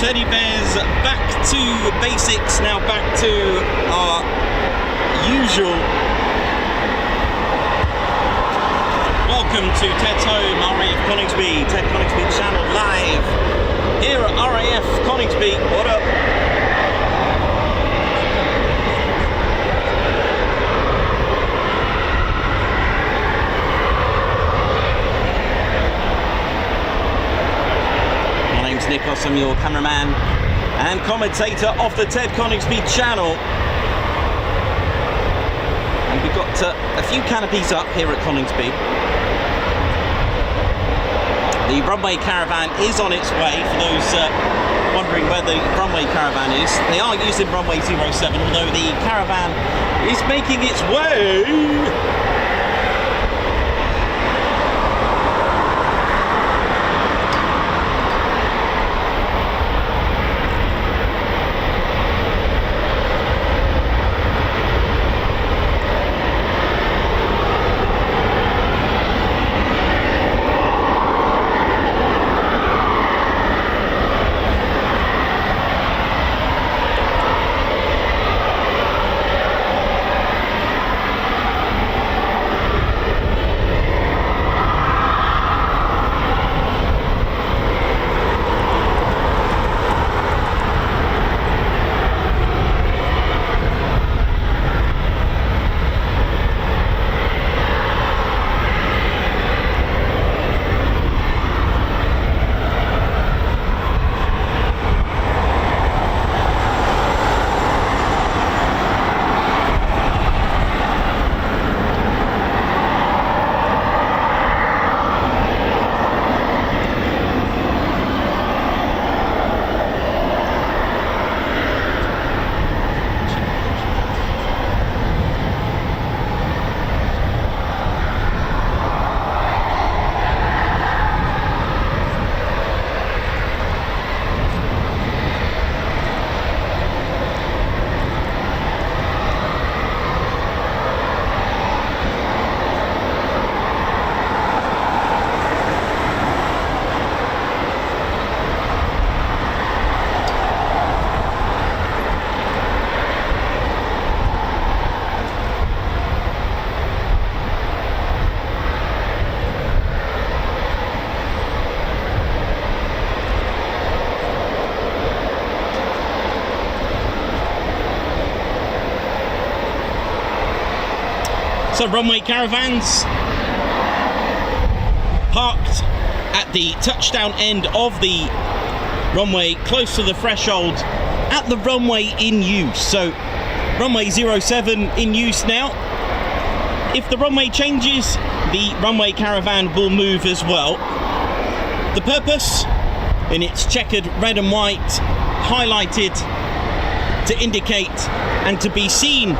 teddy bears, back to basics now, back to our usual. Welcome to Ted's home, RAF Coningsby, Ted Coningsby channel live here at RAF Coningsby. What up? Nikos, I'm your cameraman and commentator of the Ted Coningsby channel, and we've got a few canopies up here at Coningsby. The runway caravan is on its way, for those wondering where the runway caravan is. They are using runway 07, although the caravan is making its way. So runway caravans parked at the touchdown end of the runway, close to the threshold at the runway in use. So runway 07 in use now. If the runway changes, the runway caravan will move as well. The purpose, in its checkered red and white, highlighted to indicate and to be seen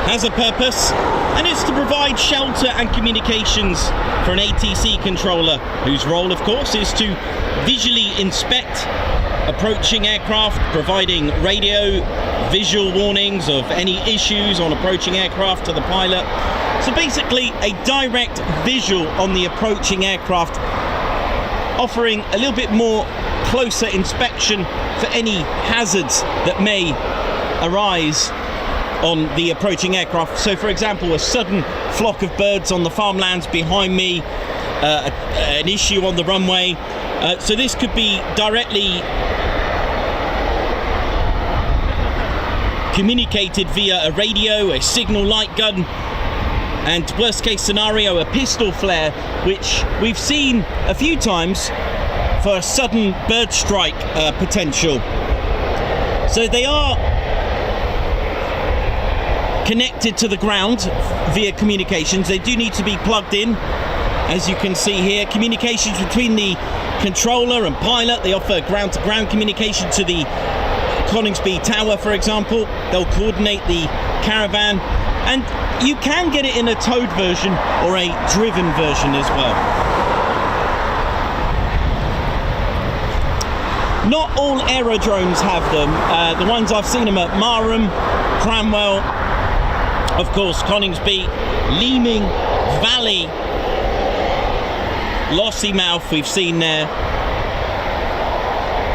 has a purpose, and it's to provide shelter and communications for an ATC controller, whose role of course is to visually inspect approaching aircraft, providing radio visual warnings of any issues on approaching aircraft to the pilot. So basically a direct visual on the approaching aircraft, offering a little bit more closer inspection for any hazards that may arise on the approaching aircraft. So for example, a sudden flock of birds on the farmlands behind me, an issue on the runway. So this could be directly communicated via a radio, a signal light gun, and worst case scenario, a pistol flare, which we've seen a few times for a sudden bird strike potential. So they are connected to the ground via communications. They do need to be plugged in, as you can see here. Communications between the controller and pilot. They offer ground-to-ground communication to the Coningsby Tower, for example. They'll coordinate the caravan, and you can get it in a towed version or a driven version as well. Not all aerodromes have them. The ones I've seen them at Marham, Cranwell, of course Coningsby, Leeming, Valley, Lossiemouth we've seen there.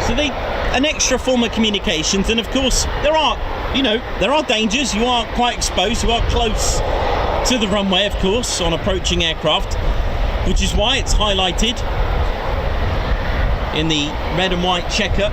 So an extra form of communications. And of course, there are dangers. You are quite exposed. You are close to the runway, of course, on approaching aircraft, which is why it's highlighted in the red and white checker.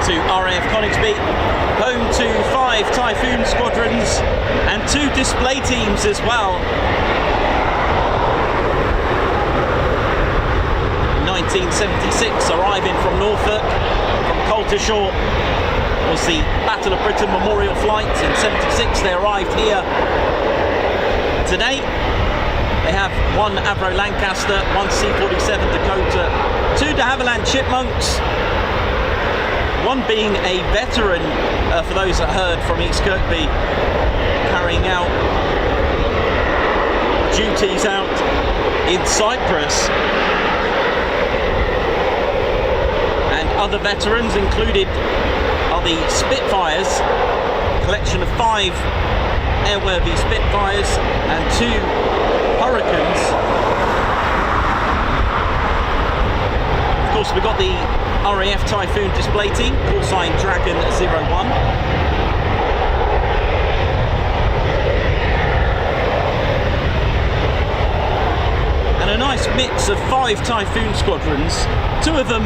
To RAF Coningsby, home to 5 Typhoon Squadrons and 2 display teams as well. 1976, arriving from Norfolk, from Coltishore, was the Battle of Britain Memorial Flight. In 76 they arrived here. Today they have 1 Avro Lancaster, 1 C-47 Dakota, 2 de Havilland Chipmunks, one being a veteran, for those that heard, from East Kirkby, carrying out duties out in Cyprus. And other veterans included are the Spitfires, a collection of 5 airworthy Spitfires and 2 Hurricanes. Of course, we've got the RAF Typhoon display team, call sign Dragon 01. And a nice mix of 5 Typhoon squadrons, 2 of them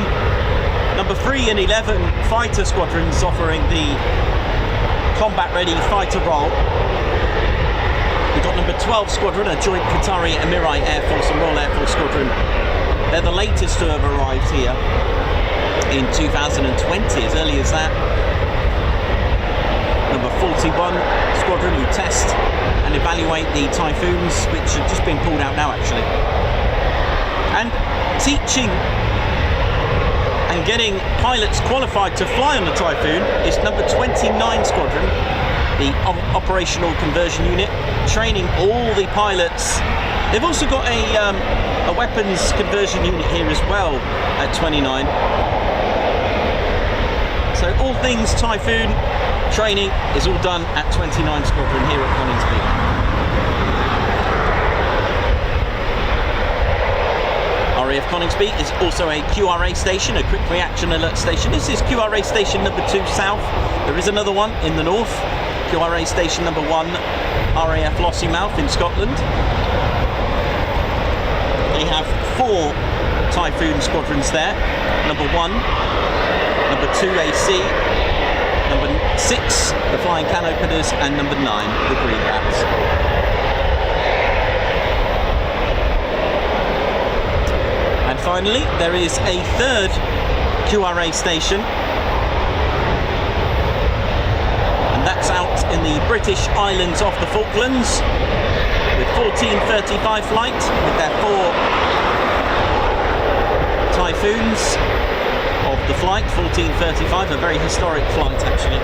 number 3 and 11 fighter squadrons, offering the combat ready fighter role. We've got number 12 squadron, a joint Qatari Emirate Air Force and Royal Air Force squadron. They're the latest to have arrived here in 2020, as early as that. Number 41 squadron, who test and evaluate the Typhoons, which have just been pulled out now actually. And teaching and getting pilots qualified to fly on the Typhoon is number 29 squadron, the operational conversion unit, training all the pilots. They've also got a weapons conversion unit here as well at 29. So all things Typhoon training is all done at 29 Squadron here at Coningsby. RAF Coningsby is also a QRA station, a quick reaction alert station. This is QRA station number 2 south. There is another one in the north, QRA station number 1, RAF Lossiemouth in Scotland. They have 4 Typhoon squadrons there. Number 1, number 2 AC, number 6 the Flying Canopiers, and number 9 the Green Bats. And finally there is a 3rd QRA station, and that's out in the British Islands off the Falklands with 1435 flight with their 4 Typhoons of the flight. 1435, a very historic flight actually.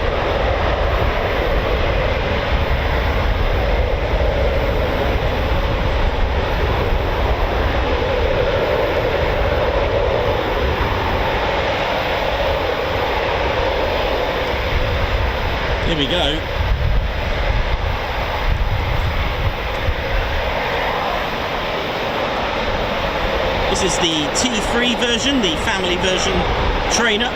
Here we go. This is the T3 version, the family version trainer.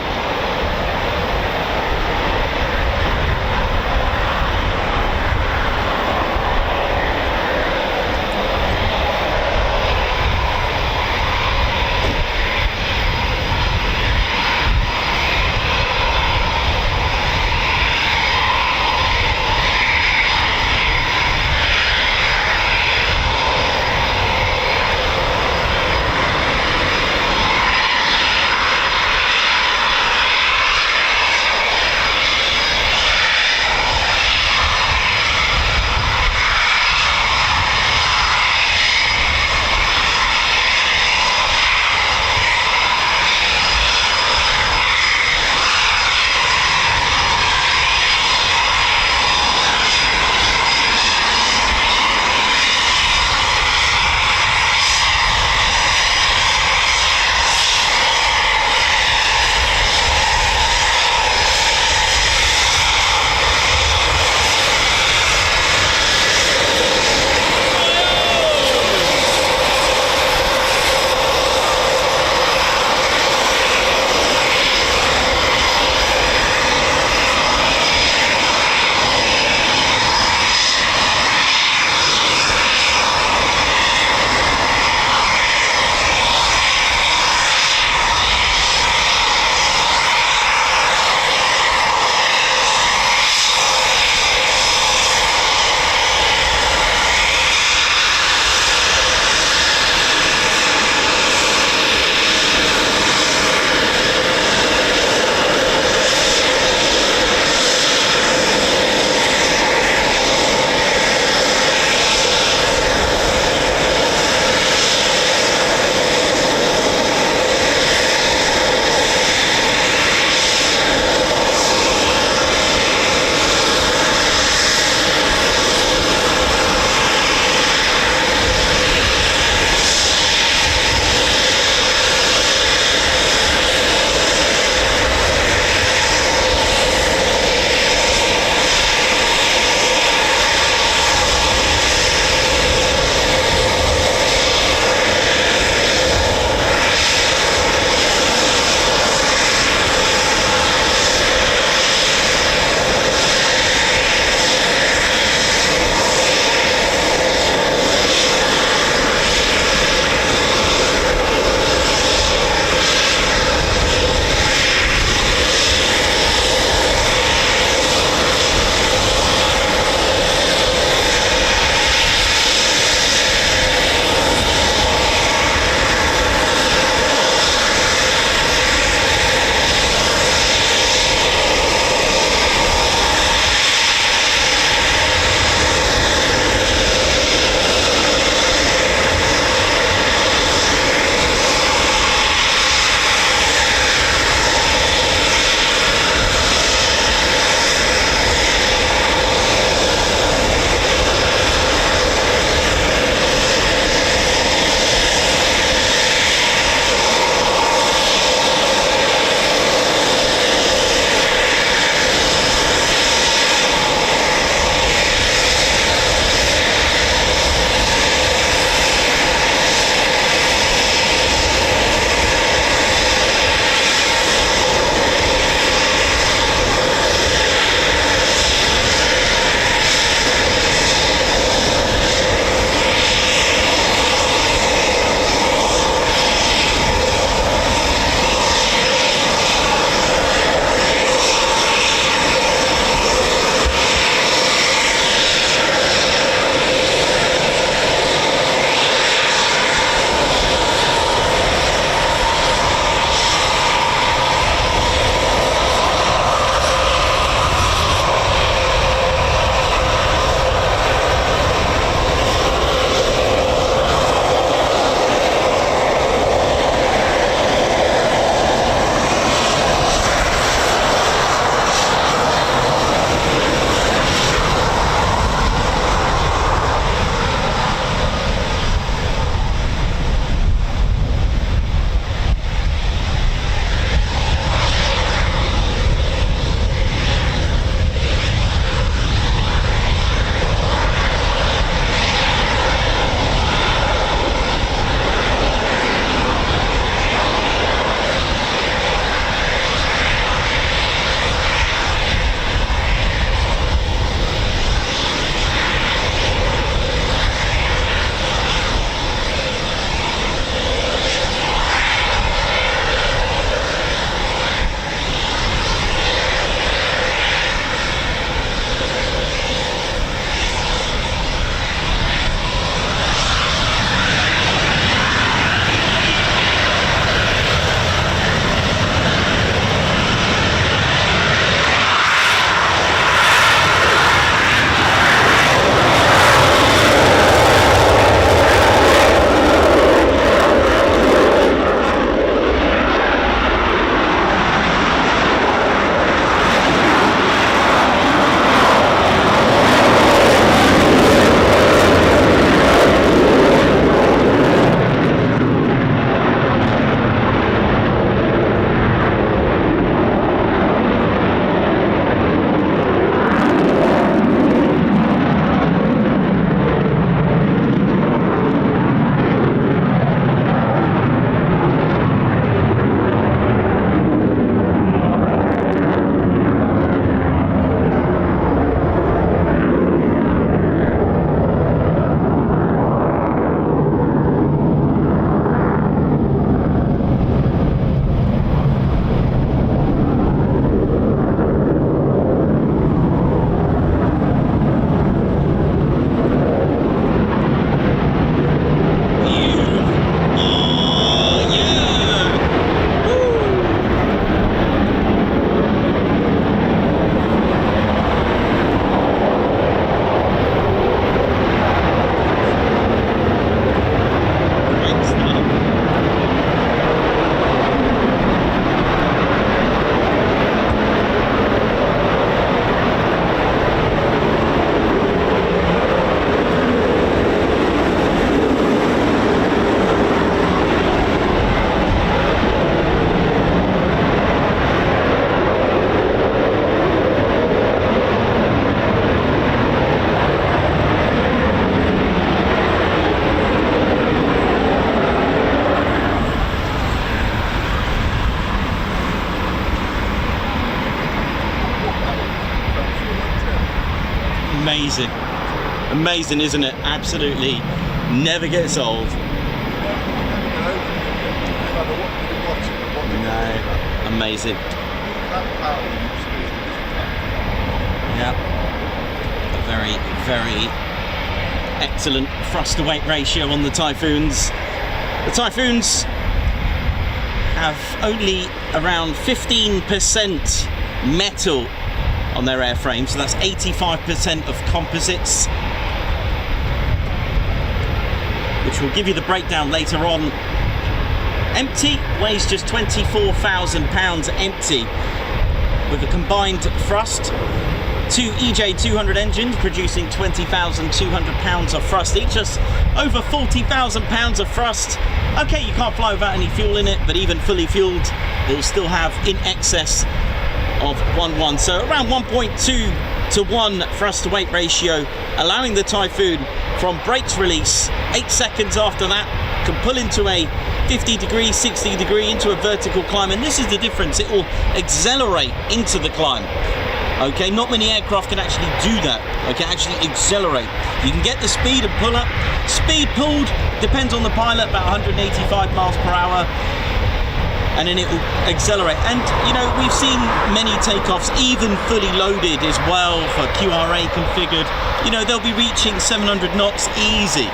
amazing. Amazing, isn't it? Absolutely never gets old. No, amazing. Yeah, a very, very excellent thrust to weight ratio on the Typhoons. The Typhoons have only around 15% metal on their airframe, so that's 85% of composites, which will give you the breakdown later on. Empty weighs just 24,000 pounds empty, with a combined thrust. 2 EJ200 engines producing 20,200 pounds of thrust each, just over 40,000 pounds of thrust. Okay, you can't fly without any fuel in it, but even fully fueled, it will still have in excess of 1:1. So around 1.2 to 1 thrust to weight ratio, allowing the Typhoon from brakes release 8 seconds after that can pull into a 50 degree, 60 degree, into a vertical climb, and this is the difference. It will accelerate into the climb. Okay, not many aircraft can actually do that. Okay, actually accelerate. You can get the speed and pull up. Speed pulled depends on the pilot, about 185 miles per hour, and then it will accelerate. And you know, we've seen many takeoffs, even fully loaded as well, for QRA configured. You know, they'll be reaching 700 knots easy.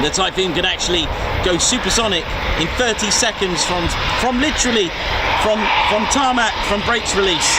The Typhoon can actually go supersonic in 30 seconds from literally from tarmac, from brakes release.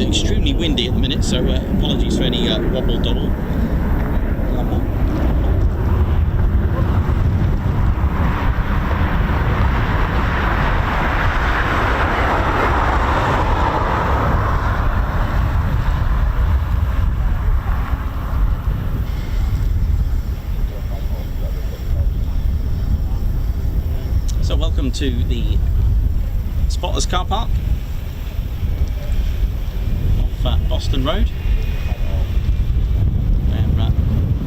extremely windy at the minute, so apologies for any wobble dobble. So welcome to the Spotters car park off Boston Road.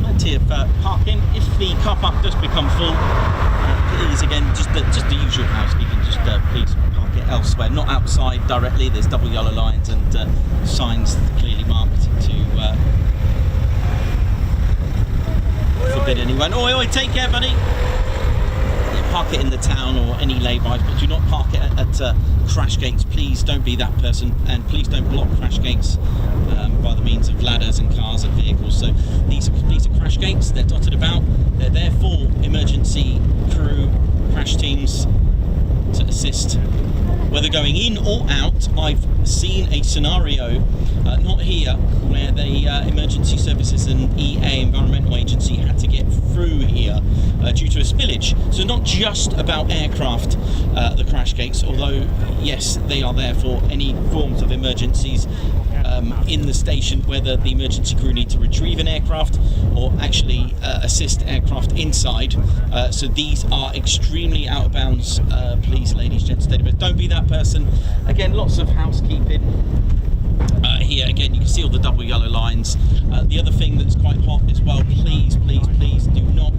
Plenty of parking. If the car park does become full, please, again, just the usual housekeeping, just please park it elsewhere, not outside directly. There's double yellow lines and signs clearly marked to forbid anyone. Oi, take care, buddy. Park it in the town or any laybys, but do not park it at crash gates. Please don't be that person, and please don't block crash gates by the means of ladders and cars and vehicles. So these are crash gates. They're dotted about. They're there for emergency crew, crash teams to assist, whether going in or out. I've seen a scenario, not here, where the emergency services and EA, Environmental Agency, had to get through here due to a spillage. So it's not just about aircraft, the crash gates, although yes, they are there for any forms of emergencies in the station, whether the emergency crew need to retrieve an aircraft or actually assist aircraft inside. So these are extremely out of bounds. Please, ladies, gents, but don't be that person. Again, lots of housekeeping. Here again, you can see all the double yellow lines. The other thing that's quite hot as well, please do not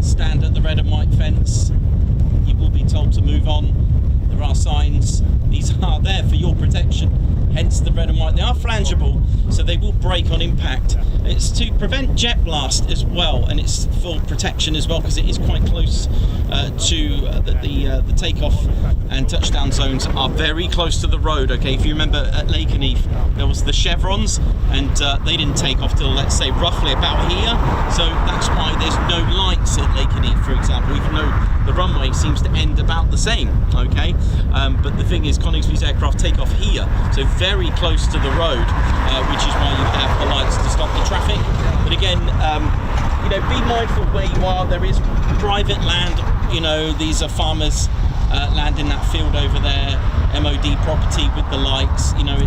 stand at the red and white fence. You will be told to move on. There are signs. These are there for your protection, hence the red and white. They are flangeable, so they will break on impact. It's to prevent jet blast as well, and it's for protection as well, because it is quite close to the takeoff and touchdown zones are very close to the road. Okay, if you remember at Lancasters, there was the chevrons, and they didn't take off till, let's say, roughly about here. So that's why there's no lights at Lancasters, for example, even though the runway seems to end about the same. Okay, but the thing is, Coningsby's aircraft take off here, so very close to the road, which is why you have the lights to stop the traffic. But again, you know, be mindful where you are. There is private land. You know, these are farmers' land in that field over there, MOD property with the lights. You know,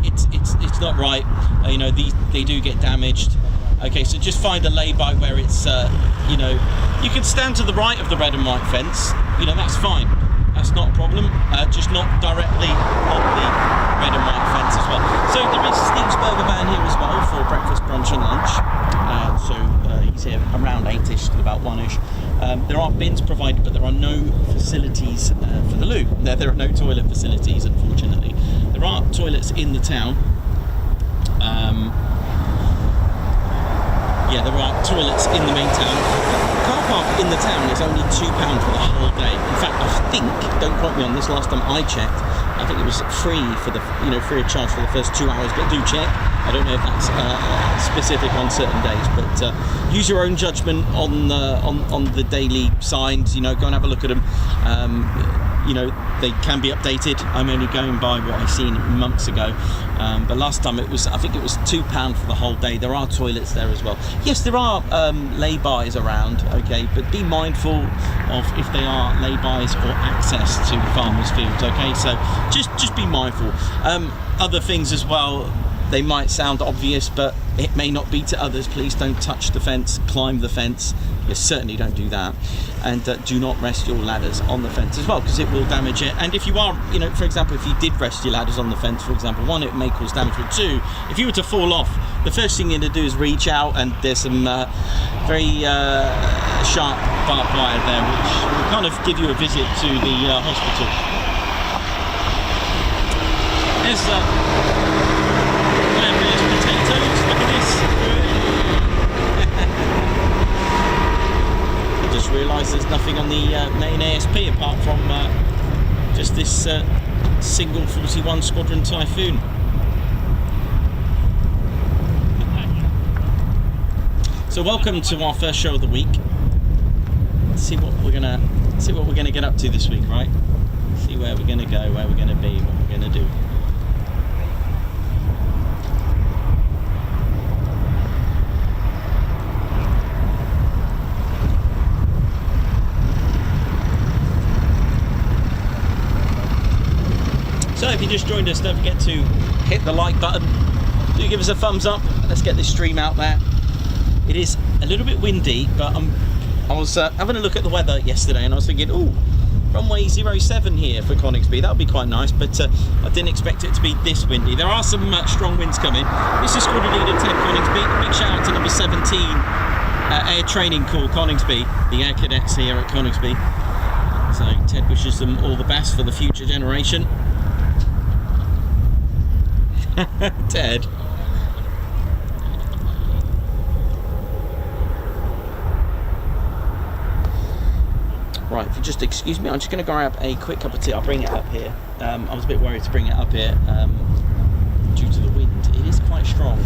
it's not right. You know, they do get damaged. Okay, so just find a lay-by where it's, you know, you can stand to the right of the red and white fence. You know, that's fine. That's not a problem. Just not directly on the red and white fence as well. So there is Steve's Burger Van here as well for breakfast, brunch and lunch. So he's here around 8ish to about 1ish. There are bins provided, but there are no facilities for the loo. There are no toilet facilities, unfortunately. There are toilets in the town. Yeah, there are toilets in the main town. The car park in the town is only £2 for the whole day. In fact, I think, don't quote me on this, last time I checked, I think it was free for the, you know, free of charge for the first 2 hours, but do check. I don't know if that's specific on certain days, but use your own judgment on the daily signs. You know, go and have a look at them. You know, they can be updated. I'm only going by what I've seen months ago, but last time it was, I think it was £2 for the whole day. There are toilets there as well. Yes, there are lay-bys around, okay, but be mindful of if they are lay-bys or access to farmers' fields, okay, so just be mindful. Other things as well, they might sound obvious, but it may not be to others. Please don't touch the fence, climb the fence. You certainly don't do that. And do not rest your ladders on the fence as well, because it will damage it. And if you are, you know, for example, if you did rest your ladders on the fence, for example, one, it may cause damage, but two, if you were to fall off, the first thing you're going to do is reach out, and there's some very sharp barbed wire there, which will kind of give you a visit to the hospital. There's potatoes, look at this. I just realised there's nothing on the main ASP apart from just this single 41 Squadron Typhoon. So welcome to our first show of the week. Let's see what we're gonna get up to this week, right? See where we're gonna go, where we're gonna be, what we're gonna do. So if you just joined us, don't forget to hit the like button. Do give us a thumbs up. Let's get this stream out there. It is a little bit windy, but I was having a look at the weather yesterday and I was thinking, oh, runway 07 here for Coningsby. That would be quite nice, but I didn't expect it to be this windy. There are some strong winds coming. This is Squadron Leader Ted Coningsby. Big shout out to number 17 Air Training Corps Coningsby, the Air Cadets here at Coningsby. So Ted wishes them all the best for the future generation. Ted. Right, if you just excuse me, I'm just going to grab a quick cup of tea. I'll bring it up here. I was a bit worried to bring it up here due to the wind. It is quite strong.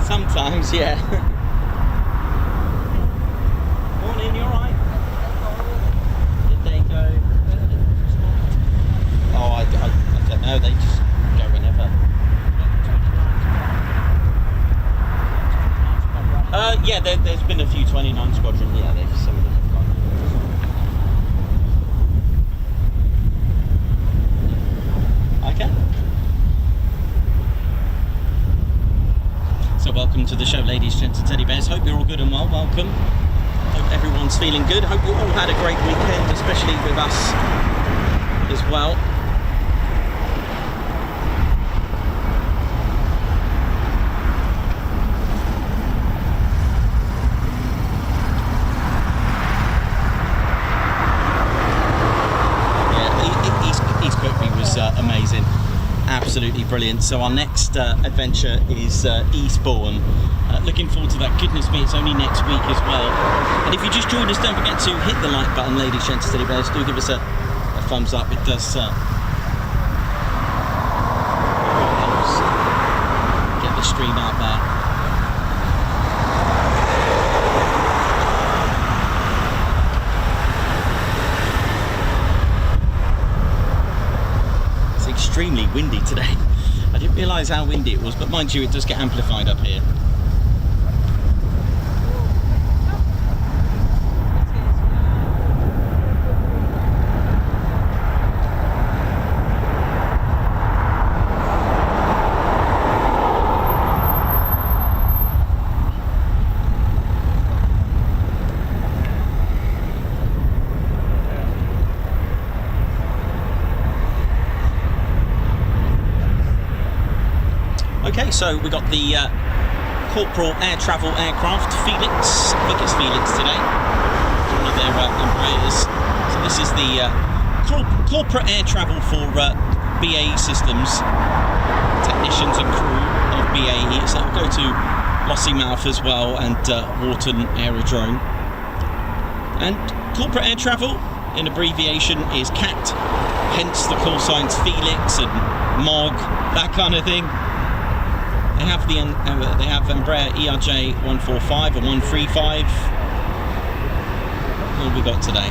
Sometimes, yeah. Morning, you alright? Did they go? Oh, I don't know, they just go whenever. Yeah, there's been a few 29 Squadron, yeah, there's some of them have gone. Okay. So welcome to the show, ladies, gents and teddy bears. Hope you're all good and well. Welcome. Hope everyone's feeling good. Hope you all had a great weekend, especially with us as well. Yeah, East Kirkby was amazing. Absolutely brilliant. So our next adventure is Eastbourne. Looking forward to that. Goodness me, it's only next week as well. And if you just joined us, don't forget to hit the like button, ladies, gents, teddy bears. Do give us a thumbs up. It does helps get the stream out there. windy today. I didn't realise how windy it was, but mind you, it does get amplified up here. Okay, so we got the Corporal Air Travel Aircraft, Felix. I think it's Felix today. It's one of their Embraers. So this is the Corporate Air Travel for BAE Systems, technicians and crew of BAE. So we'll go to Lossiemouth as well, and Wharton Aerodrome. And Corporate Air Travel, in abbreviation, is CAT, hence the call signs Felix and MOG, that kind of thing. They have Embraer ERJ 145 and 135. What have we got today?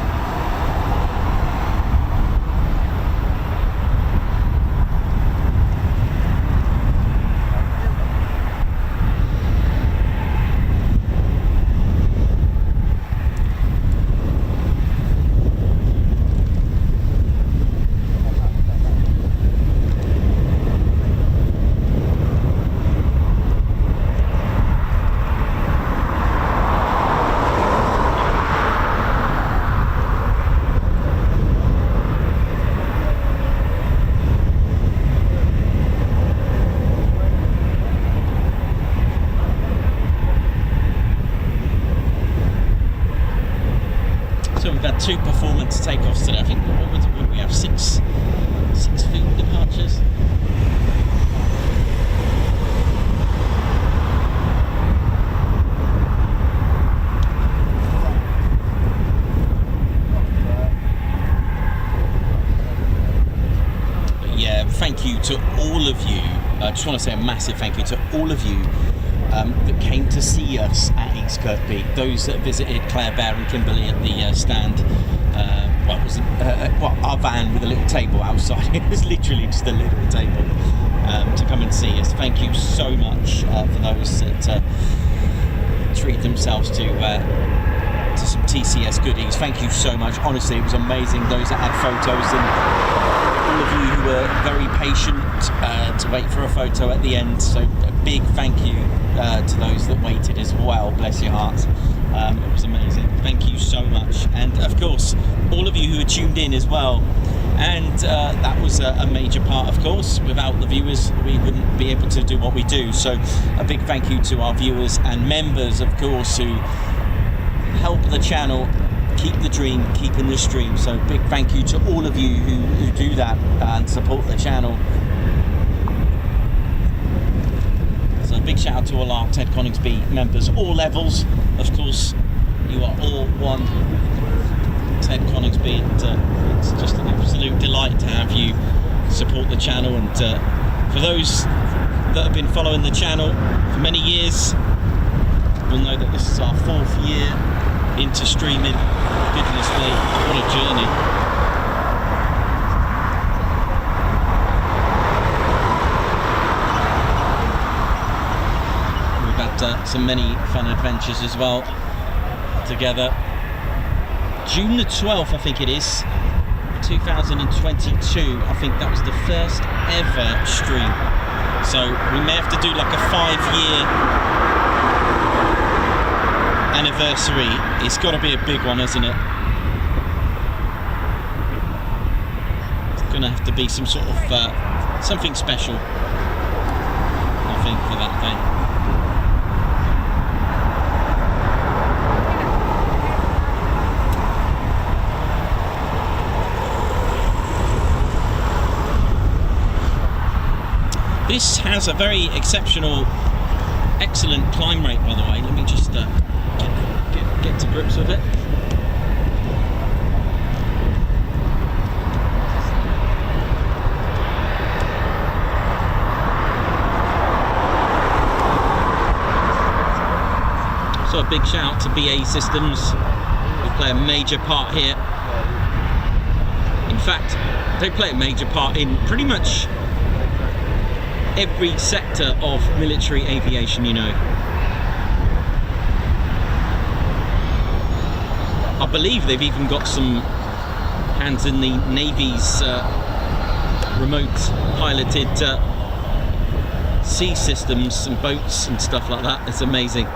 Two performance takeoffs today. I think what do we have? Six field departures. But yeah, thank you to all of you. I just want to say a massive thank you to all of you that came to see us at East Kirkby. Those that visited Claire, Bear and Kimberley at the stand. Our van with a little table outside. It was literally just a little table to come and see us. Thank you so much for those that treat themselves to some TCS goodies. Thank you so much. Honestly, it was amazing. Those that had photos, and all of you who were very patient to wait for a photo at the end. So a big thank you to those that waited as well. Bless your hearts. It was amazing. Thank you so much. And of course, all of you who are tuned in as well. And that was a major part, of course. Without the viewers, we wouldn't be able to do what we do. So a big thank you to our viewers and members, of course, who help the channel keep the dream, keeping the stream. So big thank you to all of you who do that and support the channel. So a big shout out to all our Ted Coningsby members, all levels. Of course, you are all one Ted Coningsby, and it's just an absolute delight to have you support the channel. And for those that have been following the channel for many years, will know that this is our 4th year into streaming. Goodness me, what a journey. We've had some many fun adventures as well together. June the 12th, I think it is, 2022. I think that was the first ever stream. So we may have to do like a 5-year anniversary. It's got to be a big one, isn't it? It's going to have to be some sort of something special, I think, for that day. This has a very exceptional, excellent climb rate, by the way. Let me just get to grips with it. So a big shout out to BAE Systems, who play a major part here. In fact, they play a major part in pretty much every sector of military aviation, you know. I believe they've even got some hands in the Navy's remote piloted sea systems and boats and stuff like that. It's amazing.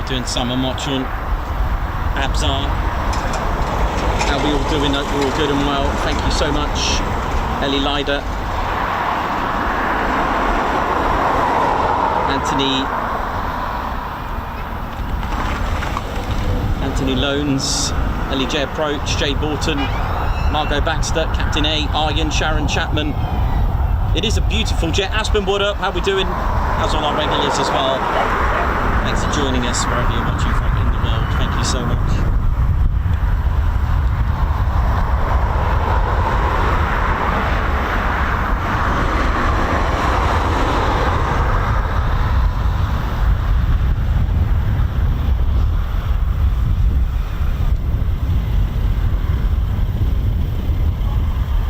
Doing summer module. Abs are. How are we all doing? We're all good and well. Thank you so much, Ellie Lyder, Anthony Loans, Ellie J Approach, Jay Borton, Margot Baxter, Captain A, Aryan, Sharon Chapman. It is a beautiful jet. Aspen, what up? How we doing? How's all our regulars as well? Thanks for joining us wherever you're watching from in the world. Thank you so much.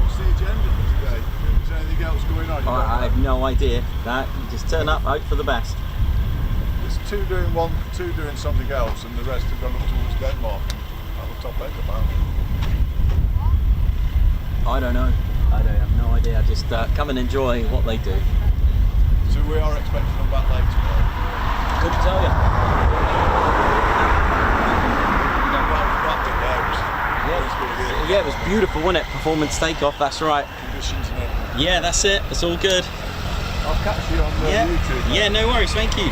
What's the agenda for today? Is there anything else going on? I have no idea. That you just turn up, hope for the best. Two doing something else, and the rest have gone up towards Denmark at the top end apparently. I don't know. I have no idea. Just come and enjoy what they do. So we are expecting them back late tomorrow. Couldn't tell you. Yeah, it was beautiful, wasn't it? Performance takeoff. That's right. Conditions and everything. Yeah, that's it. It's all good. I'll catch you on YouTube. Yeah, no worries. Thank you.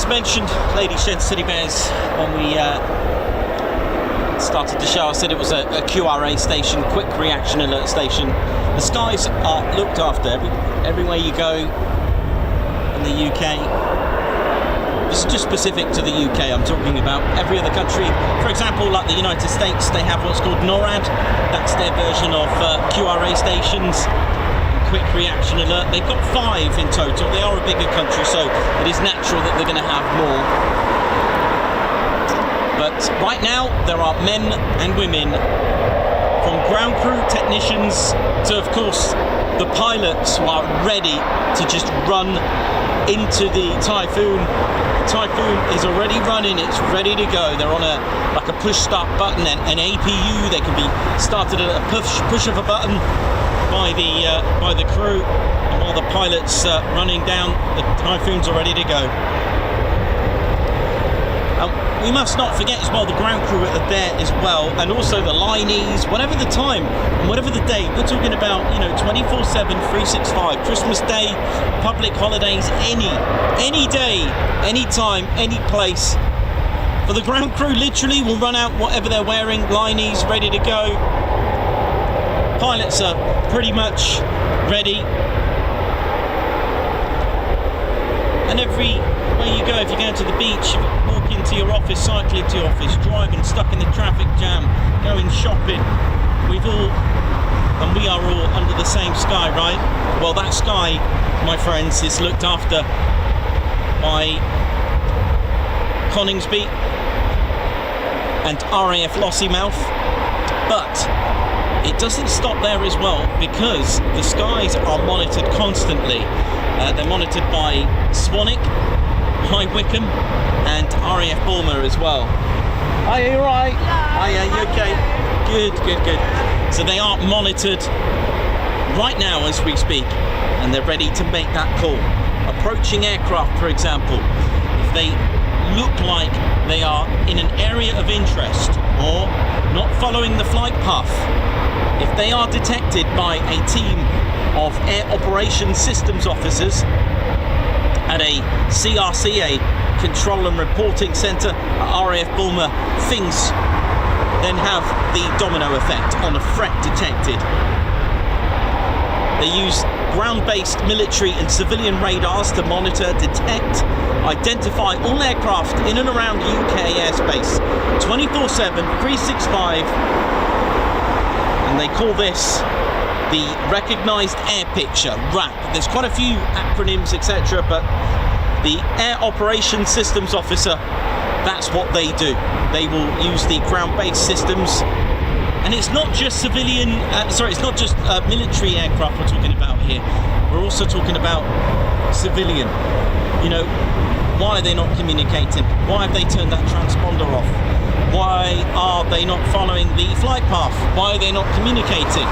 Mentioned, ladies, gents, teddy bears, when we started the show, I said it was a QRA station, quick reaction alert station. The skies are looked after everywhere you go in the UK. This is just specific to the UK. I'm talking about every other country. For example, like the United States, they have what's called NORAD. That's their version of QRA stations. Quick reaction alert. They've got 5 in total. They are a bigger country, so it is natural that they're going to have more. But right now, there are men and women, from ground crew technicians to, of course, the pilots, who are ready to just run into the Typhoon. The Typhoon is already running. It's ready to go. They're on a push start button, an APU. They can be started at a push of a button by the crew, and while the pilots running down, the Typhoons are ready to go. We must not forget as well the ground crew are there as well, and also the lineys, whatever the time and whatever the day. We're talking about, you know, 24/7, 365, Christmas Day, public holidays, any day, any time, any place. For the ground crew, literally will run out whatever they're wearing, lineys ready to go. Pilots are pretty much ready. And everywhere you go, if you're going to the beach, walk into your office, cycling to your office, driving, stuck in the traffic jam, going shopping, we are all under the same sky, right? Well, that sky, my friends, is looked after by Coningsby and RAF Lossiemouth, but it doesn't stop there as well, because the skies are monitored constantly. They're monitored by Swanwick, High Wycombe and RAF Bulmer as well. Are you alright? Yeah. Are you okay? Good. So they are monitored right now as we speak, and they're ready to make that call. Approaching aircraft, for example, if they look like they are in an area of interest or not following the flight path, if they are detected by a team of Air Operations Systems officers at a CRC, a Control and Reporting Centre at RAF Bulmer, things then have the domino effect on a threat detected. They use ground-based military and civilian radars to monitor, detect, identify all aircraft in and around UK airspace 24/7, 365, and they call this the Recognised Air Picture, RAP. There's quite a few acronyms, etc., but the Air Operations Systems Officer, that's what they do. They will use the ground-based systems, and it's not just civilian, it's not just military aircraft we're talking about here. We're also talking about civilian. You know, why are they not communicating? Why have they turned that transponder off? Why are they not following the flight path? Why are they not communicating?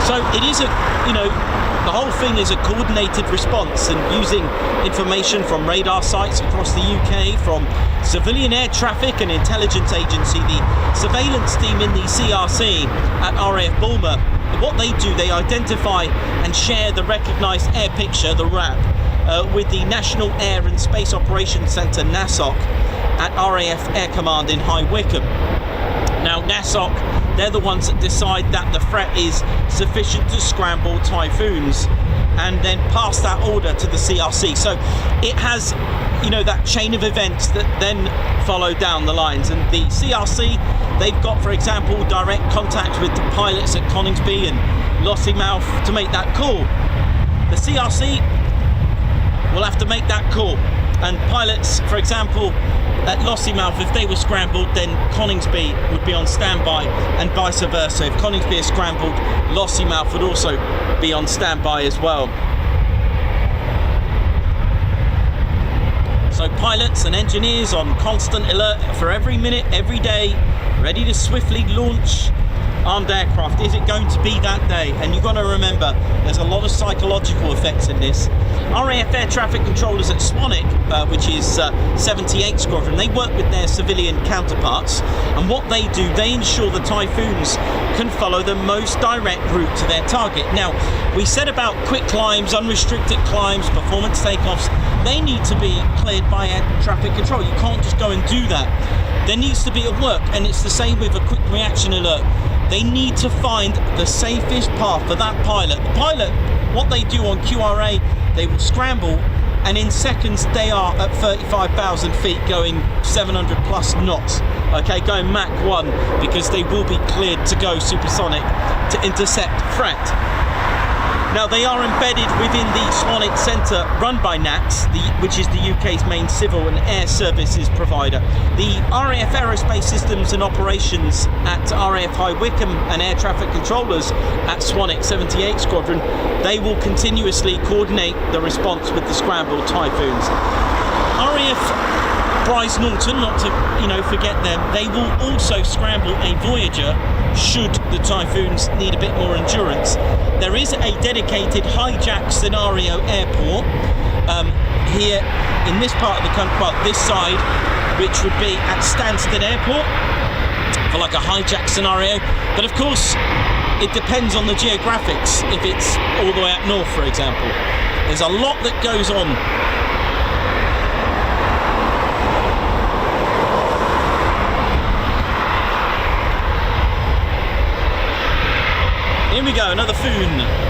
So it is the whole thing is a coordinated response, and using information from radar sites across the UK, from Civilian Air Traffic and Intelligence Agency, the surveillance team in the CRC at RAF Bulmer. What they do, they identify and share the recognised air picture, the RAP, with the National Air and Space Operations Centre, NASOC, at RAF Air Command in High Wycombe. Now, NASOC, they're the ones that decide that the threat is sufficient to scramble Typhoons, and then pass that order to the CRC. So it has, that chain of events that then follow down the lines. And the CRC, they've got, for example, direct contact with the pilots at Coningsby and Lossiemouth to make that call. The CRC will have to make that call, and pilots, for example, at Lossiemouth, if they were scrambled, then Coningsby would be on standby, and vice versa. If Coningsby is scrambled, Lossiemouth would also be on standby as well. So pilots and engineers on constant alert for every minute, every day, ready to swiftly launch armed aircraft. Is it going to be that day? And you've got to remember, there's a lot of psychological effects in this. RAF air traffic controllers at Swanwick, which is 78 Squadron, they work with their civilian counterparts, and what they do, they ensure the Typhoons can follow the most direct route to their target. Now, we said about quick climbs, unrestricted climbs, performance takeoffs, they need to be cleared by air traffic control. You can't just go and do that. There needs to be a work, and it's the same with a quick reaction alert. They need to find the safest path for that pilot. The pilot, what they do on QRA, they will scramble, and in seconds they are at 35,000 feet going 700 plus knots, okay, going Mach 1, because they will be cleared to go supersonic to intercept threat. Now, they are embedded within the Swanwick Centre run by NATS, which is the UK's main civil and air services provider. The RAF Aerospace Systems and Operations at RAF High Wycombe and air traffic controllers at Swanwick 78 Squadron, they will continuously coordinate the response with the scrambled Typhoons. RAF Bryce Norton, not to forget them, they will also scramble a Voyager should the Typhoons need a bit more endurance. There is a dedicated hijack scenario airport here in this part of the country, well, this side which would be at Stansted Airport for like a hijack scenario. But of course, it depends on the geographics. If it's all the way up north, for example, there's a lot that goes on. Here we go, another Foon.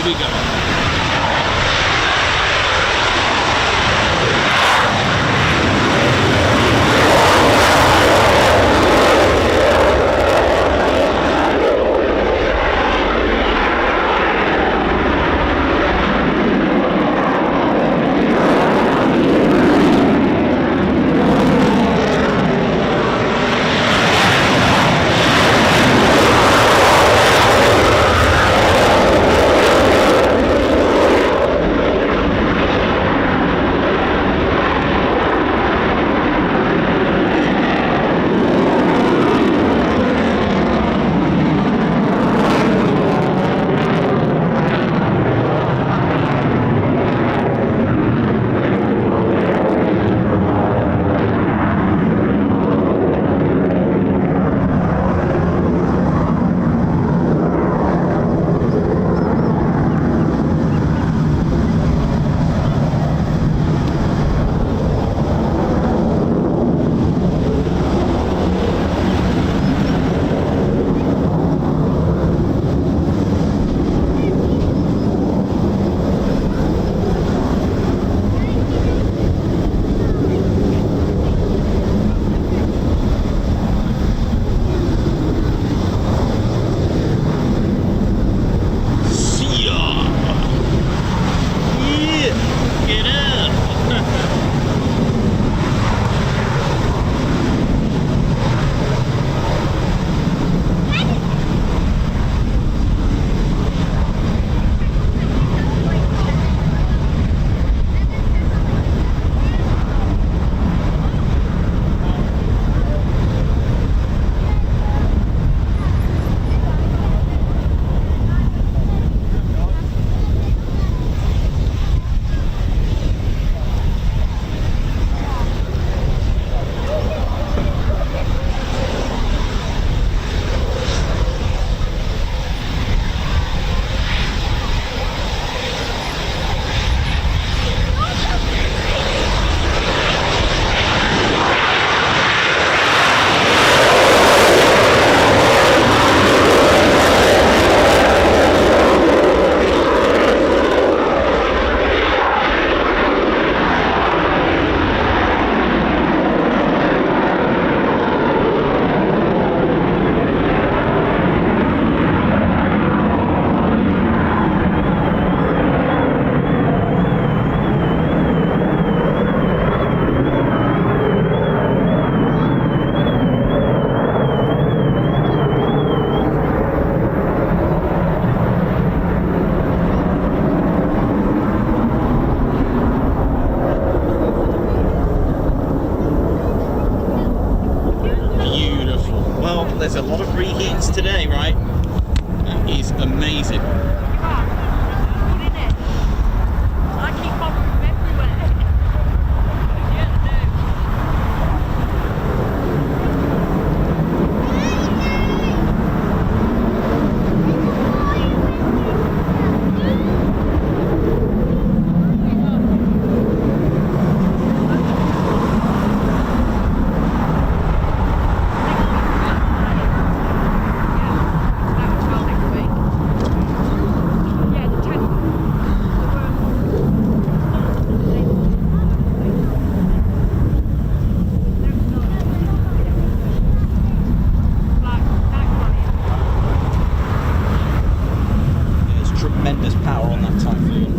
we go. There's a lot of reheats today, right? That is amazing. Tremendous power on that Typhoon.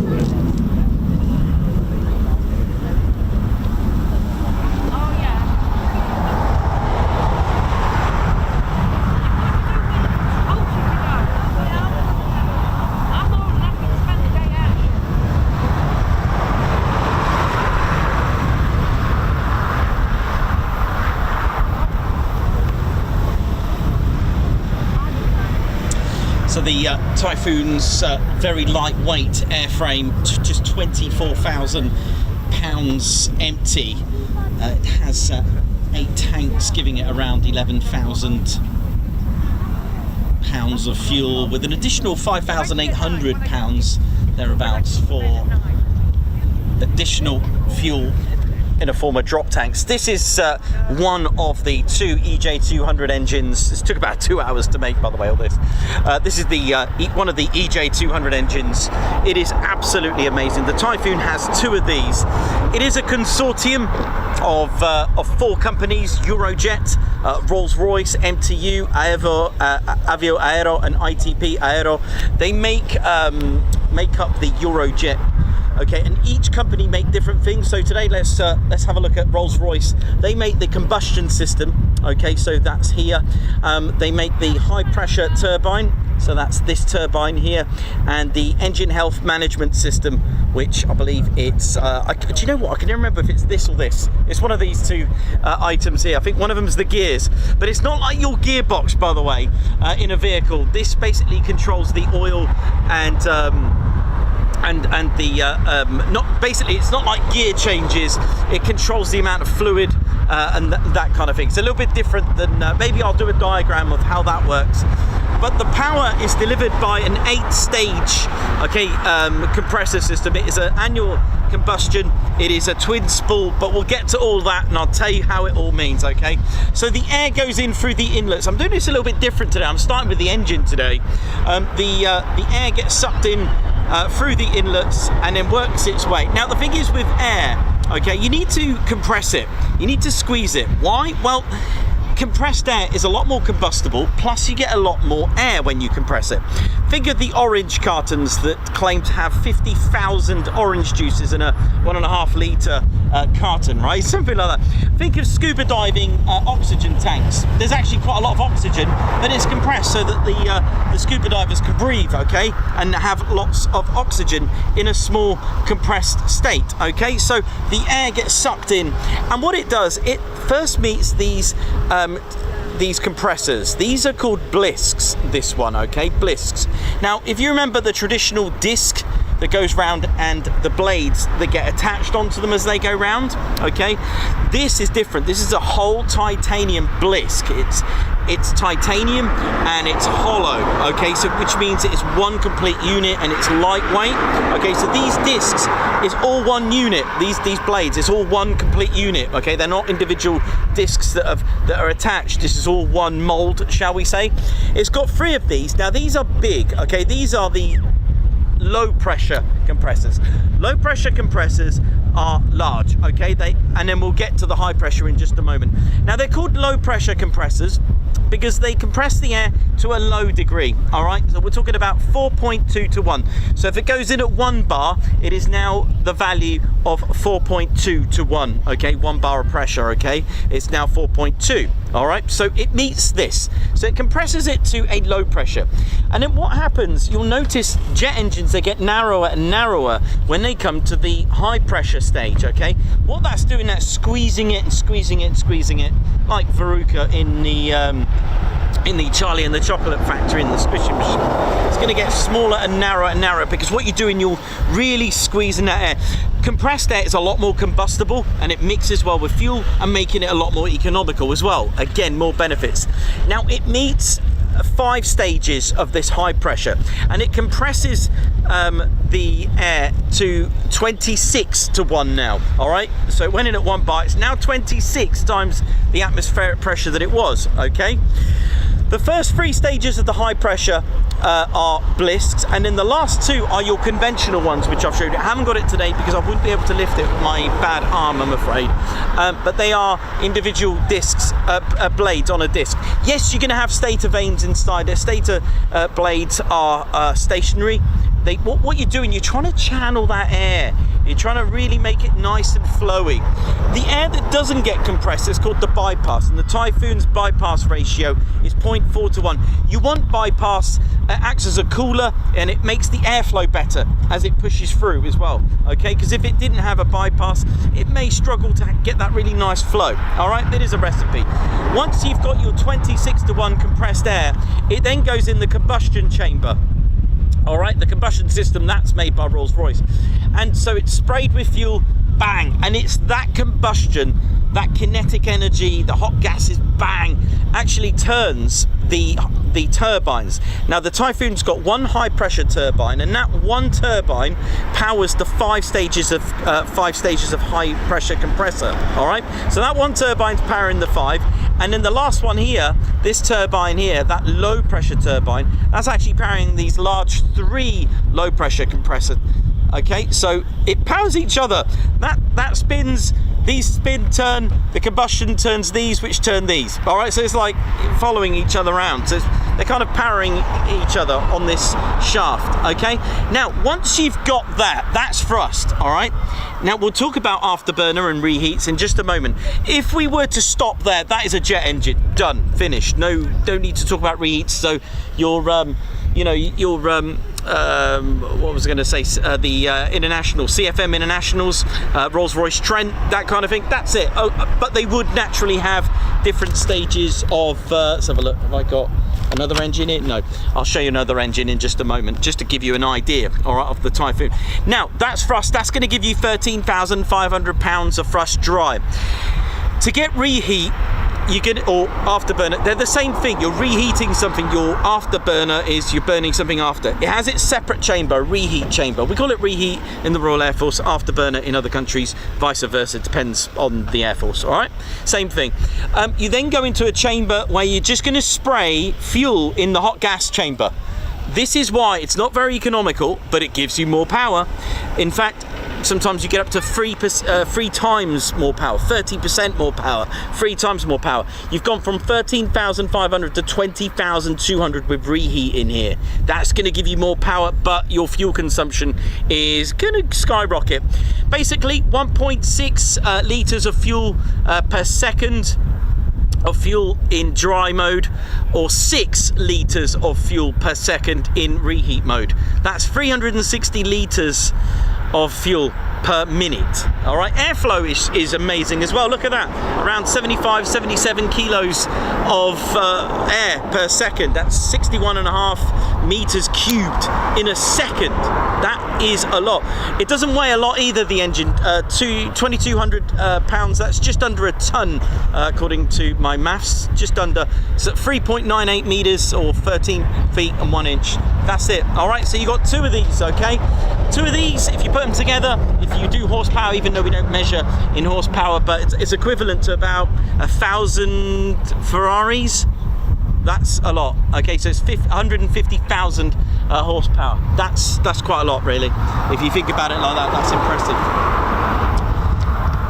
So the Typhoon's very lightweight airframe, just 24,000 pounds empty. It has 8 tanks, giving it around 11,000 pounds of fuel, with an additional 5,800 pounds thereabouts for additional fuel in a form of drop tanks. This is one of the two EJ200 engines. This took about 2 hours to make, by the way, all this. This is the one of the EJ200 engines. It is absolutely amazing. The Typhoon has 2 of these. It is a consortium of 4 companies: Eurojet, Rolls-Royce, MTU, Avio Aero, and ITP Aero. They make up the Eurojet. Okay, and each company make different things. So today let's have a look at Rolls-Royce. They make the combustion system. Okay, so that's here. They make the high pressure turbine. So that's this turbine here, and the engine health management system, which I believe it's, do you know what? I can never remember if it's this or this. It's one of these 2 items here. I think one of them is the gears, but it's not like your gearbox, by the way, in a vehicle. This basically controls the oil and not basically, it's not like gear changes. It controls the amount of fluid and that kind of thing. It's a little bit different than maybe I'll do a diagram of how that works. But the power is delivered by an 8-stage, compressor system. It is an annual combustion. It is a twin spool, but we'll get to all that and I'll tell you how it all means. Okay, so the air goes in through the inlets. I'm doing this a little bit different today. I'm starting with the engine today. The air gets sucked in through the inlets and then works its way. Now the thing is with air, okay, you need to compress it. You need to squeeze it. Why? Well, compressed air is a lot more combustible, plus you get a lot more air when you compress it. Think of the orange cartons that claim to have 50,000 orange juices in a 1.5 litre carton, right? Something like that. Think of scuba diving oxygen tanks. There's actually quite a lot of oxygen, but it's compressed so that the scuba divers can breathe, okay, and have lots of oxygen in a small compressed state, okay? So the air gets sucked in, and what it does, it first meets these compressors. These are called blisks, this one, okay, blisks. Now, if you remember the traditional disc that goes round and the blades that get attached onto them as they go round, okay, this is different. This is a whole titanium blisk. It's titanium and it's hollow, okay, so which means it is one complete unit and it's lightweight. Okay, so these discs is all one unit. These blades, it's all one complete unit. Okay, they're not individual discs that are attached. This is all one mold, shall we say. It's got 3 of these. Now these are big. Okay, these are the low pressure compressors. Low pressure compressors are large, okay, and then we'll get to the high pressure in just a moment. Now they're called low pressure compressors because they compress the air to a low degree. All right, so we're talking about 4.2 to 1. So if it goes in at 1 bar, it is now the value of 4.2 to 1. Okay, 1 bar of pressure. Okay, it's now 4.2. All right, so it meets this, so it compresses it to a low pressure, and then what happens, you'll notice jet engines, they get narrower and narrower when they come to the high pressure stage. Okay, what that's doing, that's squeezing it and squeezing it and squeezing it, like Veruca in the Charlie and the Chocolate Factory in the Squishing Machine. It's going to get smaller and narrower because what you're doing, you're really squeezing that air. Compressed air is a lot more combustible and it mixes well with fuel and making it a lot more economical as well. Again, more benefits. Now it meets 5 stages of this high pressure and it compresses the air to 26 to 1 now. All right, so it went in at 1 bar, it's now 26 times the atmospheric pressure that it was. Okay, the first 3 stages of the high pressure are blisks, and then the last 2 are your conventional ones, which I've showed you. I haven't got it today because I wouldn't be able to lift it with my bad arm, I'm afraid. But they are individual discs, blades on a disc. Yes, you're going to have stator vanes inside. Their stator blades are stationary. What you're doing, you're trying to channel that air. You're trying to really make it nice and flowy. The air that doesn't get compressed is called the bypass, and the Typhoon's bypass ratio is 0.4 to 1. You want bypass, it acts as a cooler and it makes the airflow better as it pushes through as well. Okay, because if it didn't have a bypass, it may struggle to get that really nice flow. All right, that is a recipe. Once you've got your 26 to 1 compressed air, it then goes in the combustion chamber. All right, the combustion system that's made by Rolls-Royce, and so it's sprayed with fuel, bang, and it's that combustion, that kinetic energy, the hot gases, bang, actually turns the turbines. Now the Typhoon's got one high pressure turbine, and that one turbine powers the 5 stages of high pressure compressor. All right, so that one turbine's powering the 5, and then the last one here, this turbine here, that low pressure turbine, that's actually powering these large 3 low pressure compressors. Okay, so it powers each other. That spins, these turn, the combustion turns these, which turn these. All right, so it's like following each other around. So they're kind of powering each other on this shaft. Okay, now once you've got that, that's thrust. All right, now we'll talk about afterburner and reheats in just a moment. If we were to stop there, that is a jet engine, done, finished. No, don't need to talk about reheats. So your what was I going to say? The international CFM internationals, Rolls-Royce Trent, that kind of thing. That's it. Oh, but they would naturally have different stages of. Let's have a look. Have I got another engine in? No. I'll show you another engine in just a moment, just to give you an idea. All right, of the Typhoon. Now that's thrust. That's going to give you 13,500 pounds of thrust dry. To get reheat, you get, or afterburner, they're the same thing. You're reheating something. Your afterburner is you're burning something after. It has its separate chamber, reheat chamber. We call it reheat in the Royal Air Force, afterburner in other countries, vice versa. It depends on the Air Force. All right, same thing. You then go into a chamber where you're just going to spray fuel in the hot gas chamber. This is why it's not very economical, but it gives you more power. In fact, sometimes you get up to 3 times more power, 30% more power, 3 times more power. You've gone from 13,500 to 20,200 with reheat in here. That's going to give you more power, but your fuel consumption is going to skyrocket. Basically, 1.6 litres of fuel per second of fuel in dry mode, or 6 litres of fuel per second in reheat mode. That's 360 litres of fuel per minute. All right, airflow is amazing as well. Look at that, around 77 kilos of air per second. That's 61.5 meters cubed in a second. That is a lot. It doesn't weigh a lot either, the engine. 2,200 pounds. That's just under a ton, according to my maths. Just under. So 3.98 meters, or 13 feet and 1 inch. That's it. All right, so you got 2 of these. Okay, 2 of these. If you put them together, if you do horsepower, even though we don't measure in horsepower, but it's equivalent to about 1,000 Ferraris. That's a lot. Okay, so it's 150,000 horsepower. That's quite a lot, really. If you think about it like that, that's impressive.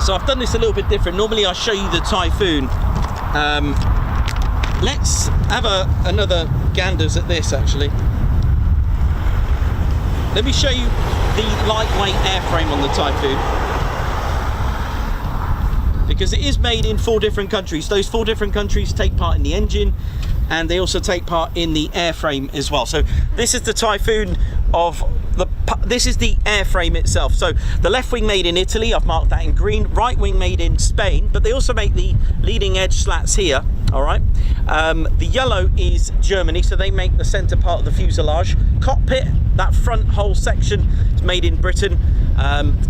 So I've done this a little bit different. Normally I show you the Typhoon. Let's have another ganders at this, actually. Let me show you the lightweight airframe on the Typhoon, because it is made in 4 different countries. Those 4 different countries take part in the engine, and they also take part in the airframe as well. So this is the Typhoon this is the airframe itself. So the left wing made in Italy, I've marked that in green. Right wing made in Spain, but they also make the leading edge slats here. All right, the yellow is Germany, so they make the center part of the fuselage. Cockpit, that front whole section, is made in Britain.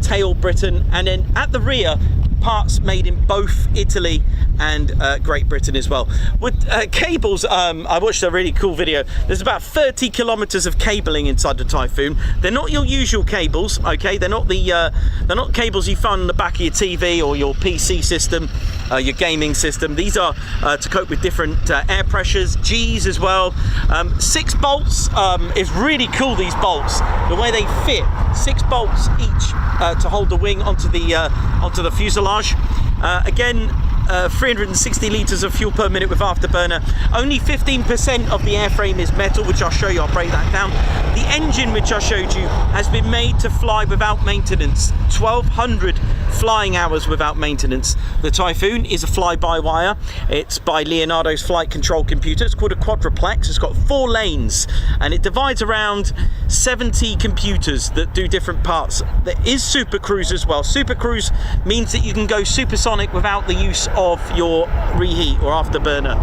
Tail Britain, and then at the rear, parts made in both Italy and Great Britain as well. With cables, I watched a really cool video. There's about 30 kilometers of cabling inside the Typhoon. They're not your usual cables, okay? They're not cables you find on the back of your TV or your PC system, your gaming system. These are to cope with different air pressures, G's as well. 6 bolts. It's really cool, these bolts, the way they fit. 6 bolts each to hold the wing onto the fuselage. Again, 360 litres of fuel per minute with afterburner. Only 15% of the airframe is metal, which I'll show you. I'll break that down. The engine, which I showed you, has been made to fly without maintenance. 1,200 flying hours without maintenance. The Typhoon is a fly-by-wire. It's by Leonardo's flight control computer. It's called a quadruplex. It's got 4 lanes, and it divides around 70 computers that do different parts. There is Super Cruise as well. Super Cruise means that you can go supersonic without the use of your reheat or afterburner.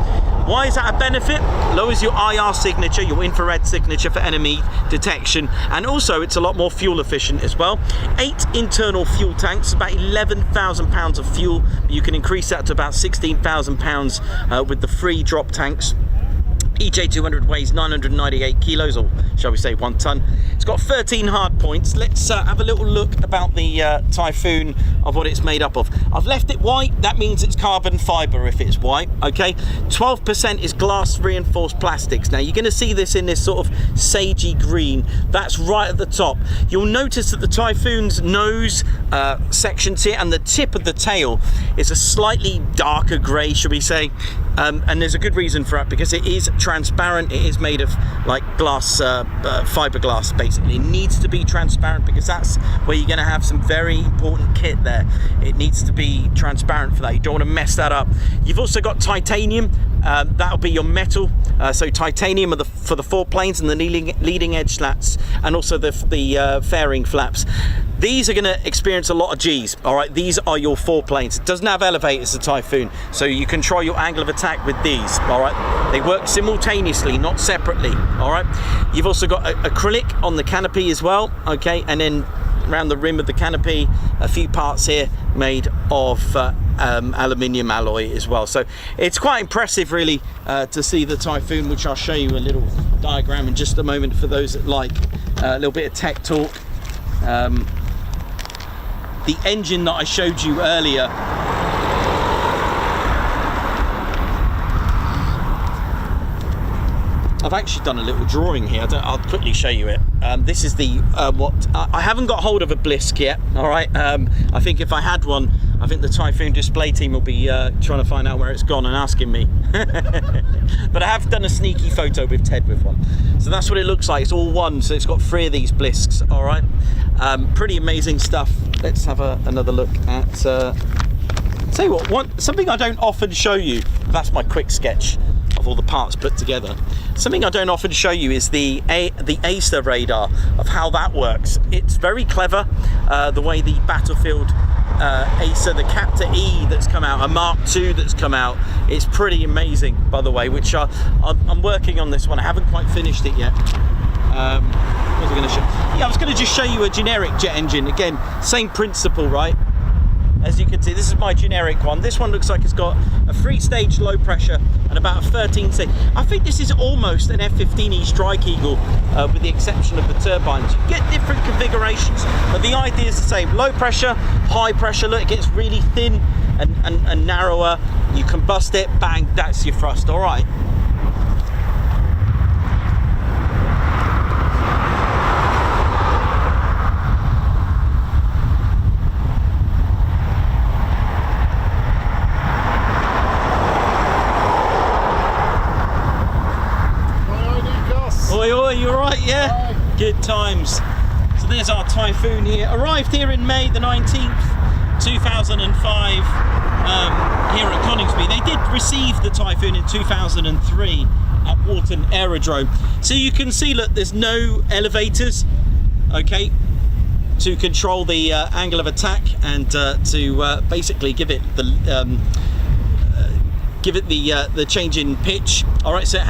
Why is that a benefit? Lowers your IR signature, your infrared signature for enemy detection, and also it's a lot more fuel efficient as well. 8 internal fuel tanks, about 11,000 pounds of fuel. You can increase that to about 16,000 pounds with the free drop tanks. Each A200 weighs 998 kilos, or shall we say 1 ton. It's got 13 hard points. Let's have a little look about the Typhoon, of what it's made up of. I've left it white. That means it's carbon fibre if it's white, okay? 12% is glass reinforced plastics. Now you're going to see this in this sort of sagey green. That's right at the top. You'll notice that the Typhoon's nose sections here and the tip of the tail is a slightly darker grey, should we say. And there's a good reason for it, because it is transparent. It is made of like glass, fiberglass basically. It needs to be transparent because that's where you're going to have some very important kit there. It needs to be transparent for that. You don't want to mess that up. You've also got titanium. That'll be your metal. So titanium are for the foreplanes and the leading edge slats, and also the fairing flaps. These are going to experience a lot of G's, all right? These are your foreplanes. It doesn't have elevators, the Typhoon, so you control your angle of attack with these, all right? They work simultaneously, not separately, all right? You've also got acrylic on the canopy as well, okay? And then around the rim of the canopy, a few parts here made of aluminium alloy as well. So it's quite impressive really to see the Typhoon, which I'll show you a little diagram in just a moment for those that like a little bit of tech talk. The engine that I showed you earlier, I've actually done a little drawing here. I'll quickly show you it. This is the I haven't got hold of a Blisk yet, all right? I think if I had one, I think the Typhoon display team will be trying to find out where it's gone and asking me. But I have done a sneaky photo with Ted with one. So that's what it looks like. It's all one, so it's got 3 of these Blisks, all right? Pretty amazing stuff. Let's have another look at, tell you what, something I don't often show you, that's my quick sketch of all the parts put together. Something I don't often show you is the ACER radar, of how that works. It's very clever, the way the battlefield ACER, the Captor E that's come out, a Mark II that's come out. It's pretty amazing, by the way, which I'm working on this one. I haven't quite finished it yet. What was I going to show? Yeah, I was going to just show you a generic jet engine. Again, same principle, right? As you can see, this is my generic one. This one looks like it's got a 3-stage low pressure and about a 13-stage. I think this is almost an F-15E Strike Eagle, with the exception of the turbines. You get different configurations, but the idea is the same. Low pressure, high pressure. Look, it gets really thin and narrower. You combust it, bang, that's your thrust, all right? Oi, you alright, yeah? Hi. Good times. So there's our Typhoon here. Arrived here in May the 19th, 2005, here at Coningsby. They did receive the Typhoon in 2003 at Wharton Aerodrome. So you can see, look, there's no elevators, okay, to control the angle of attack and to basically give it the change in pitch. All right, so it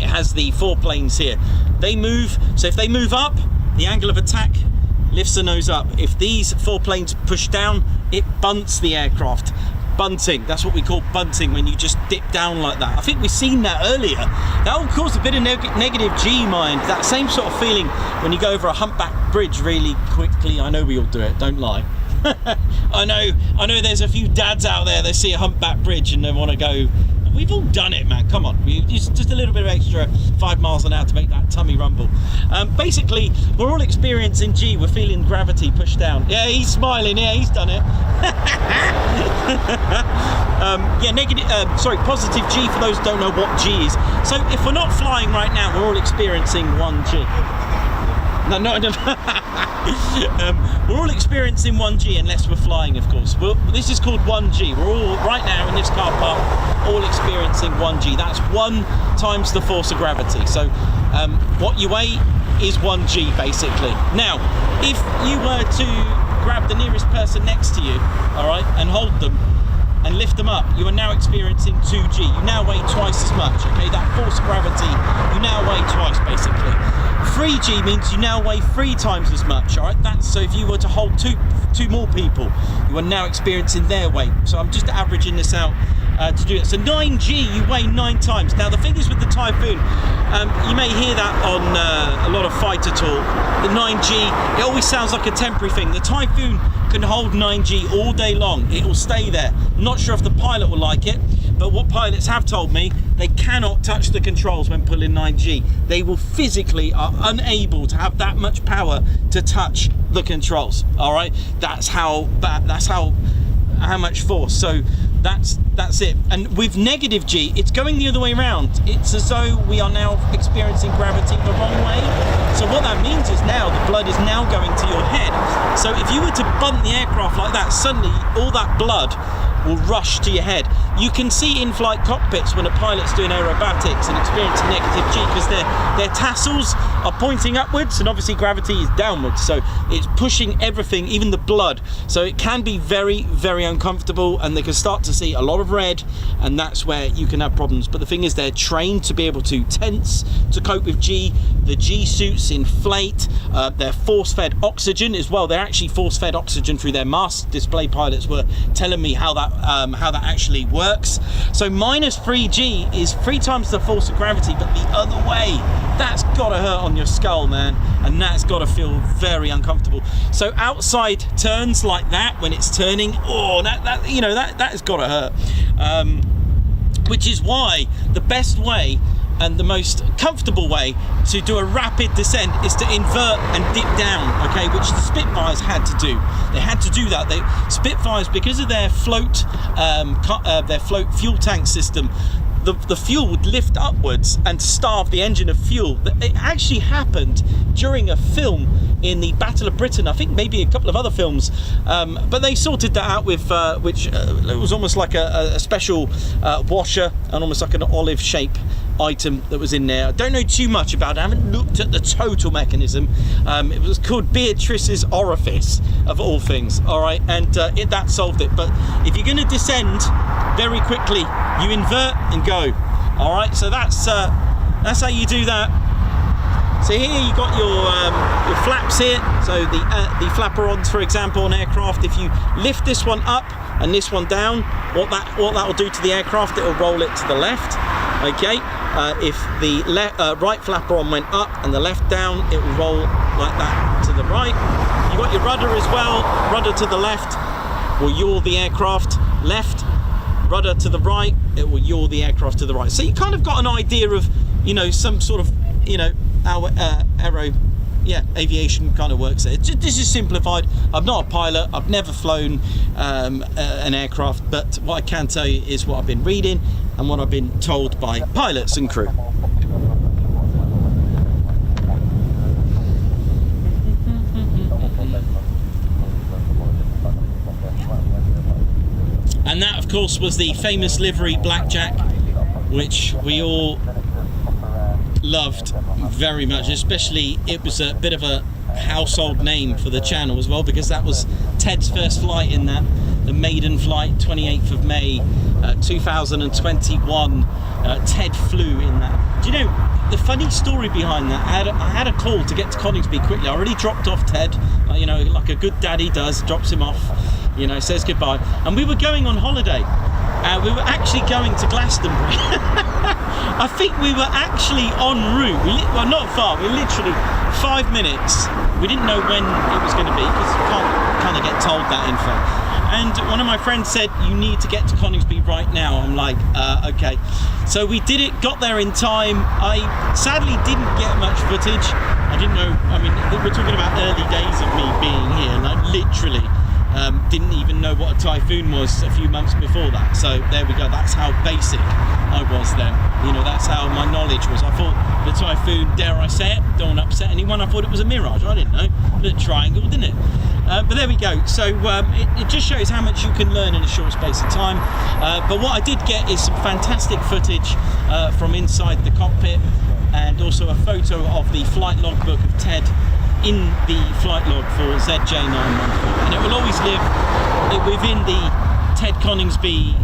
has the 4 planes here. They move, so if they move up, the angle of attack lifts the nose up. If these 4 planes push down, it bunts the aircraft. Bunting, that's what we call bunting, when you just dip down like that. I think we've seen that earlier. That will cause a bit of negative G, mind. That same sort of feeling when you go over a humpback bridge really quickly. I know we all do it, don't lie. I know there's a few dads out there that see a humpback bridge and they want to go. We've all done it, man, come on. Just a little bit of extra 5 miles an hour to make that tummy rumble. Basically, we're all experiencing G, we're feeling gravity push down. Yeah, he's smiling, yeah, he's done it. Yeah, positive G, for those who don't know what G is. So if we're not flying right now, we're all experiencing 1G. No. We're all experiencing 1G unless we're flying, of course. This is called 1G. We're all, right now in this car park, all experiencing 1G. That's 1 times the force of gravity. So what you weigh is 1G, basically. Now, if you were to grab the nearest person next to you, all right, and hold them, and lift them up, you are now experiencing 2G. You now weigh twice as much, okay? That force of gravity, you now weigh twice, basically. 3G means you now weigh 3 times as much, all right? That's so if you were to hold two more people, you are now experiencing their weight. So I'm just averaging this out to do it. So 9G, you weigh 9 times. Now the thing is with the Typhoon, you may hear that on a lot of fighter talk. The 9G, it always sounds like a temporary thing. The Typhoon can hold 9G all day long. It will stay there. Not sure if the pilot will like it, but what pilots have told me, they cannot touch the controls when pulling 9G. They will physically are unable to have that much power to touch the controls. All right, that's how bad. That's how much force. So that's it. And with negative G, it's going the other way around. It's as though we are now experiencing gravity the wrong way. So what that means is now the blood is now going to your head. So if you were to bump the aircraft like that, suddenly all that blood will rush to your head. You can see in-flight cockpits when a pilot's doing aerobatics and experiencing negative G because their tassels are pointing upwards and obviously gravity is downwards, so it's pushing everything, even the blood. So it can be very, very uncomfortable and they can start to see a lot of red, and that's where you can have problems. But the thing is, they're trained to be able to tense to cope with G. The G suits inflate. They're force-fed oxygen as well. They're actually force-fed oxygen through their mask. Display pilots were telling me how that actually works. So minus 3G is 3 times the force of gravity, but the other way. That's got to hurt on your skull, man, and that's got to feel very uncomfortable. So outside turns like that, when it's turning, oh, that has got to hurt. Which is why the best way and the most comfortable way to do a rapid descent is to invert and dip down, okay, which the Spitfires had to do. They had to do that. Spitfires, because of their float fuel tank system, the fuel would lift upwards and starve the engine of fuel. It actually happened during a film in the Battle of Britain, I think maybe a couple of other films, but they sorted that out with it was almost like a special washer and almost like an olive shape item that was in there. I don't know too much about it. I haven't looked at the total mechanism. It was called Beatrice's orifice, of all things, all right, and that solved it. But if you're going to descend very quickly, you invert and go, all right. So that's how you do that. So here you got your flaps here. So the flapperons, for example, on aircraft, if you lift this one up and this one down, what that will do to the aircraft, it will roll it to the left, okay. If the right flapperon went up and the left down, it will roll like that to the right. You got your rudder as well. Rudder to the left will yaw the aircraft left. Rudder to the right, it will yaw the aircraft to the right. So you kind of got an idea of, some sort of, our aero, aviation kind of works there. This is simplified. I'm not a pilot. I've never flown an aircraft, but what I can tell you is what I've been reading and what I've been told by pilots and crew. And that, of course, was the famous livery Blackjack, which we all loved very much. Especially, it was a bit of a household name for the channel as well, because that was Ted's first flight in that, the maiden flight, 28th of May 2021. Ted flew in that. Do you know the funny story behind that? I had a call to get to Coningsby quickly. I already dropped off Ted, like a good daddy does, drops him off, says goodbye, and we were going on holiday. We were actually going to Glastonbury. I think we were actually en route. Well, not far. We were literally 5 minutes. We didn't know when it was going to be because you can't kind of get told that info. And one of my friends said, you need to get to Coningsby right now. I'm like, okay. So we did it, got there in time. I sadly didn't get much footage. I didn't know, we're talking about early days of me being here, like literally. Didn't even know what a Typhoon was a few months before that. So there we go, that's how basic I was then. That's how my knowledge was. I thought the Typhoon, dare I say it, don't want to upset anyone, I thought it was a Mirage. I didn't know. A triangle, didn't it? But there we go. So it just shows how much you can learn in a short space of time. But what I did get is some fantastic footage from inside the cockpit, and also a photo of the flight logbook of Ted in the flight log for ZJ914, and it will always live within the Ted Coningsby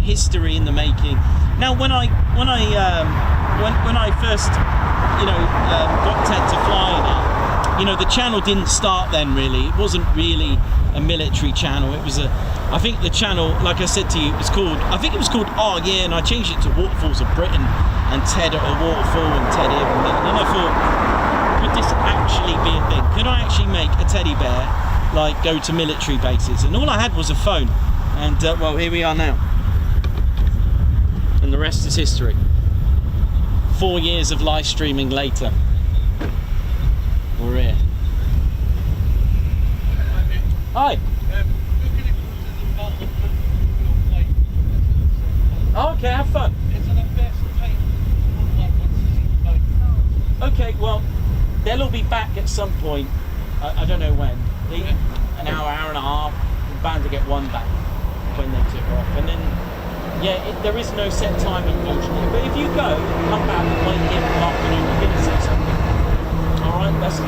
history in the making. Now, when I first, got Ted to flying it, the channel didn't start then really. It wasn't really a military channel. It was I think the channel, like I said to you, it was called Oh Yeah, and I changed it to Waterfalls of Britain and Ted at a waterfall and Ted here and there. And then I thought, could this actually be a thing? Could I actually make a teddy bear like go to military bases? And all I had was a phone, and well, here we are now, and the rest is history. 4 years of live streaming later, we're here. Hi. Oh, okay, have fun. Okay, well, they'll all be back at some point. I don't know when. An hour and a half. We're bound to get one back when they took off. And then, there is no set time, unfortunately. But if you go, come back and wait here for afternoon, you're going to see something. All right, that's it.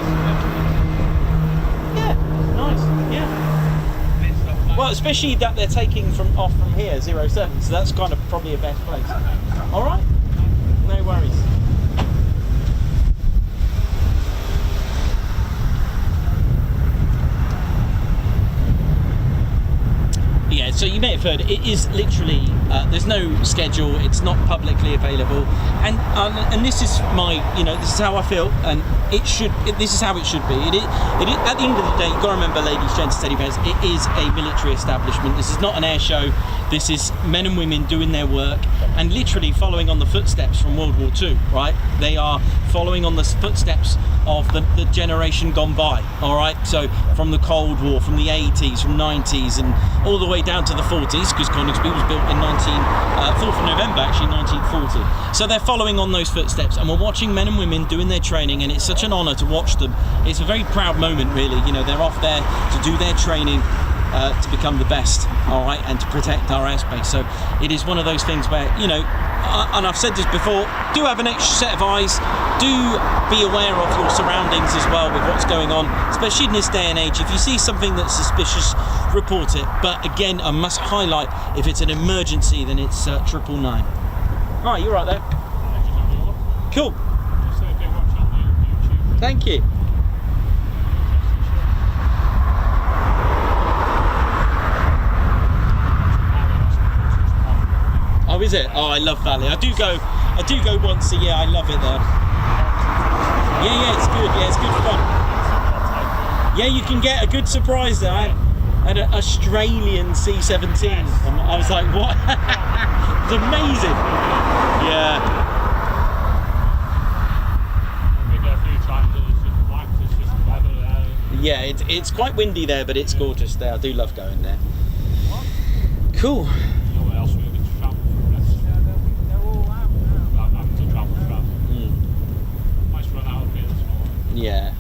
Yeah, nice. Yeah. Well, especially that they're taking off from here, 07. So that's kind of probably a best place. All right. No worries. Yeah, so you may have heard it is literally there's no schedule. It's not publicly available, and this is my this is how I feel, and this is how it should be. It at the end of the day, you've got to remember, ladies, gents, teddy bears, it is a military establishment. This is not an air show. This is men and women doing their work and literally following on the footsteps from World War II. Right? They are following on the footsteps of the generation gone by. All right. So from the Cold War, from the 80s, from 90s, and all the way down to the 40s, because Coningsby was built in 4th of November, actually, 1940. So they're following on those footsteps, and we're watching men and women doing their training, and it's such an honour to watch them. It's a very proud moment, really. They're off there to do their training to become the best, all right, and to protect our airspace. So it is one of those things where, and I've said this before, do have an extra set of eyes, do be aware of your surroundings as well with what's going on, especially in this day and age. If you see something that's suspicious, report it. But again, I must highlight, if it's an emergency, then it's 999. Right, you're right there. Cool. Thank you. Oh, is it? Oh, I love Valley. I do go once a year. I love it there. Yeah, it's good. Yeah, it's good fun. Yeah, you can get a good surprise there. I had an Australian C-17. I was like, what? It's amazing. Yeah. Yeah, it's quite windy there, but it's gorgeous there. I do love going there. Cool. Yeah.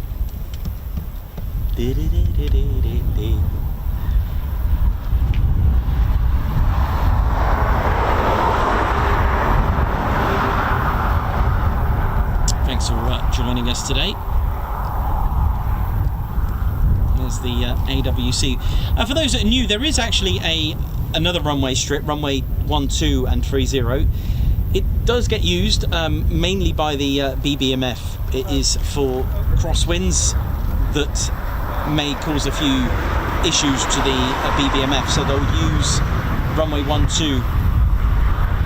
Thanks for joining us today. There's the AWC. For those that are new, there is actually another runway strip, runway 12 and 30. It does get used mainly by the BBMF. It is for crosswinds that may cause a few issues to the BBMF, so they'll use runway 12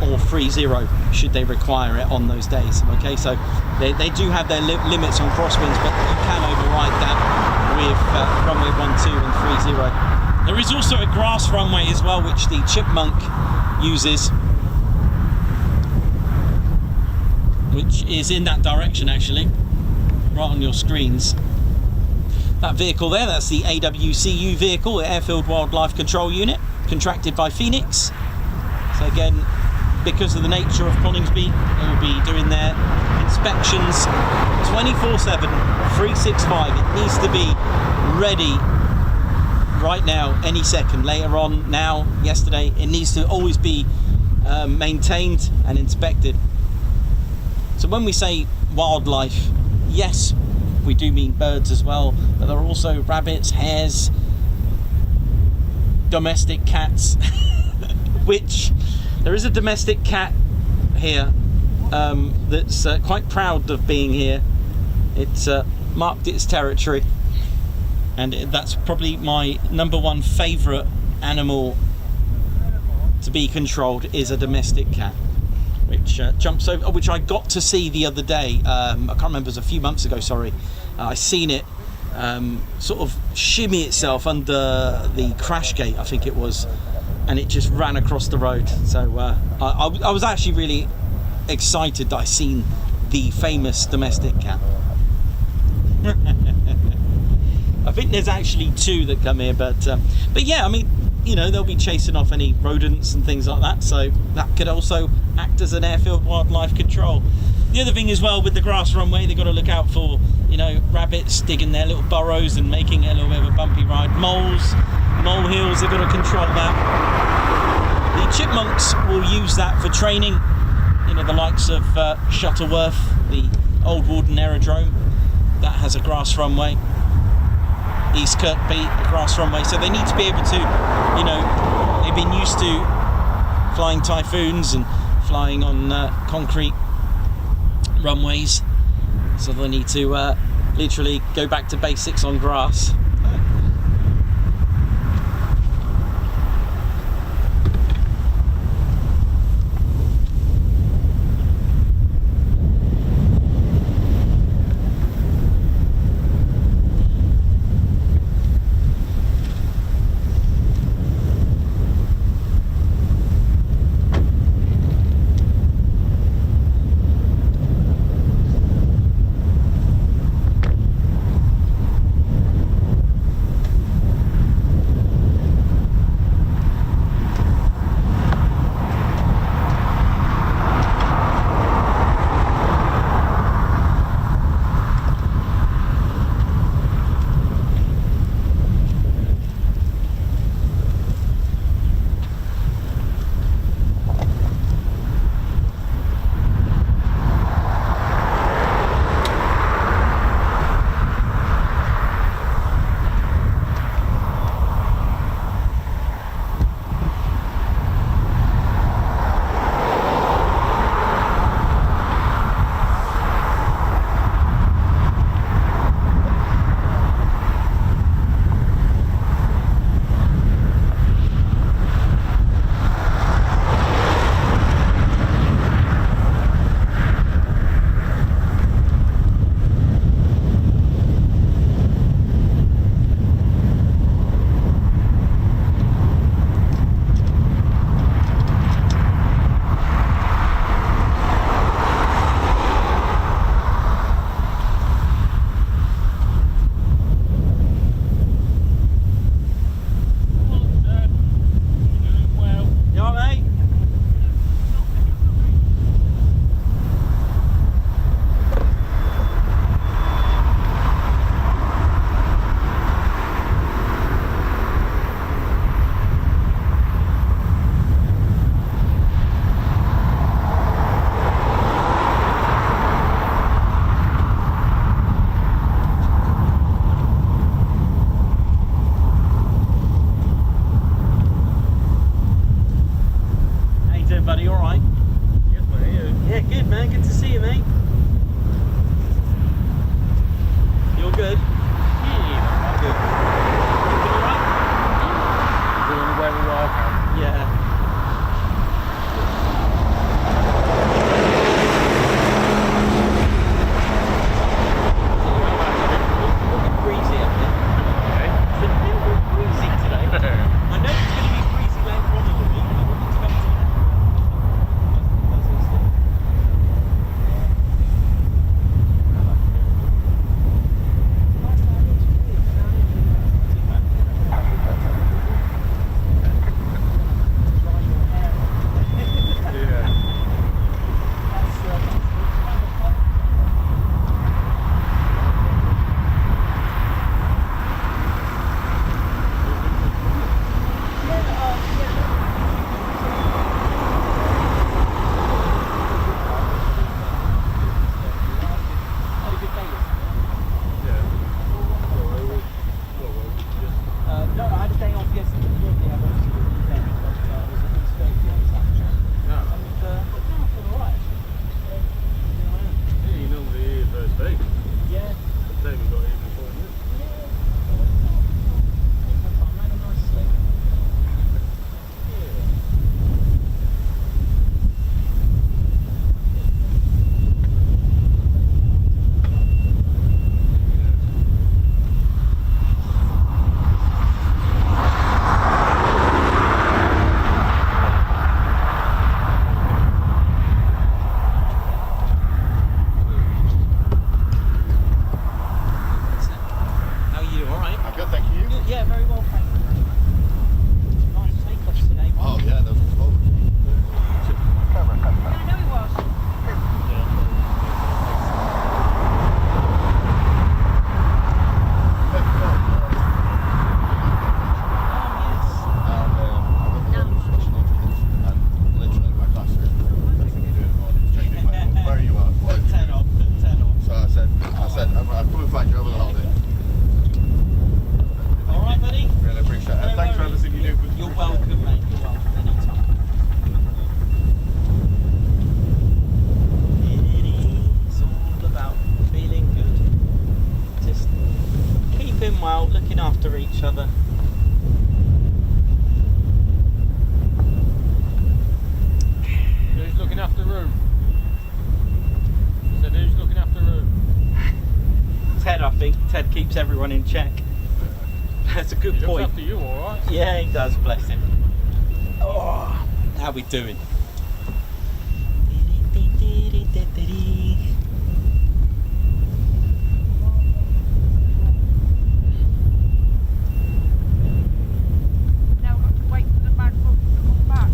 or 30 should they require it on those days. Okay, so they do have their limits on crosswinds, but you can override that with runway 12 and 30. There is also a grass runway as well, which the Chipmunk uses, which is in that direction actually, right on your screens. That vehicle there, that's the AWCU vehicle, the Airfield Wildlife Control Unit, contracted by Phoenix. So again, because of the nature of Coningsby, they will be doing their inspections 24/7, 365. It needs to be ready right now, any second, later on, now, yesterday. It needs to always be maintained and inspected. So when we say wildlife, yes, we do mean birds as well, but there are also rabbits, hares, domestic cats, which there is a domestic cat here that's quite proud of being here. It's marked its territory, and that's probably my #1 favourite animal to be controlled, is a domestic cat, which jumps over, which I got to see the other day. I can't remember, it was a few months ago, sorry. I seen it sort of shimmy itself under the crash gate, I think it was, and it just ran across the road. So I was actually really excited that I seen the famous domestic cat. I think there's actually 2 that come here, but yeah, I mean, you know, they'll be chasing off any rodents and things like that, so that could also act as an airfield wildlife control. The other thing as well, with the grass runway, they've got to look out for, you know, rabbits digging their little burrows and making it a little bit of a bumpy ride. Moles, molehills, they've got to control that. The chipmunks will use that for training, you know, the likes of Shuttleworth, the old Warden aerodrome, that has a grass runway. East Kirkby, a grass runway, so they need to be able to, you know, they've been used to flying Typhoons and flying on concrete runways, so they need to literally go back to basics on grass. after each other. Who's looking after room? I said, who's looking after room? Ted, I think. Ted keeps everyone in check. That's a good He point. looks after you, alright? Yeah, he does, bless him. Oh, how we doing? Now we've got to wait for the bad book to come back.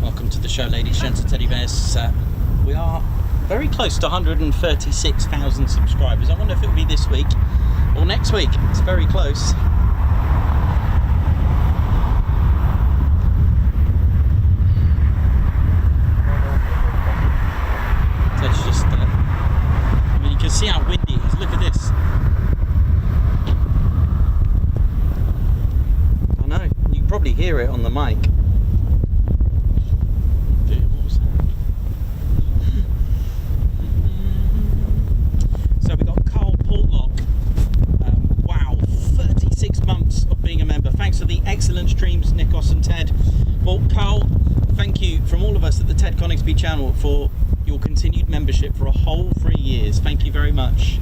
Welcome to the show, ladies, gents and teddy bears. We are very close to 136,000 subscribers. I wonder if it'll be this week or next week. It's very close. So it's just, I mean, you can see how windy it is. Look at this. I know, you can probably hear it on the mic. What was that? So we got Carl Portlock. Wow, 36 months of being a member. Thanks for the excellent streams, Nikos and Ted. Well, Carl, thank you from all of us at the Ted Coningsby channel for your continued membership for a whole 3 years. Thank you very much.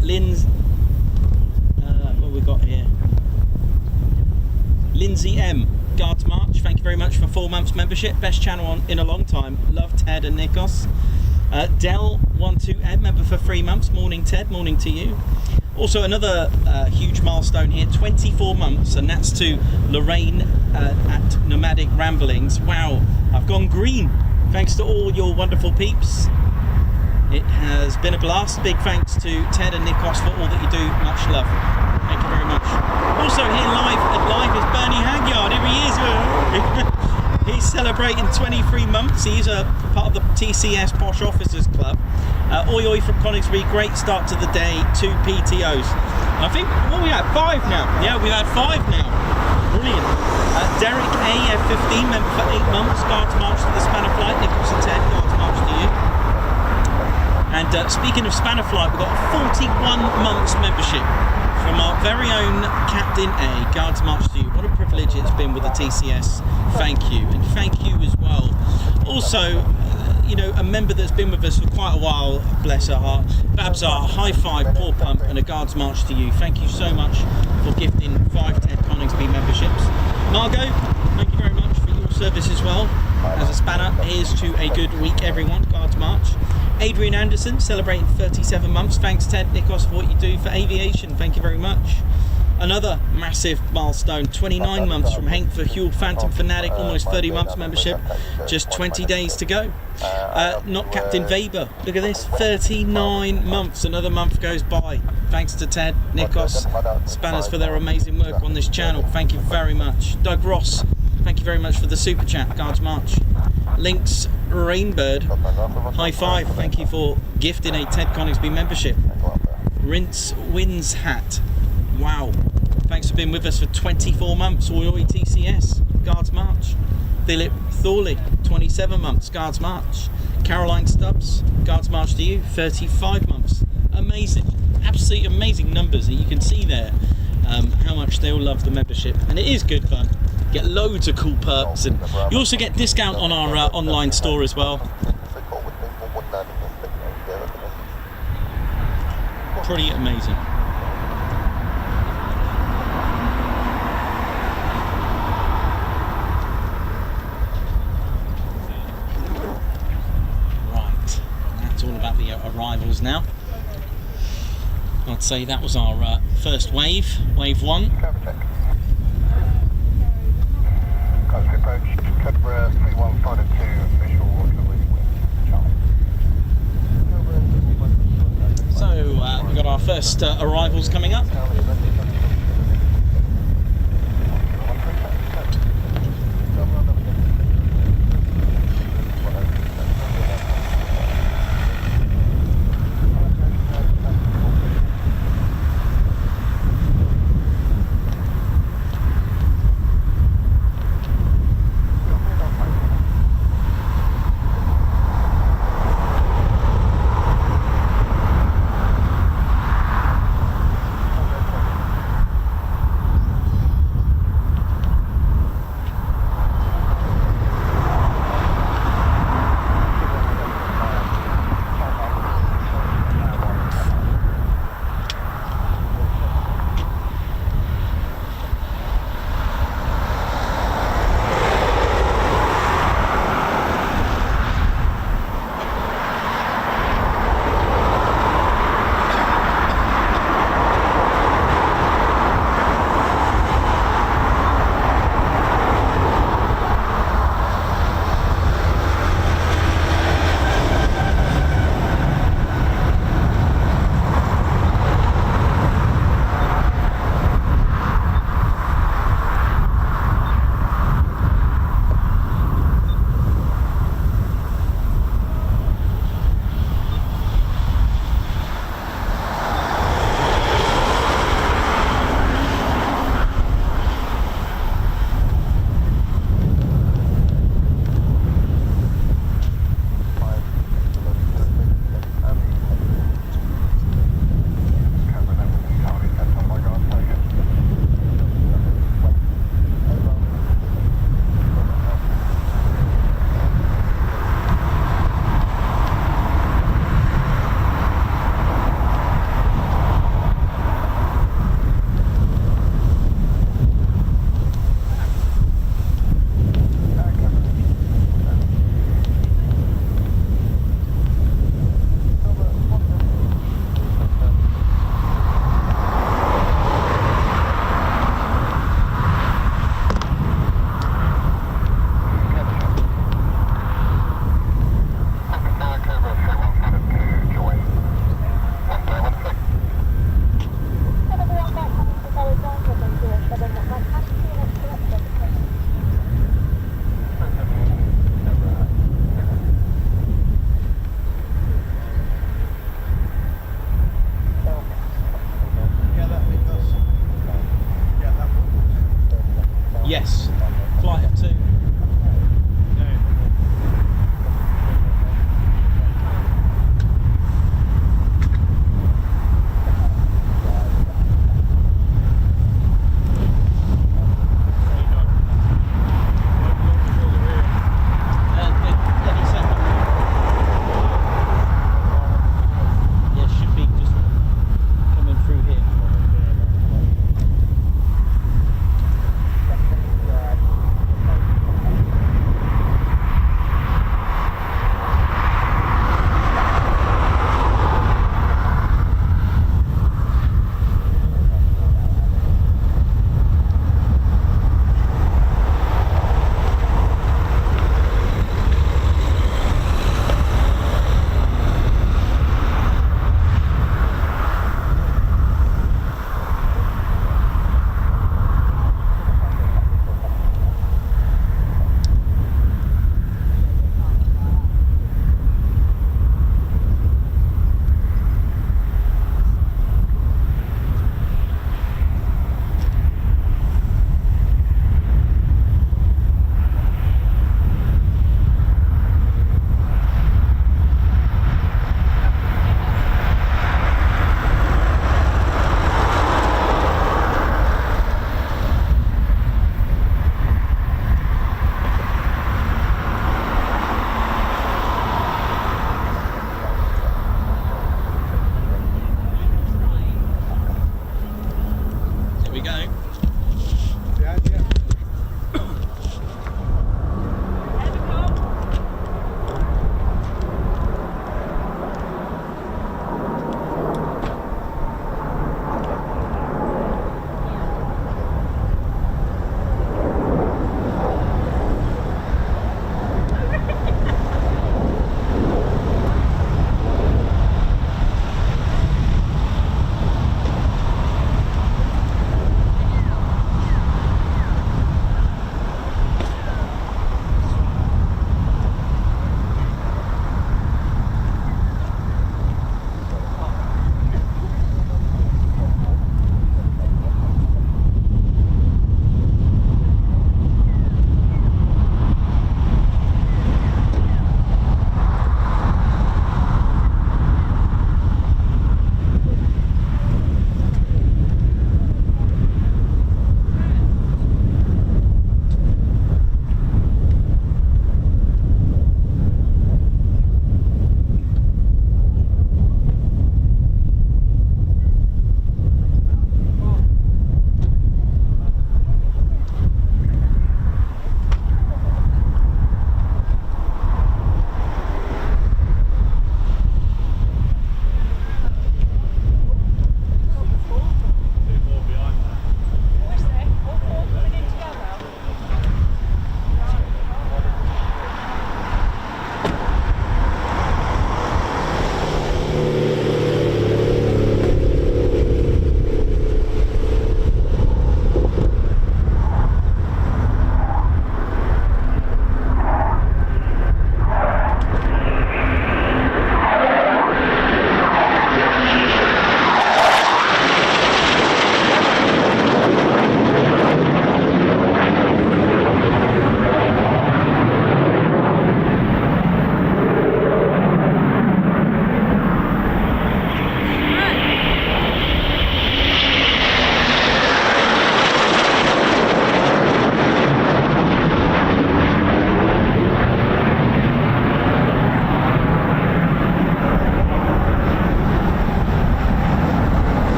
Lynn's, what have we got here? Lindsay M, Guards March, thank you very much for 4 months membership. Best channel in a long time. Love Ted and Nikos. Del12M, member for 3 months. Morning Ted, morning to you. Also another huge milestone here, 24 months, and that's to Lorraine at Nomadic Ramblings. Wow, I've gone green. Thanks to all your wonderful peeps. It has been a blast. Big thanks to Ted and Nikos for all that you do. Much love. Thank you very much. Also here live is Bernie Hagyard. Here he is. He's celebrating 23 months. He's a part of the TCS Posh Officers Club. Oii from Coningsby, great start to the day. 2 PTOs. And I think, what we had? 5 now. Yeah, we've had 5 now. Brilliant. Derek AF15, member for 8 months. Guards March to the Spanner Flight. Nichols and Ted, Guards March to you. And speaking of Spanner Flight, we've got a 41 months membership from our very own Captain A. Guards March to you. What a privilege it's been with the TCS. Thank you. And thank you as well. Also, you know, a member that's been with us for quite a while, bless her heart, Babsar, high five, paw pump, and a Guards March to you. Thank you so much for gifting 5 Ted Coningsby memberships. Margot, thank you very much for your service as well. As a spanner, here's to a good week, everyone. Guards March. Adrian Anderson, celebrating 37 months. Thanks, Ted, Nikos, for what you do for aviation. Thank you very much. Another massive milestone, 29 months from Hank for Huel Phantom Fanatic, almost 30 months membership, just 20 days to go. Not Captain Weber, look at this, 39 months, another month goes by. Thanks to Ted, Nikos, Spanners for their amazing work on this channel, thank you very much. Doug Ross, thank you very much for the super chat, Guards March. Lynx Rainbird, high five, thank you for gifting a Ted Coningsby membership. Rinse Wins Hat, wow, thanks for being with us for 24 months. Oii TCS, Guards March. Philip Thorley, 27 months, Guards March. Caroline Stubbs, Guards March to you, 35 months. Amazing, absolutely amazing numbers, and you can see there how much they all love the membership, and it is good fun. You get loads of cool perks, and you also get discount on our online store as well. Pretty amazing. All about the arrivals now. I'd say that was our first wave, wave 1. So we've got our first arrivals coming up.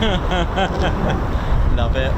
Love it.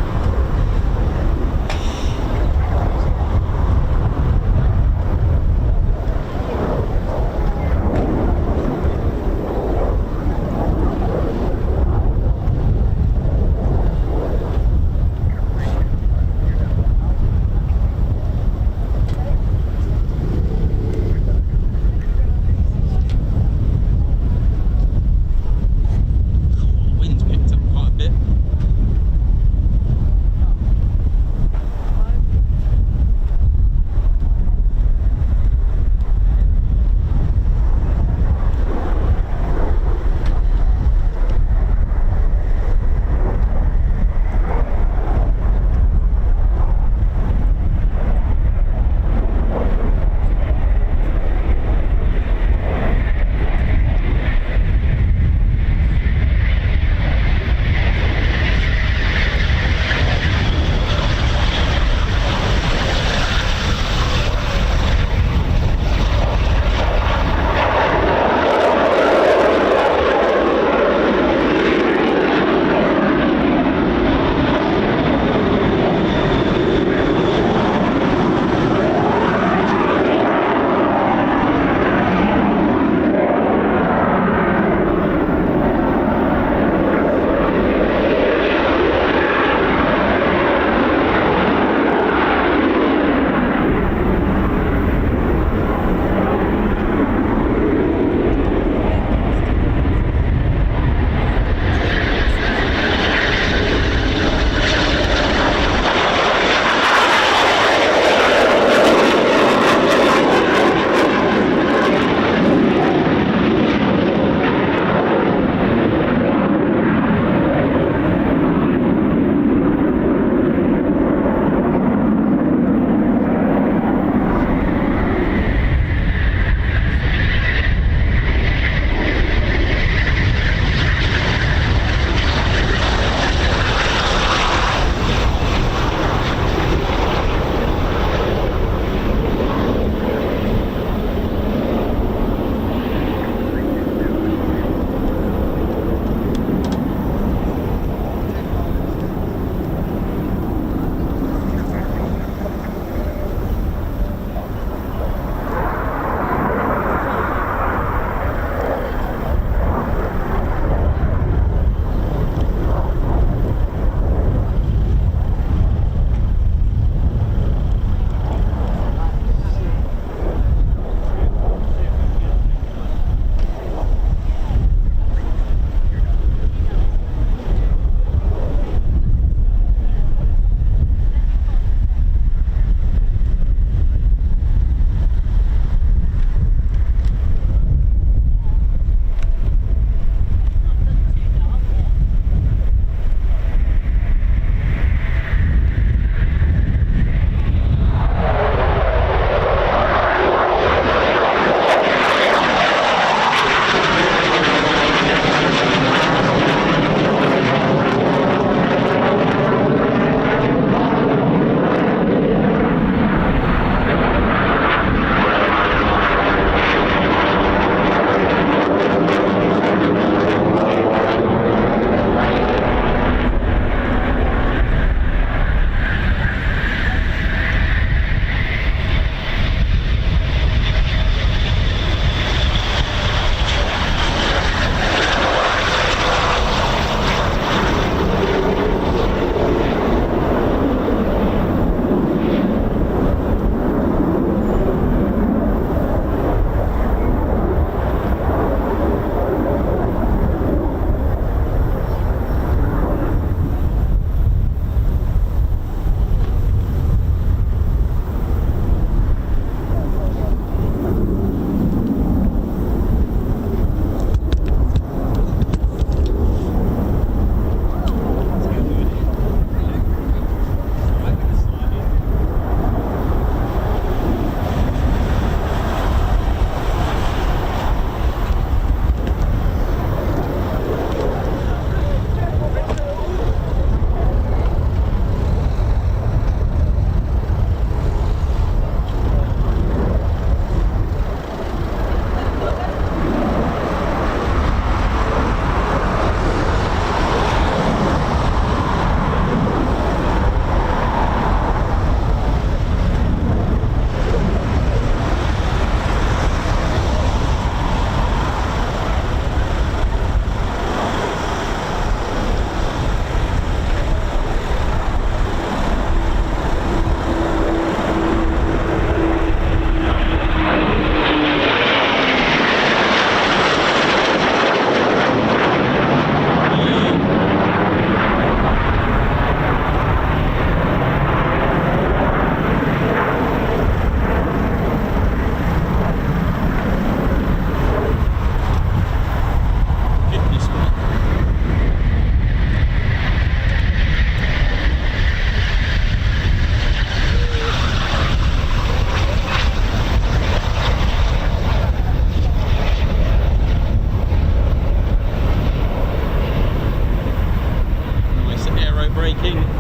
braking.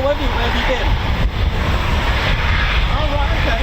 Oh, have you? Where have you been? Oh, right, okay.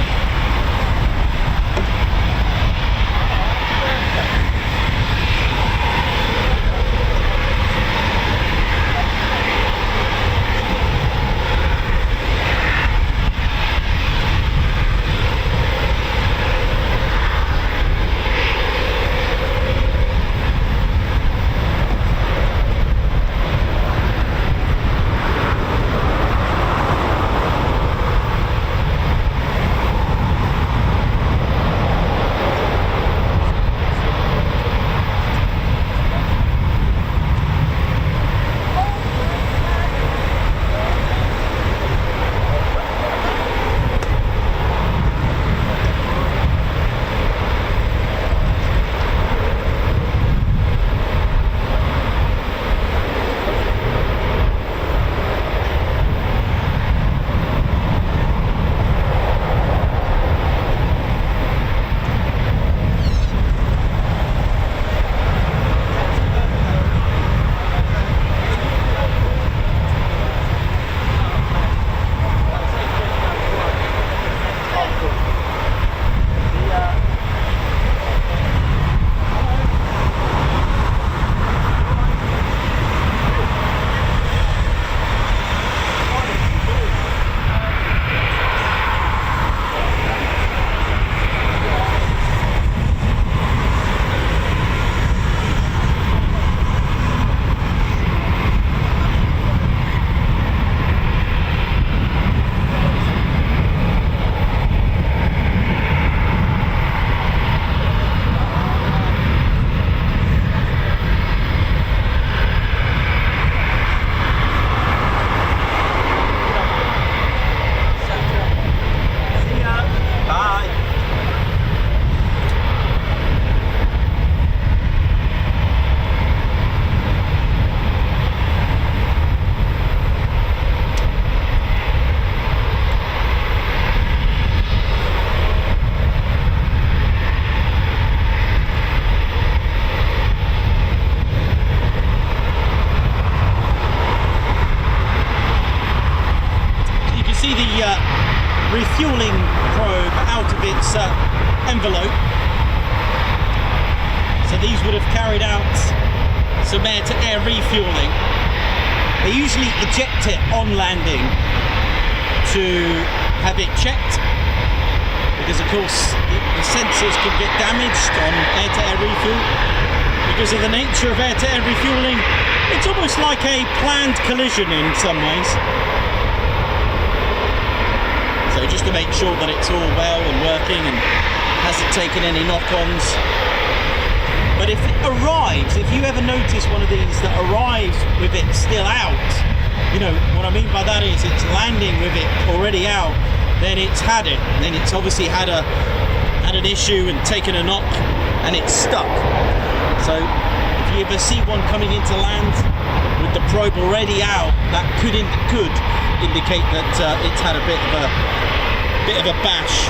Refueling probe out of its envelope. So these would have carried out some air-to-air refueling. They usually eject it on landing to have it checked, because of course the sensors can get damaged on air-to-air refuel. Because of the nature of air-to-air refueling, it's almost like a planned collision in some ways. So just to make sure that it's all well and working and hasn't taken any knock-ons. But if it arrives, if you ever notice one of these that arrives with it still out, you know, what I mean by that is it's landing with it already out, then it's had it. Then it's obviously had an issue and taken a knock and it's stuck. So if you ever see one coming into land with the probe already out, that could indicate that it's had a bit of a bash.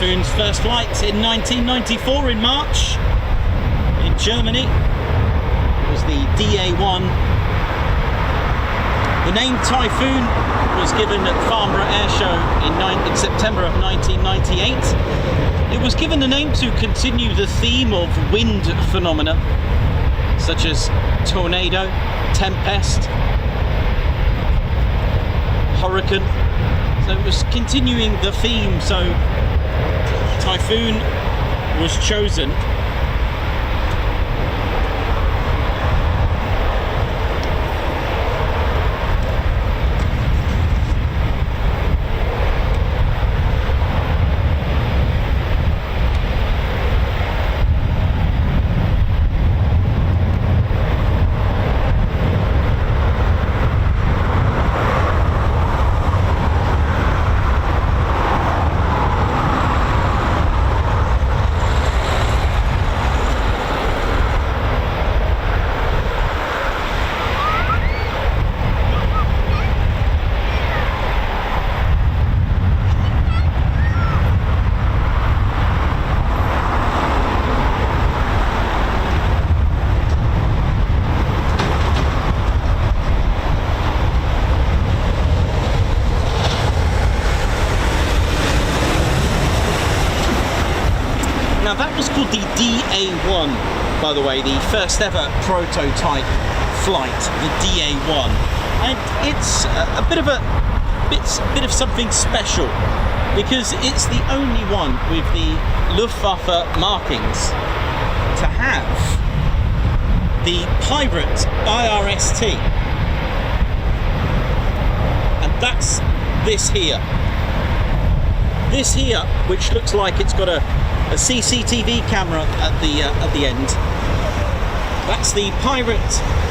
Typhoon's first flight in 1994 in March in Germany was the DA-1. The name Typhoon was given at Farnborough Air Show in September of 1998. It was given the name to continue the theme of wind phenomena such as tornado, tempest, hurricane. So it was continuing the theme, so Typhoon was chosen. called the DA1, by the way, the first ever prototype flight, the DA1, and it's a bit of something special because it's the only one with the Luftwaffe markings to have the Pirate IRST, and that's this here, which looks like it's got a CCTV camera at the end. That's the Pirate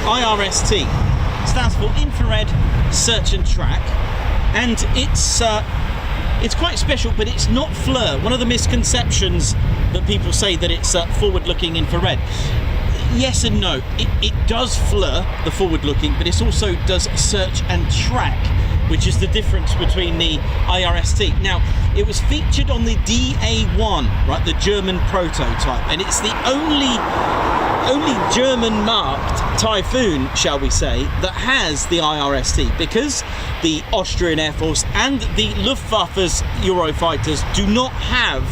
IRST. Stands for Infrared Search and Track, and it's quite special, but it's not FLIR. One of the misconceptions that people say that it's forward-looking infrared. Yes and no. It does FLIR, the forward-looking, but it also does search and track, which is the difference between the IRST. Now, it was featured on the DA1, right, the German prototype, and it's the only German-marked Typhoon, shall we say, that has the IRST, because the Austrian Air Force and the Luftwaffe's Eurofighters do not have.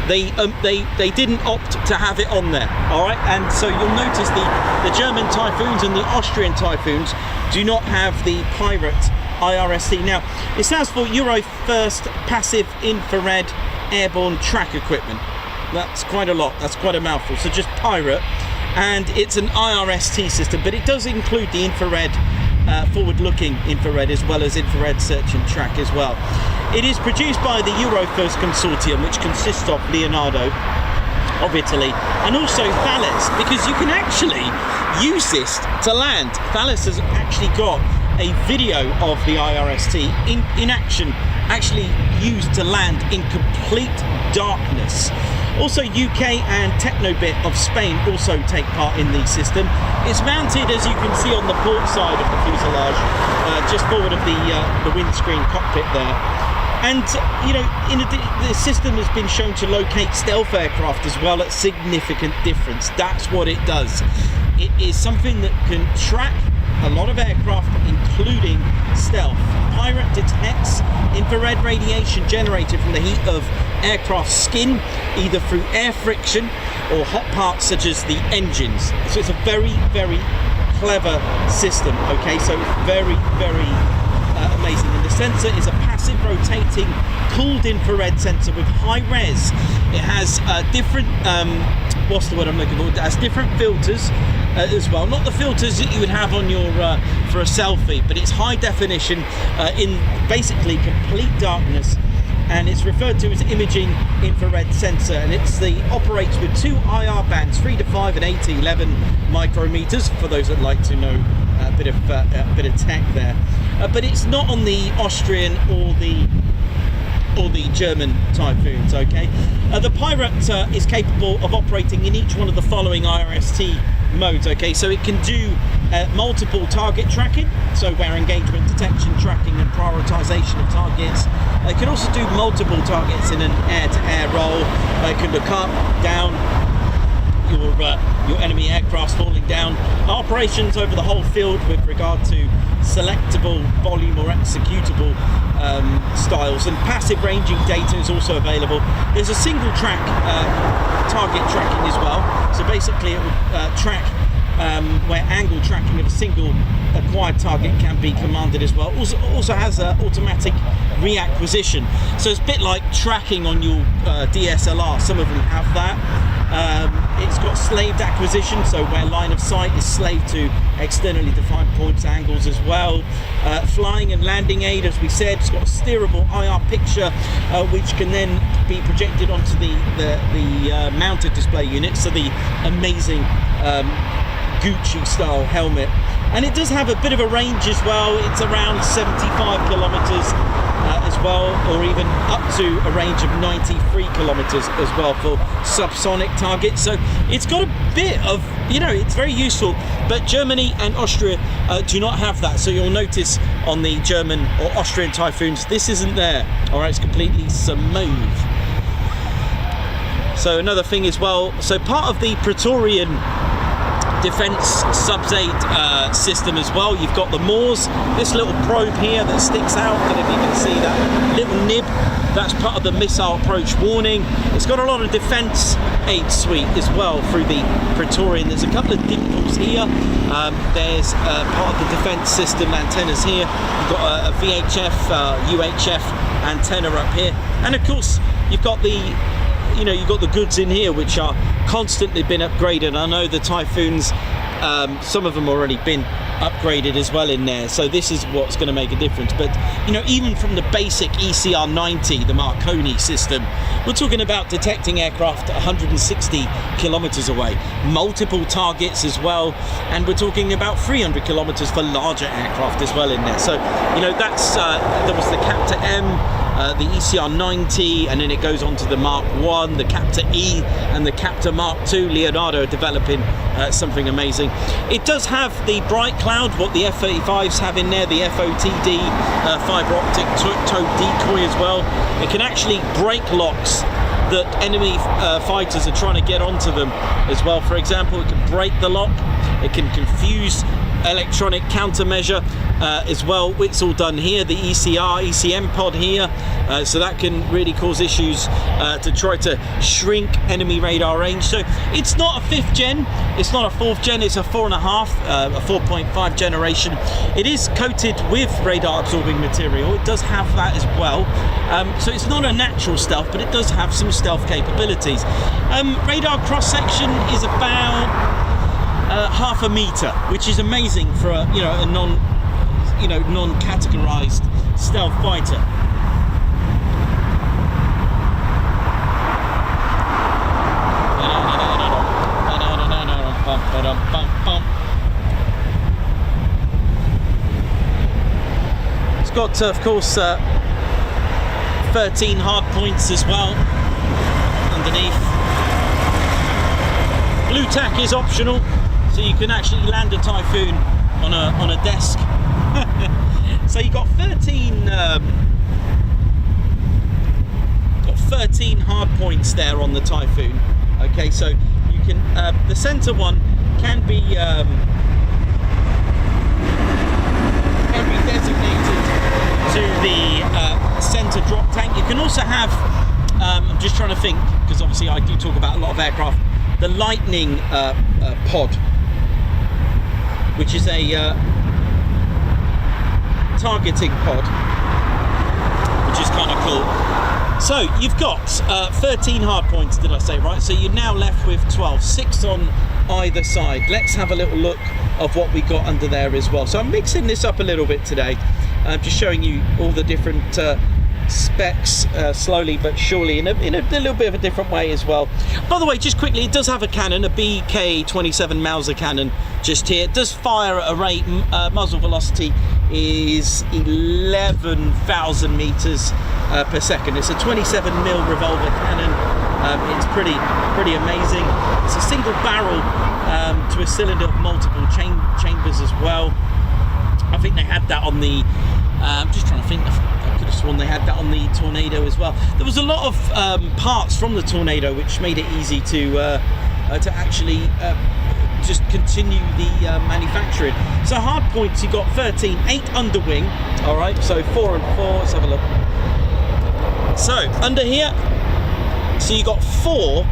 They didn't opt to have it on there, all right? And so you'll notice the German Typhoons and the Austrian Typhoons do not have the Pirate IRST. Now, it stands for Euro First Passive Infrared Airborne Track Equipment. That's quite a lot, that's quite a mouthful. So just Pirate, and it's an IRST system, but it does include the infrared, forward-looking infrared, as well as infrared search and track as well. It is produced by the Eurofirst Consortium, which consists of Leonardo of Italy and also Thales, because you can actually use this to land. Thales has actually got a video of the IRST in action, actually used to land in complete darkness. Also, UK and Technobit of Spain also take part in the system. It's mounted, as you can see, on the port side of the fuselage, just forward of the windscreen cockpit there. And, you know, the system has been shown to locate stealth aircraft as well at significant difference. That's what it does. It is something that can track a lot of aircraft, including stealth. Pirate detects infrared radiation generated from the heat of aircraft skin, either through air friction or hot parts such as the engines. So it's a very, very clever system, okay? So it's very, very amazing. And the sensor is a passive rotating cooled infrared sensor with high res. It has different, what's the word I'm looking for? It has different filters as well. Not the filters that you would have on your for a selfie, but it's high definition in basically complete darkness, and it's referred to as imaging infrared sensor, and operates with two IR bands, 3 to 5 and 8 to 11 micrometers, for those that like to know a bit of tech there. But it's not on the Austrian or the German Typhoons, okay? The Pirate is capable of operating in each one of the following IRST modes, okay? So it can do multiple target tracking, so where engagement, detection, tracking and prioritization of targets. It can also do multiple targets in an air-to-air role. It can look up, down, your enemy aircraft falling down. Operations over the whole field with regard to selectable volume or executable styles, and passive ranging data is also available. There's a single track target tracking as well, so basically it will track where angle tracking of a single acquired target can be commanded as well. Also has automatic reacquisition, so it's a bit like tracking on your DSLR. Some of them have that. It's got slaved acquisition, so where line of sight is slaved to externally defined points, angles as well. Flying and landing aid, as we said, it's got a steerable IR picture, which can then be projected onto the mounted display unit, so the amazing Gucci style helmet. And it does have a bit of a range as well. It's around 75 kilometers as well, or even up to a range of 93 kilometers as well for subsonic targets. So it's got a bit of, you know, it's very useful, but Germany and Austria do not have that. So you'll notice on the German or Austrian Typhoons, this isn't there. All right, it's completely smooth. So another thing as well, so part of the Praetorian defense sub-8 system as well. You've got the Moors, this little probe here that sticks out. I don't know if you can see that little nib. That's part of the missile approach warning. It's got a lot of defense aid suite as well through the Praetorian. There's a couple of dimples here. There's part of the defense system antennas here. You've got a VHF, UHF antenna up here, and of course you've got the you've got the goods in here which are constantly been upgraded. I know the Typhoons, some of them already been upgraded as well in there, so this is what's going to make a difference. But even from the basic ECR-90, the Marconi system, we're talking about detecting aircraft 160 kilometers away, multiple targets as well, and we're talking about 300 kilometers for larger aircraft as well in there. So that's there was the Captor M, the ECR-90, and then it goes on to the Mark 1, the Captor E, and the Captor Mark 2. Leonardo developing something amazing. It does have the bright cloud, what the F-35s have in there, the FOTD fiber optic tow decoy as well. It can actually break locks that enemy fighters are trying to get onto them as well. For example, it can break the lock, it can confuse electronic countermeasure as well. It's all done here. The ECM pod here, so that can really cause issues to try to shrink enemy radar range. So it's not a 5th gen, it's not a 4th gen, it's a 4.5, a 4.5 generation. It is coated with radar absorbing material. It does have that as well. So it's not a natural stealth, but it does have some stealth capabilities. Radar cross section is about half a meter, which is amazing for a non-categorized stealth fighter. It's got, of course, 13 hard points as well underneath. Blue tack is optional, so you can actually land a Typhoon on a desk. So you got 13 hard points there on the Typhoon. Okay, so you can the center one can be designated to the center drop tank. You can also have I'm just trying to think, because obviously I do talk about a lot of aircraft, the Lightning pod, which is a targeting pod, which is kind of cool. So you've got 13 hard points, did I say right? So you're now left with 12, 6 on either side. Let's have a little look of what we got under there as well. So I'm mixing this up a little bit today. I'm just showing you all the different specs slowly but surely, in a little bit of a different way as well. By the way, just quickly, it does have a cannon, a BK-27 Mauser cannon just here. It does fire at a rate, muzzle velocity is 11,000 meters per second. It's a 27mm revolver cannon. It's pretty amazing. It's a single barrel to a cylinder of multiple chambers as well. I think they had that on the I'm just trying to think, I could have sworn they had that on the Tornado as well. There was a lot of parts from the Tornado which made it easy to actually just continue the manufacturing. So hard points, you got 13, 8 under wing, all right, so 4 and 4, let's have a look. So under here, so you got 4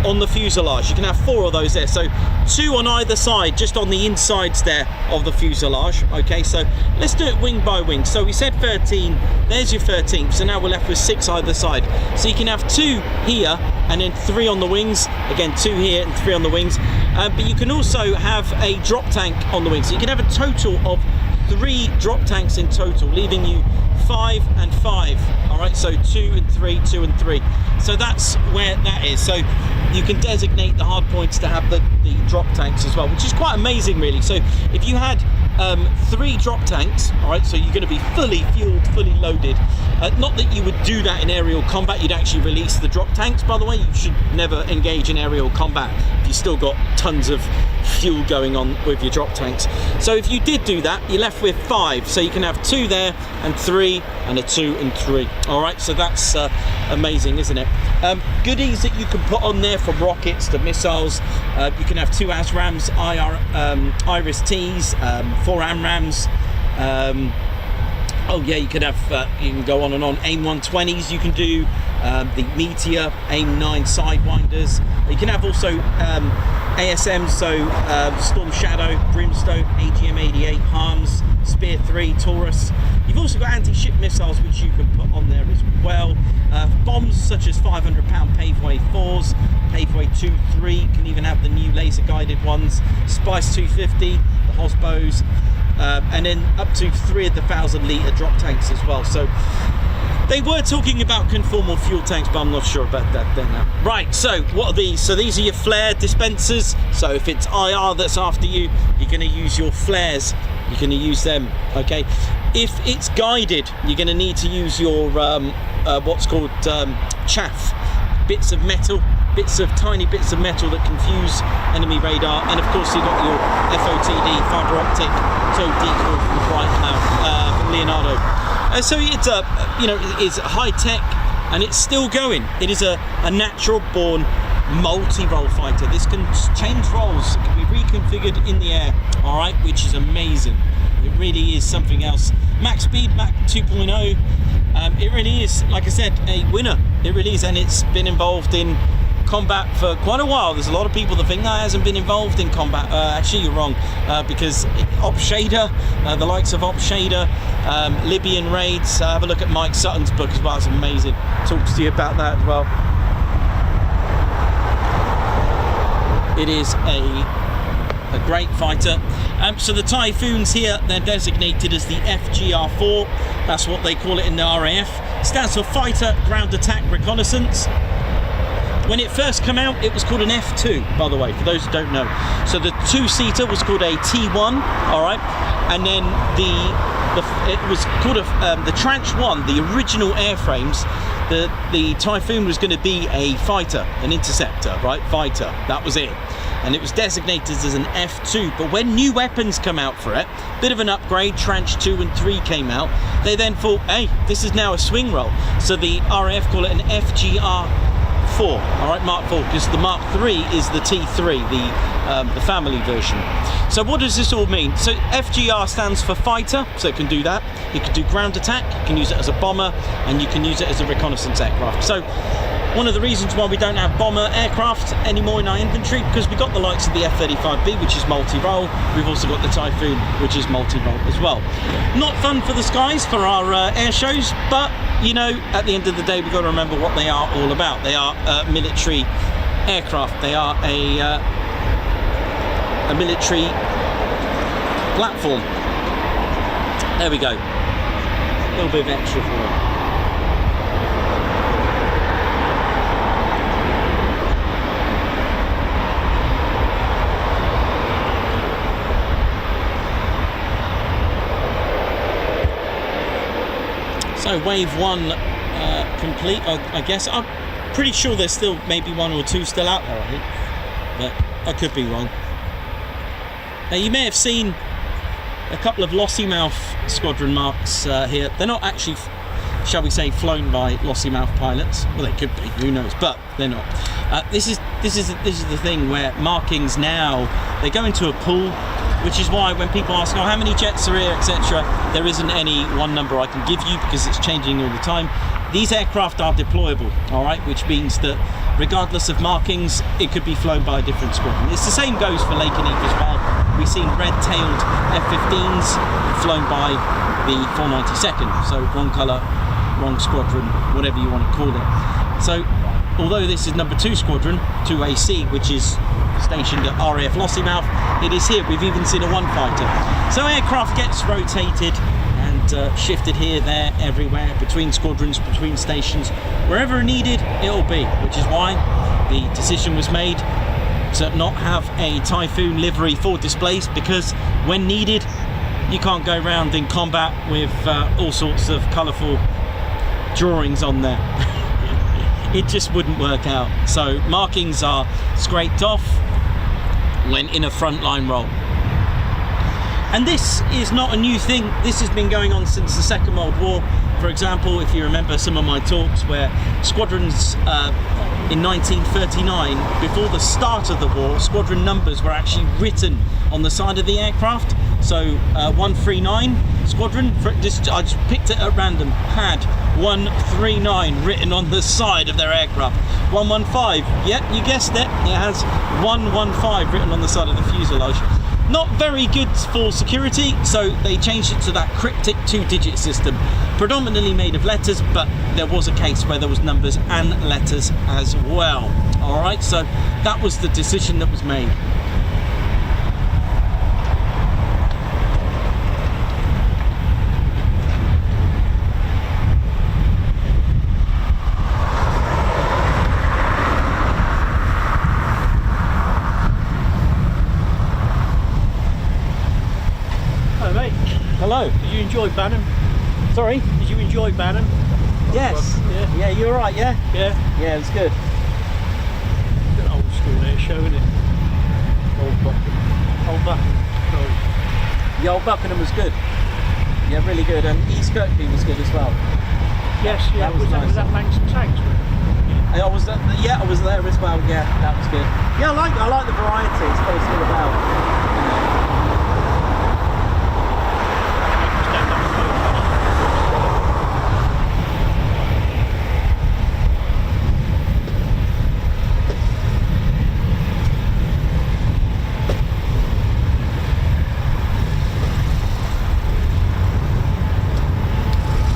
on the fuselage. You can have 4 of those there, so 2 on either side, just on the insides there of the fuselage. Okay, so let's do it wing by wing. So we said 13, there's your 13th, so now we're left with 6 either side. So you can have 2 here and then 3 on the wings, again 2 here and 3 on the wings, but you can also have a drop tank on the wings. So you can have a total of 3 drop tanks in total, leaving you 5 and 5. All right, so 2 and 3, 2 and 3. So that's where that is. So you can designate the hard points to have the drop tanks as well, which is quite amazing really. So if you had 3 drop tanks, all right, so you're going to be fully fueled, fully loaded. Not that you would do that in aerial combat, you'd actually release the drop tanks, by the way. You should never engage in aerial combat if you've still got tons of fuel going on with your drop tanks. So if you did do that, you're left with 5, so you can have 2 there and 3 and a 2 and 3. All right, so that's amazing, isn't it? Goodies that you can put on there, from rockets to missiles. You can have 2 ASRAMs, Iris Ts, 4 AMRAMs. Oh yeah, you could have, you can go on and on. AIM 120s you can do, the Meteor, AIM 9 Sidewinders. You can have also ASMs, so Storm Shadow, Brimstone, AGM-88, Harms, Spear 3, Taurus. You've also got anti-ship missiles which you can put on there as well. Bombs such as 500-pound Paveway 4s, Paveway 2, 3, can even have the new laser-guided ones, Spice 250, the Hosbos, and then up to 3 of the 1,000-litre drop tanks as well. So they were talking about conformal fuel tanks, but I'm not sure about that then. Right, so what are these? So these are your flare dispensers. So if it's IR that's after you, you're going to use your flares. You're going to use them, okay? If it's guided, you're going to need to use your what's called chaff, bits of metal, tiny bits of metal that confuse enemy radar, and of course you've got your FOTD, fibre optic, so decoy from Leonardo. So it's it's high tech, and it's still going. It is a natural born multi-role fighter. This can change roles, it can be reconfigured in the air, all right, which is amazing. It really is something else. Max speed, Mach 2.0. It really is, like I said, a winner. It really is, and it's been involved in combat for quite a while. There's a lot of people that think that hasn't been involved in combat. Actually, you're wrong, because Op Shader, the likes of Op Shader, Libyan raids. Have a look at Mike Sutton's book as well. It's amazing. Talks to you about that as well. It is a great fighter. So the Typhoons here, they're designated as the FGR4. That's what they call it in the RAF. Stands for Fighter Ground Attack Reconnaissance. When it first came out, it was called an F2, by the way, for those who don't know. So the 2-seater was called a T1, all right, and then it was called the Tranche 1, the original airframes. The Typhoon was going to be a fighter, an interceptor, right? Fighter, that was it. And it was designated as an F2, but when new weapons come out for it, bit of an upgrade, Tranche 2 and 3 came out, they then thought, hey, this is now a swing roll. So the RAF call it an FGR4, all right, Mark 4, because the Mark 3 is the T3, the family version. So what does this all mean? So FGR stands for fighter, so it can do that. You can do ground attack, you can use it as a bomber, and you can use it as a reconnaissance aircraft. So one of the reasons why we don't have bomber aircraft anymore in our infantry, because we've got the likes of the F-35B, which is multi-role. We've also got the Typhoon, which is multi-role as well. Not fun for the skies for our air shows, but you know, at the end of the day, we've got to remember what they are all about. They are military aircraft. They are a military platform. There we go. A little bit of extra for it. So wave 1 complete, I guess. I'm pretty sure there's still maybe 1 or 2 still out there, I think, but I could be wrong. Now you may have seen a couple of Lossymouth squadron marks here. They're not actually, shall we say, flown by Lossymouth pilots. Well, they could be, who knows, but they're not. This is the thing where markings now, they go into a pool, which is why when people ask, oh, how many jets are here, etc., there isn't any one number I can give you because it's changing all the time. These aircraft are deployable, all right, which means that regardless of markings, it could be flown by a different squadron. It's the same goes for Lake and Eve as well. We've seen red-tailed F-15s flown by the 492nd, so wrong colour, wrong squadron, whatever you want to call it. So although this is number 2 squadron, 2AC, which is stationed at RAF Lossymouth, it is here. We've even seen a 1 fighter. So aircraft gets rotated and shifted here, there, everywhere, between squadrons, between stations, wherever needed it'll be, which is why the decision was made to not have a Typhoon livery for displays, because when needed you can't go around in combat with all sorts of colourful drawings on there. It just wouldn't work out. So markings are scraped off when in a frontline role. And this is not a new thing. This has been going on since the Second World War. for example, if you remember some of my talks where squadrons in 1939, before the start of the war, squadron numbers were actually written on the side of the aircraft. So 139 squadron, I just picked it at random, had 139 written on the side of their aircraft. 115, yep, you guessed it, it has 115 written on the side of the fuselage. Not very good for security, so they changed it to that cryptic 2-digit system, predominantly made of letters, but there was a case where there was numbers and letters as well. All right, so that was the decision that was made. Hello. Did you enjoy Banham? Sorry? Did you enjoy Banham? Yes. Yeah. Yeah, you're right, yeah? Yeah. Yeah, it was good. An old school air show, isn't it? Old Buckingham. Old Buckingham. Sorry. The old Buckingham was good. Yeah, really good. And East Kirkby was good as well. Yes, yeah. That was nice. Was that Manx Tanks? I was there, yeah, I was there as well. Yeah, that was good. Yeah, I like the variety. It's what it's all about. You know.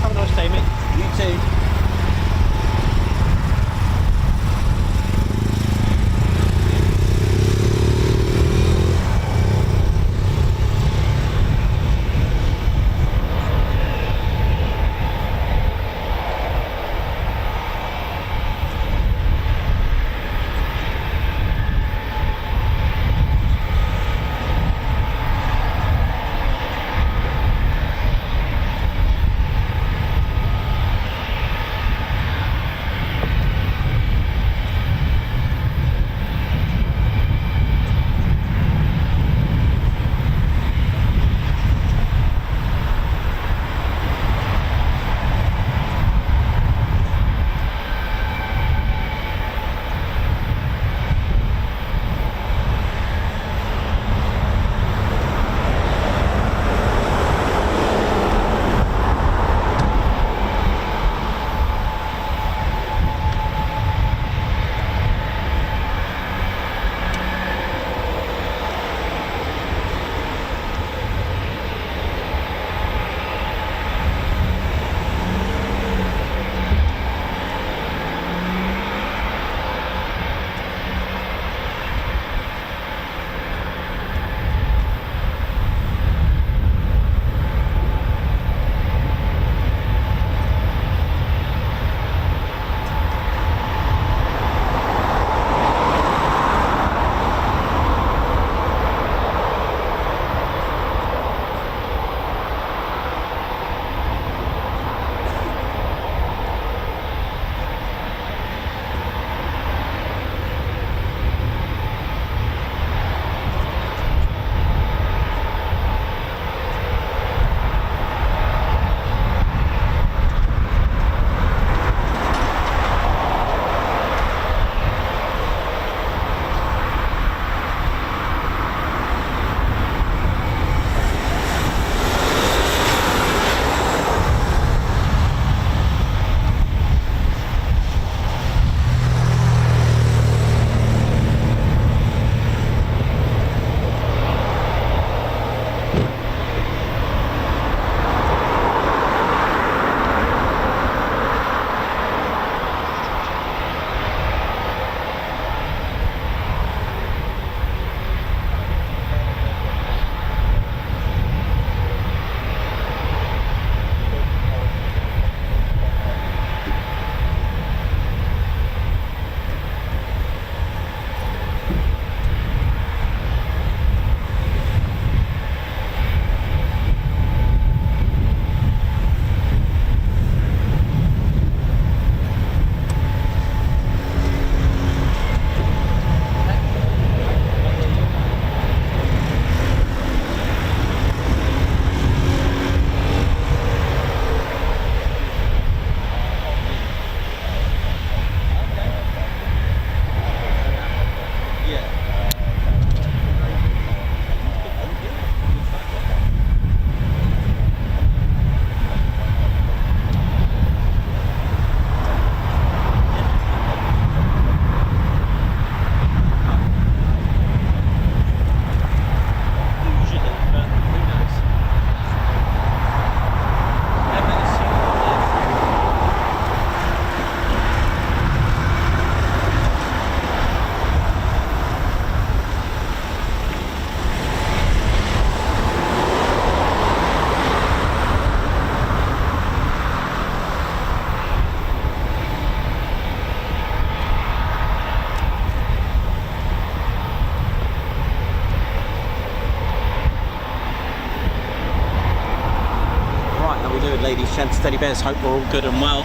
Have a nice day, mate. You too. Sheds Teddy Bears, hope we're all good and well.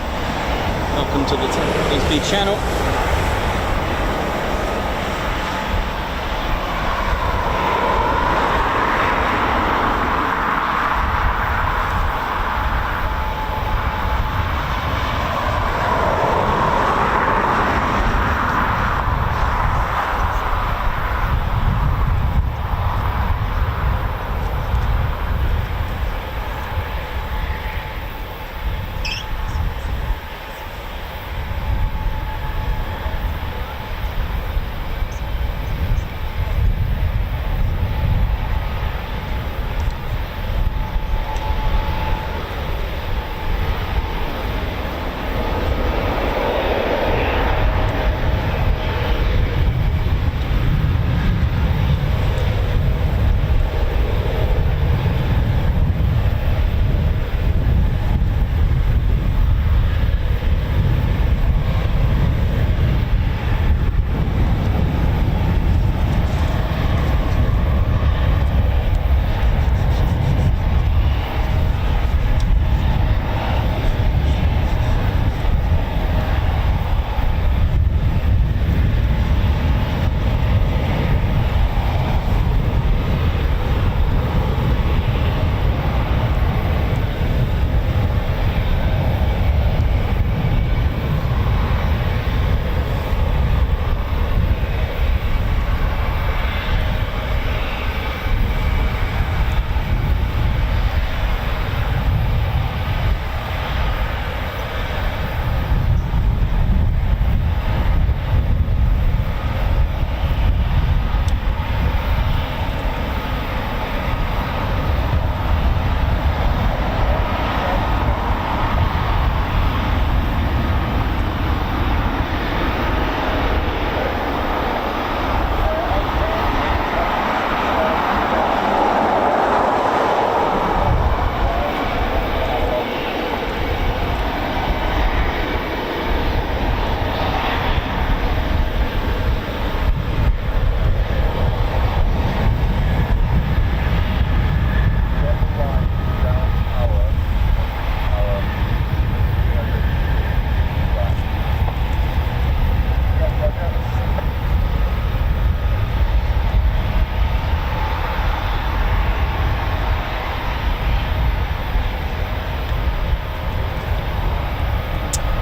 Welcome to the Coningsby channel.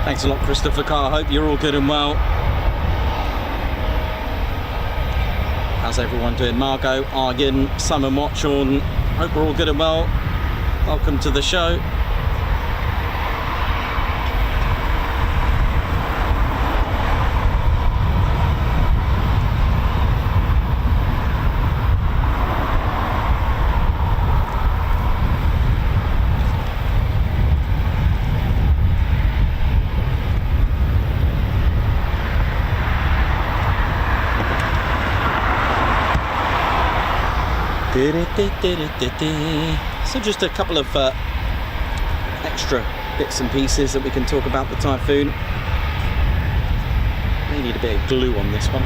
Thanks a lot, Christopher Carr. Hope you're all good and well. How's everyone doing? Margot, Argan, Sam and Watchorn. Hope we're all good and well. Welcome to the show. So just a couple of extra bits and pieces that we can talk about the Typhoon. May need a bit of glue on this one.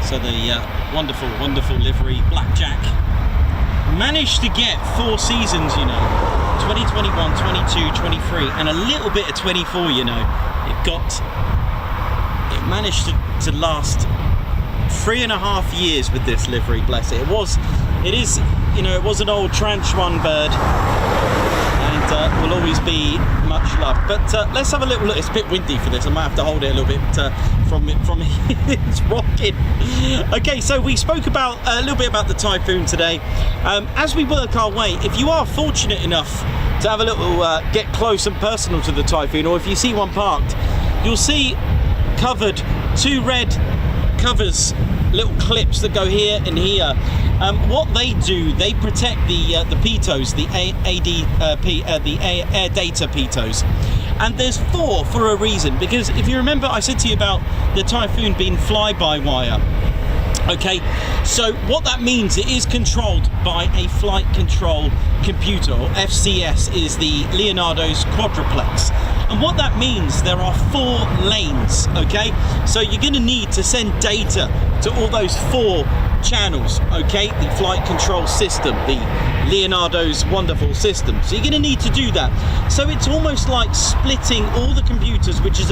So the wonderful, wonderful livery, Blackjack, managed to get 4 seasons, you know, 2021, 22, 23, and a little bit of 24, you know. It managed to last 3.5 years with this livery, bless it. It is, you know, it was an old tranche 1 bird, and will always be much loved. But let's have a little look. It's a bit windy for this. I might have to hold it a little bit from it's rocking. Okay, so we spoke about a little bit about the Typhoon today. As we work our way, if you are fortunate enough to have a little get close and personal to the Typhoon, or if you see one parked, you'll see covered 2 red covers, little clips that go here and here. What they do, they protect the pitos, the air data pitos, and there's 4 for a reason. Because if you remember, I said to you about the Typhoon being fly-by-wire. Okay, so what that means, it is controlled by a flight control computer, or FCS is the Leonardo's quadruplex. And what that means, there are 4 lanes, okay? So you're gonna need to send data to all those 4 channels, okay? The flight control system, the Leonardo's wonderful system. So you're gonna need to do that. So it's almost like splitting all the computers, which is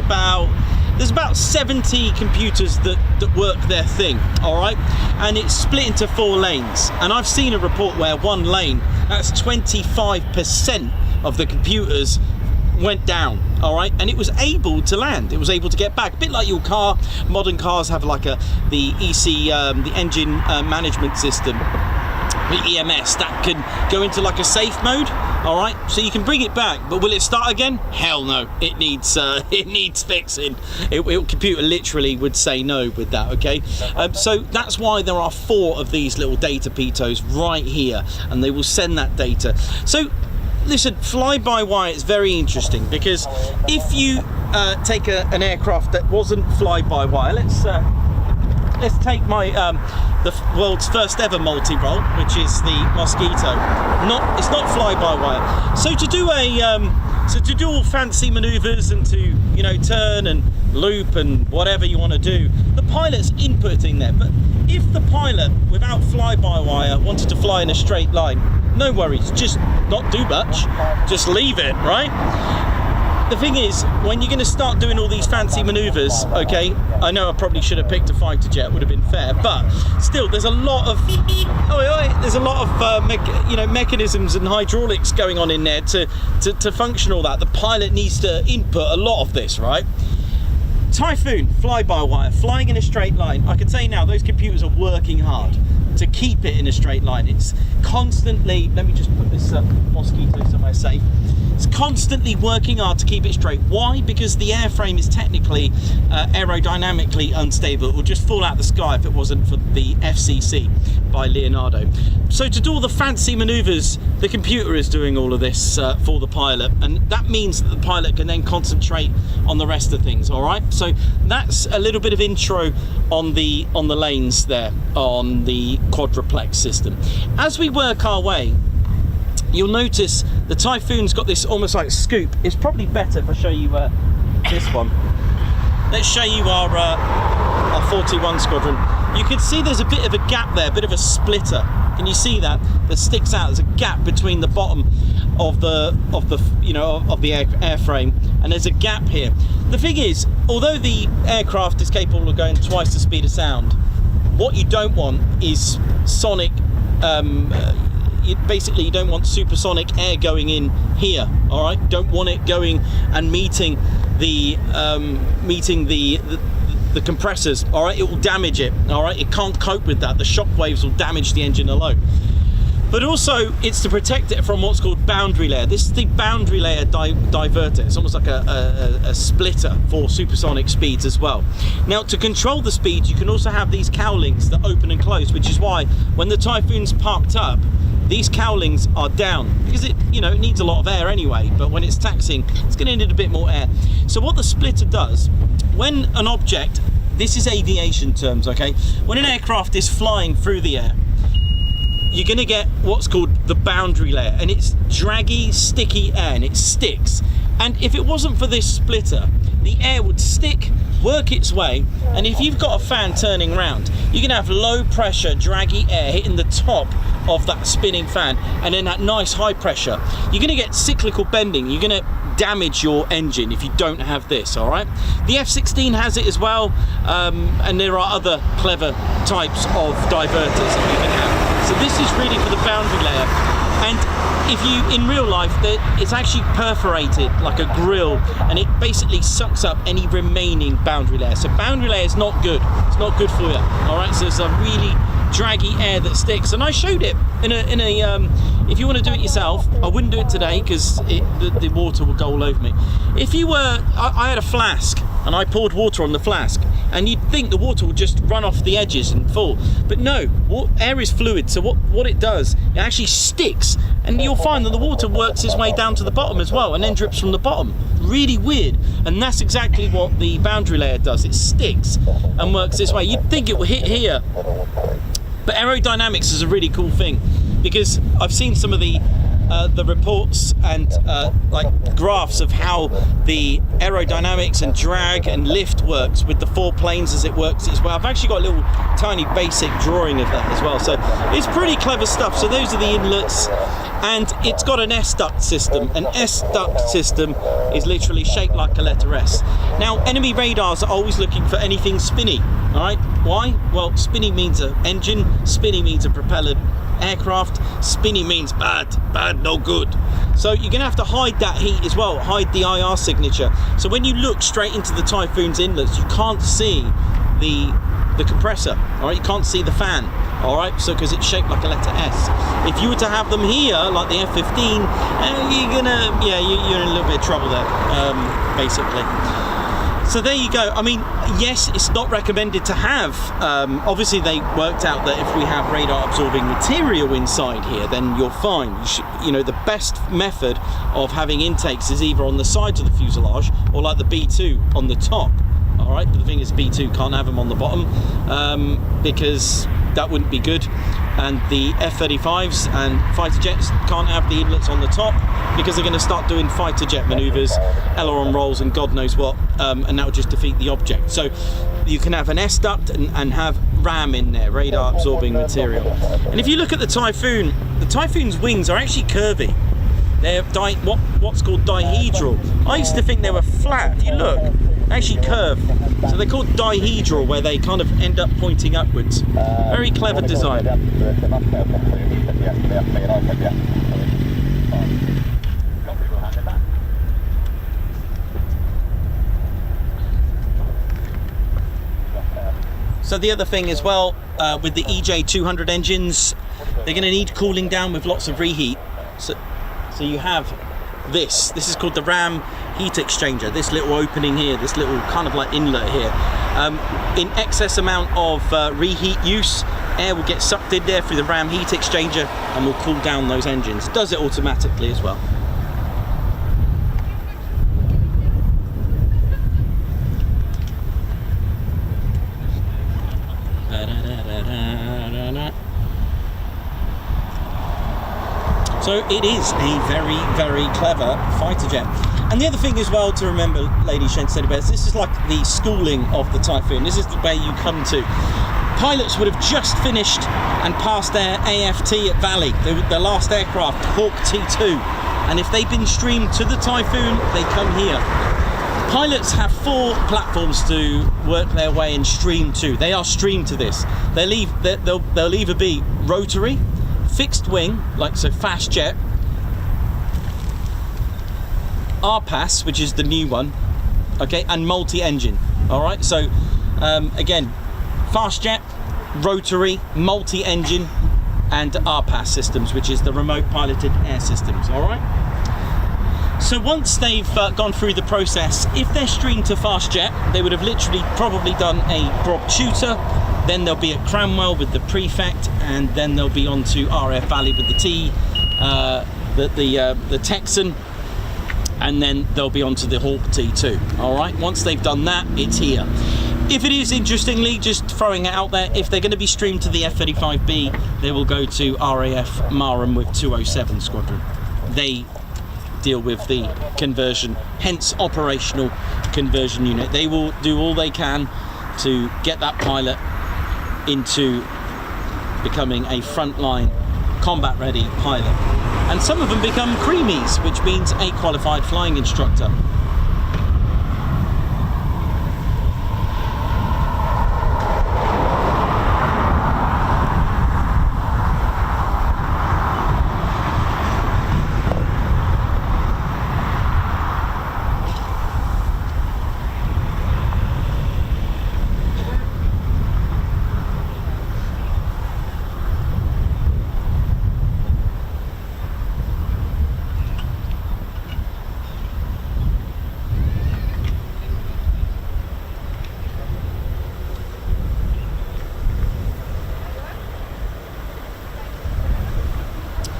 there's about 70 computers that work their thing, all right? And it's split into 4 lanes. And I've seen a report where one lane, that's 25% of the computers went down, all right? And it was able to land. It was able to get back. A bit like your car. Modern cars have like the EC, the engine management system, the EMS, that can go into like a safe mode, all right? So you can bring it back, but will it start again? Hell no. It needs fixing. Computer literally would say no with that, okay? So that's why there are 4 of these little data pitos right here, and they will send that data. So listen, fly-by-wire is very interesting, because if you take an aircraft that wasn't fly-by-wire, let's take my the world's first ever multi-role, which is the Mosquito. It's not fly-by-wire. So to do all fancy manoeuvres and to turn and loop and whatever you want to do, the pilot's inputting there. But if the pilot, without fly-by-wire, wanted to fly in a straight line, no worries, just not do much, just leave it, right? The thing is, when you're going to start doing all these fancy manoeuvres, okay, I know I probably should have picked a fighter jet, would have been fair, but still, there's a lot of mechanisms and hydraulics going on in there to function all that. The pilot needs to input a lot of this, right? Typhoon, fly-by-wire, flying in a straight line. I can say now, those computers are working hard to keep it in a straight line. It's constantly, let me just put this Mosquito somewhere safe. It's constantly working hard to keep it straight. Why? Because the airframe is technically aerodynamically unstable. It would just fall out the sky if it wasn't for the FCC by Leonardo. So to do all the fancy maneuvers, the computer is doing all of this for the pilot, and that means that the pilot can then concentrate on the rest of things, all right? So that's a little bit of intro on the lanes there, on the quadruplex system. As we work our way, you'll notice the Typhoon's got this almost like scoop. It's probably better if I show you this one. Let's show you our 41 Squadron. You can see there's a bit of a gap there, a bit of a splitter. Can you see that sticks out? There's a gap between the bottom of the airframe, and there's a gap here. The thing is, although the aircraft is capable of going twice the speed of sound, what you don't want is sonic. Basically, you don't want supersonic air going in here. All right, don't want it going and meeting the compressors. All right, it will damage it. All right, it can't cope with that. The shock waves will damage the engine alone. But also, it's to protect it from what's called boundary layer. This is the boundary layer diverter. It's almost like a splitter for supersonic speeds as well. Now, to control the speeds, you can also have these cowlings that open and close, which is why when the Typhoon's parked up, these cowlings are down because it needs a lot of air anyway, but when it's taxiing, it's going to need a bit more air. So what the splitter does, when an object, this is aviation terms, okay? When an aircraft is flying through the air, you're going to get what's called the boundary layer, and it's draggy, sticky air, and it sticks. And if it wasn't for this splitter, the air would stick, work its way, and if you've got a fan turning round, you're going to have low pressure, draggy air hitting the top of that spinning fan, and then that nice high pressure. You're going to get cyclical bending. You're going to damage your engine if you don't have this, all right? The F-16 has it as well, and there are other clever types of diverters that you can have. So this is really for the boundary layer. And if you, in real life, it's actually perforated like a grill, and it basically sucks up any remaining boundary layer. So boundary layer is not good. It's not good for you, all right? So there's a really draggy air that sticks, and I showed it in a if you want to do it yourself, I wouldn't do it today because the water will go all over me. If you were, I had a flask and I poured water on the flask, and you'd think the water will just run off the edges and fall, but no, air is fluid, so what it does, it actually sticks, and you'll find that the water works its way down to the bottom as well and then drips from the bottom. Really weird, and that's exactly what the boundary layer does. It sticks and works this way. You'd think it will hit here, but aerodynamics is a really cool thing, because I've seen some of the reports and like graphs of how the aerodynamics and drag and lift works with the 4 planes as it works as well. I've actually got a little tiny basic drawing of that as well, so it's pretty clever stuff. So those are the inlets, and it's got an S-duct system. An S-duct system is literally shaped like a letter S. Now, enemy radars are always looking for anything spinny, all right? Why? Well, spinny means an engine, spinny means a propeller aircraft, spinny means bad, no good. So you're going to have to hide that heat as well, hide the IR signature. So when you look straight into the Typhoon's inlets, you can't see the compressor, all right? You can't see the fan, all right? So because it's shaped like a letter S. If you were to have them here, like the F-15, you're in a little bit of trouble there, basically. So there you go. I mean, yes, it's not recommended to have. Obviously, they worked out that if we have radar-absorbing material inside here, then you're fine. You know, the best method of having intakes is either on the sides of the fuselage or like the B2 on the top. All right, but the thing is, B2 can't have them on the bottom because that wouldn't be good. And the F-35s and fighter jets can't have the inlets on the top because they're going to start doing fighter jet maneuvers, aileron rolls, and God knows what, and that would just defeat the object. So you can have an S-duct and have RAM in there, radar absorbing material. And if you look at the Typhoon's wings are actually curvy. They're what's called dihedral. I used to think they were flat. If you look, they actually curve. So they're called dihedral, where they kind of end up pointing upwards. Very clever design. So the other thing as well, with the EJ200 engines, they're going to need cooling down with lots of reheat. So you have this is called the RAM heat exchanger, this little opening here, this little kind of like inlet here. In excess amount of reheat use, air will get sucked in there through the RAM heat exchanger and will cool down those engines. It does it automatically as well. So it is a very, very clever fighter jet. And the other thing as well to remember, ladies, gents, teddy bears, this is like the schooling of the Typhoon. This is where you come to. Pilots would have just finished and passed their AFT at Valley, their last aircraft, Hawk T2. And if they've been streamed to the Typhoon, they come here. Pilots have 4 platforms to work their way and stream to. They are streamed to this. They'll either be rotary, fixed wing, like so fast jet, RPAS, which is the new one, okay, and multi-engine. All right, so again, fast jet, rotary, multi-engine, and RPAS systems, which is the remote piloted air systems. All right. So once they've gone through the process, if they're streamed to fast jet, they would have literally probably done a Brock tutor. Then they'll be at Cranwell with the prefect, and then they'll be on to RAF Valley with the Texan, and then they'll be on to the Hawk T2. All right. Once they've done that, it's here. If it is, interestingly, just throwing it out there, if they're going to be streamed to the F-35B, they will go to RAF Marham with 207 Squadron. They deal with the conversion, hence operational conversion unit. They will do all they can to get that pilot into becoming a frontline combat ready pilot, and some of them become creamies, which means a qualified flying instructor.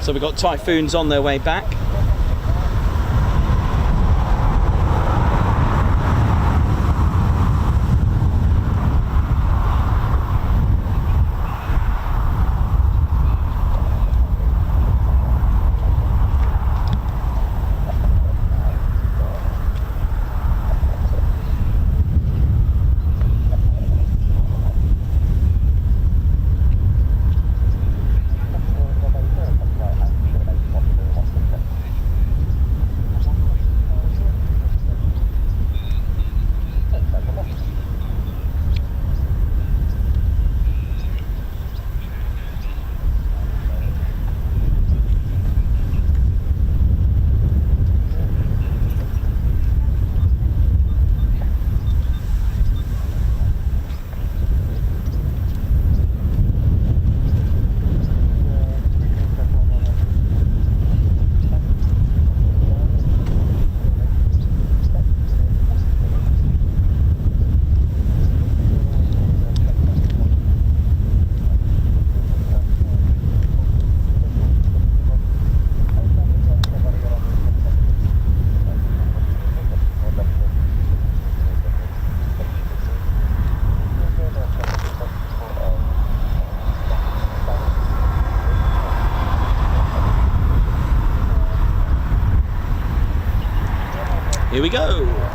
So we've got Typhoons on their way back. Here we go.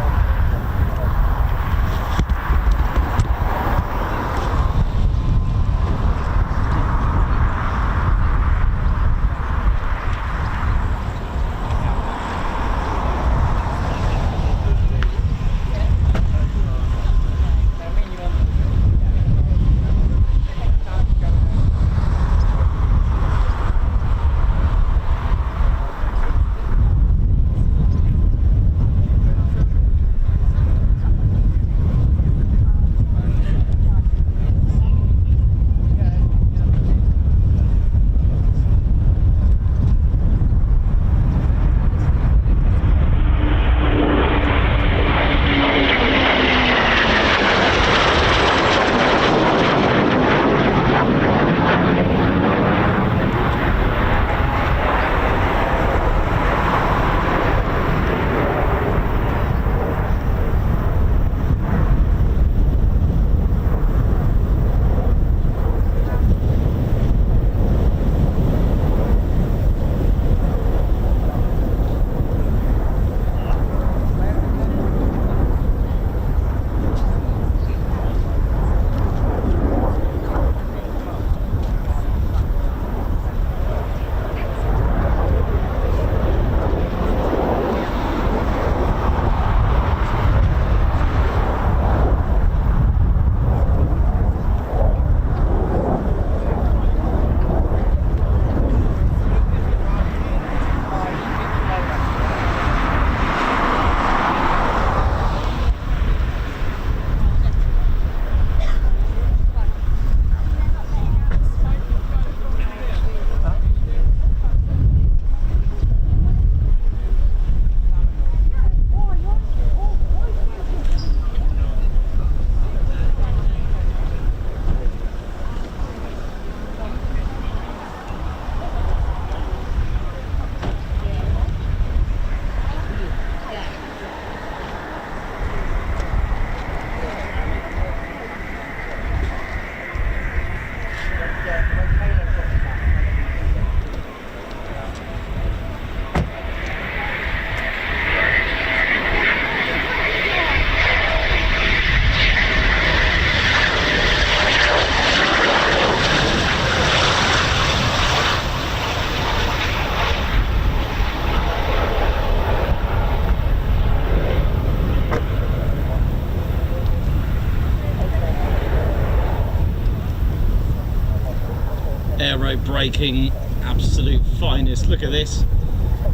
Aero braking, absolute finest. Look at this,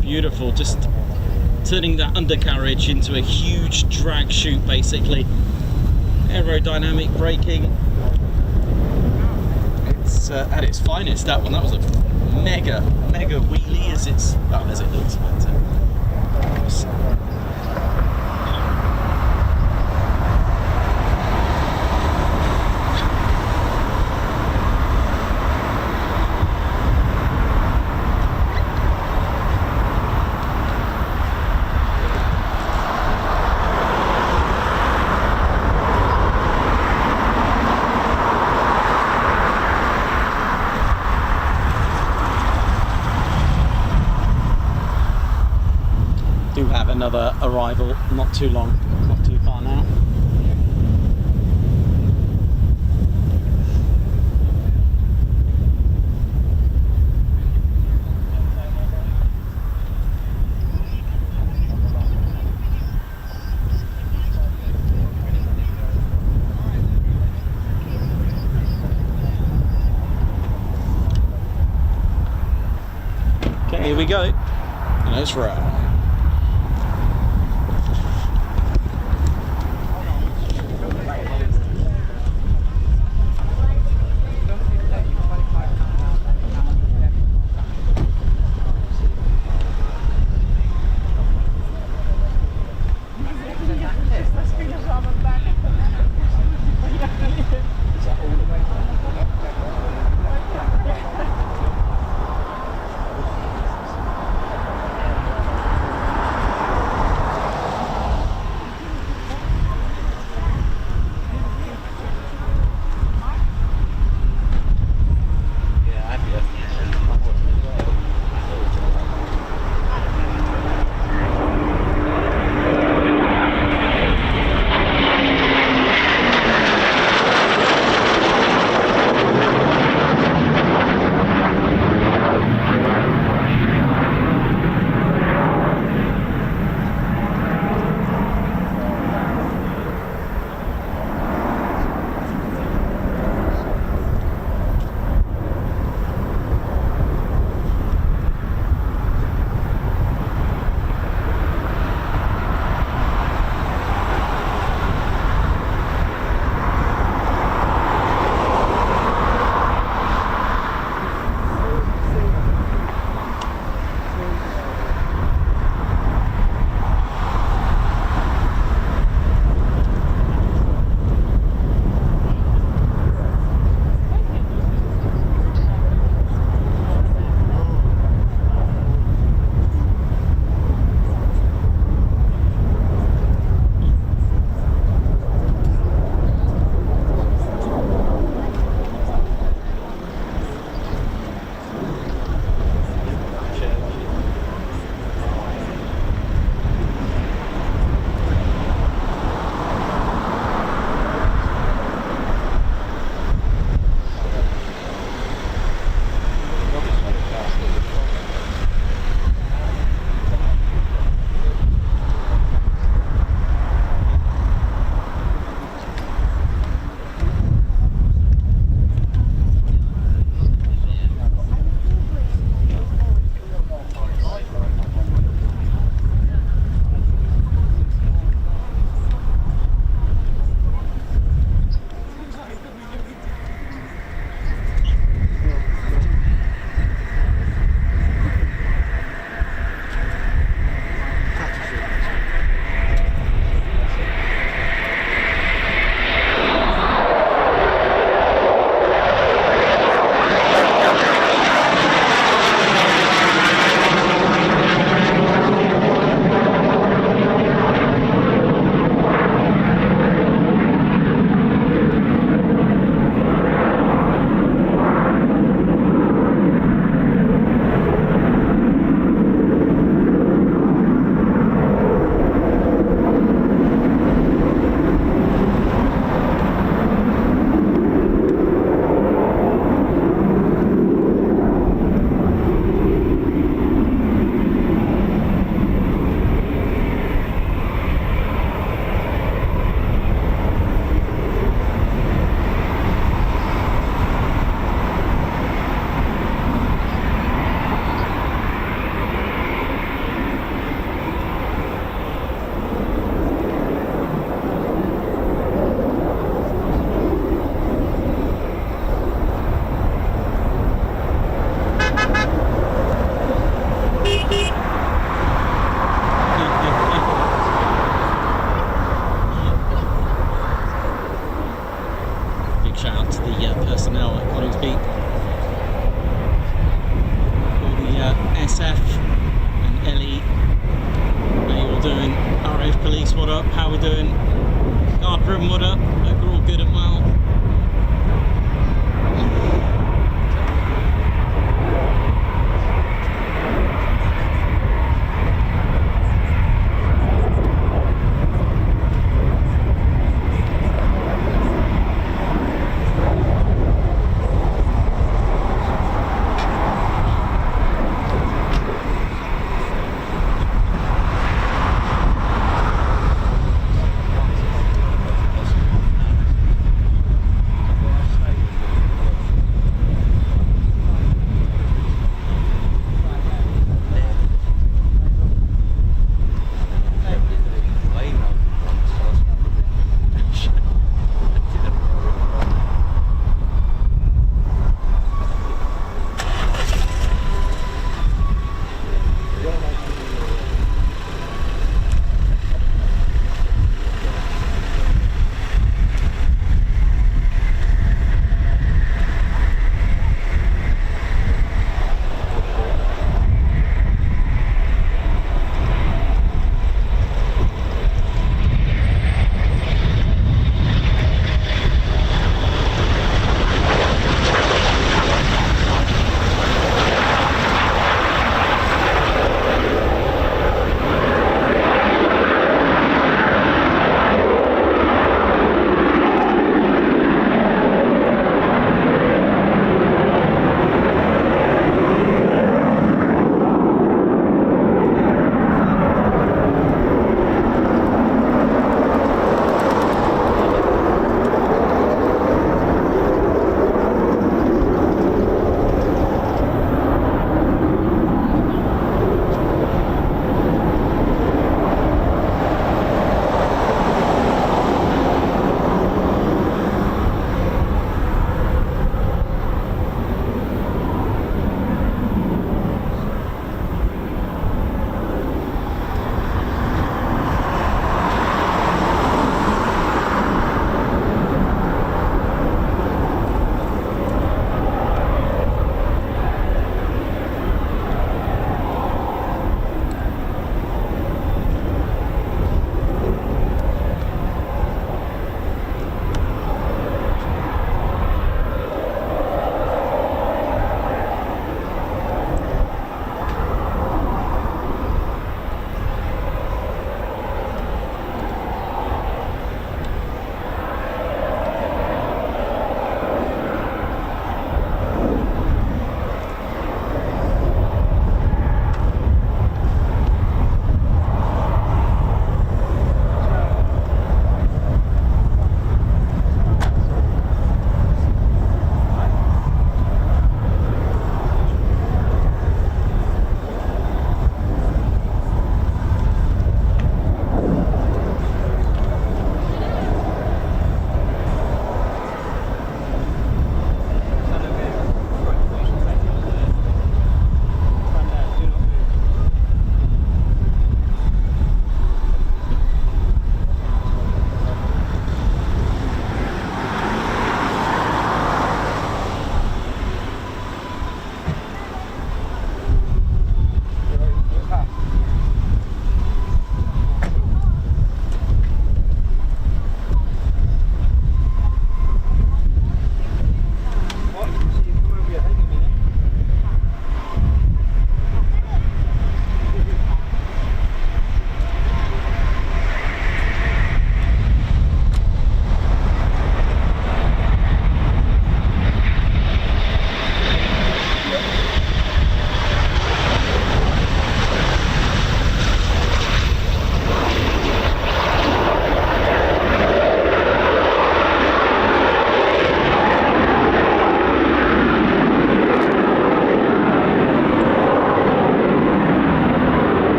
beautiful. Just turning that undercarriage into a huge drag chute, basically. Aerodynamic braking. It's at its finest. That one. That was a mega wheelie, as it's as it looks. But, arrival. Not too long, not too far now. Okay, here we go. Let's roll.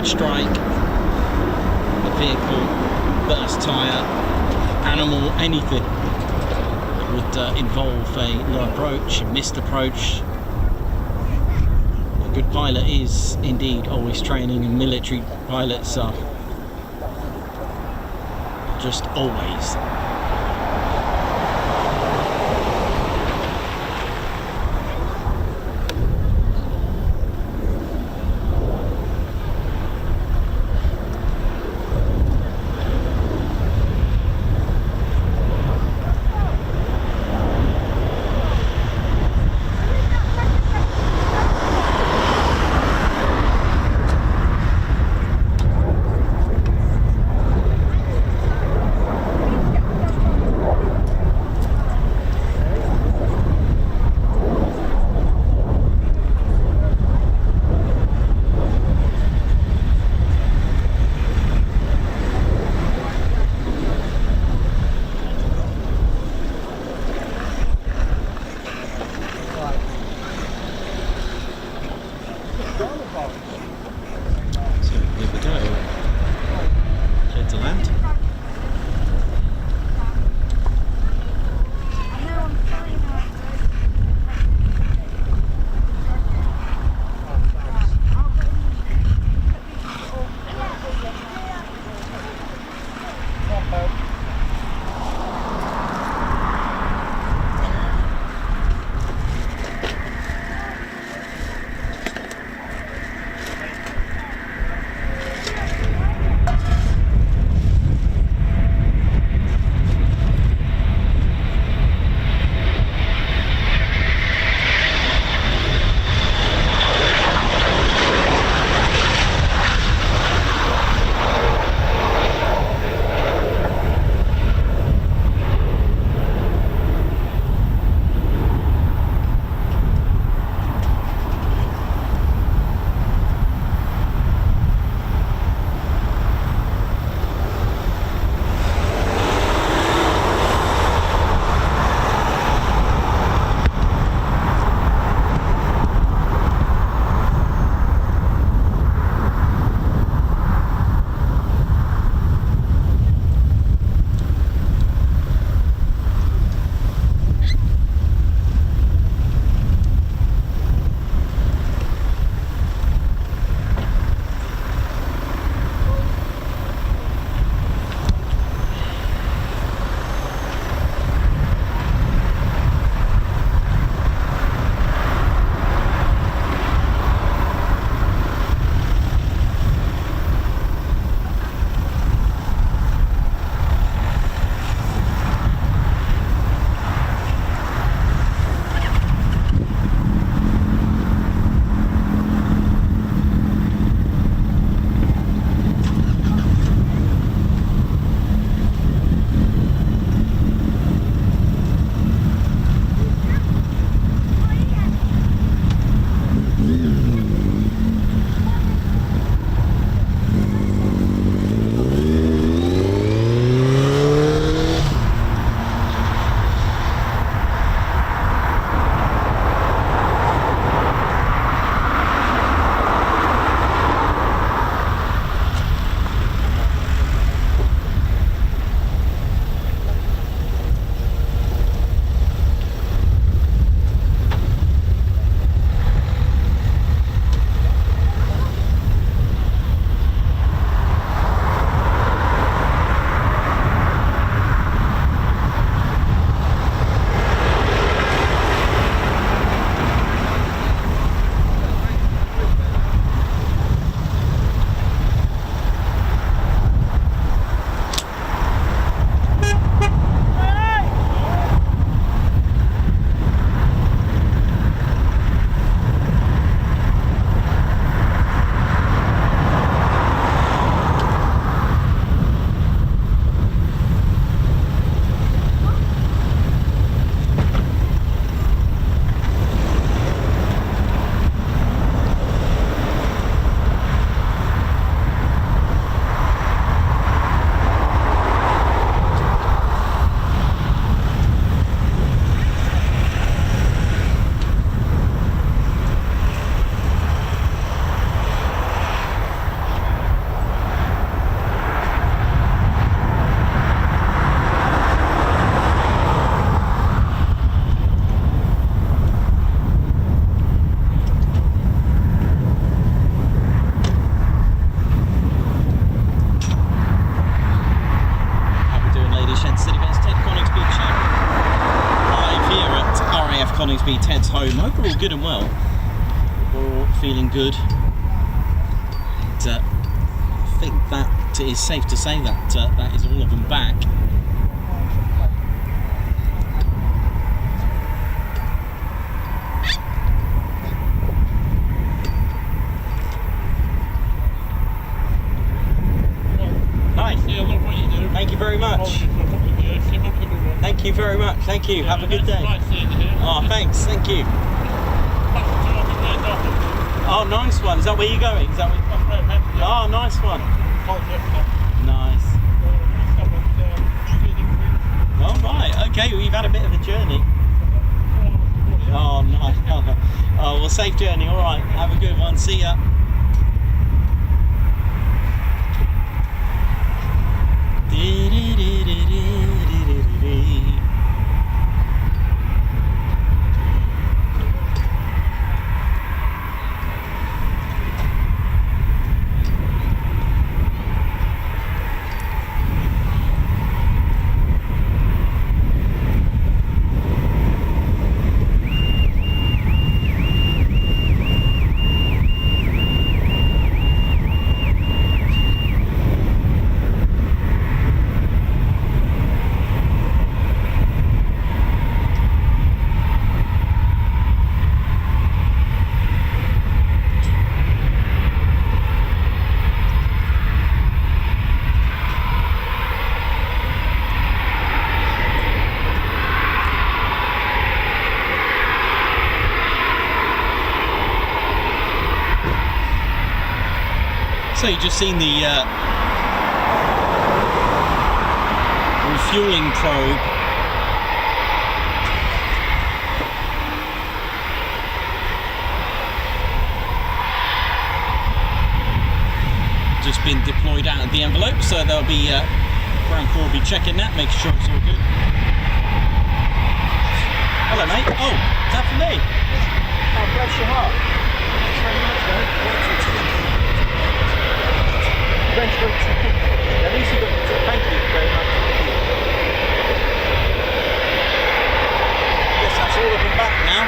bird strike, a vehicle, burst tyre, animal, anything that would involve a low approach, a missed approach. A good pilot is indeed always training, and military pilots are just always. Coningsby, Ted's home. Overall good and well. We're all feeling good. And, I think that it is safe to say that that is all of them back. Thank you very much. Thank you very much. Thank you. Have a good day. Oh, thanks. Thank you. Oh, nice one. Is that where you're going? Is that where... Oh, nice one. Nice. Oh, right. Okay. Well, you've had a bit of a journey. Oh, nice. Oh, well, safe journey. All right. Have a good one. See ya. So you've just seen the refueling probe. Just been deployed out of the envelope, so there'll be ground crew will be checking that, making sure it's all good. Hello, mate. Oh, is that for me? Oh, bless your heart. Thanks very much, mate. At least you got the tip. Thank you very much. I guess that's all of them back now.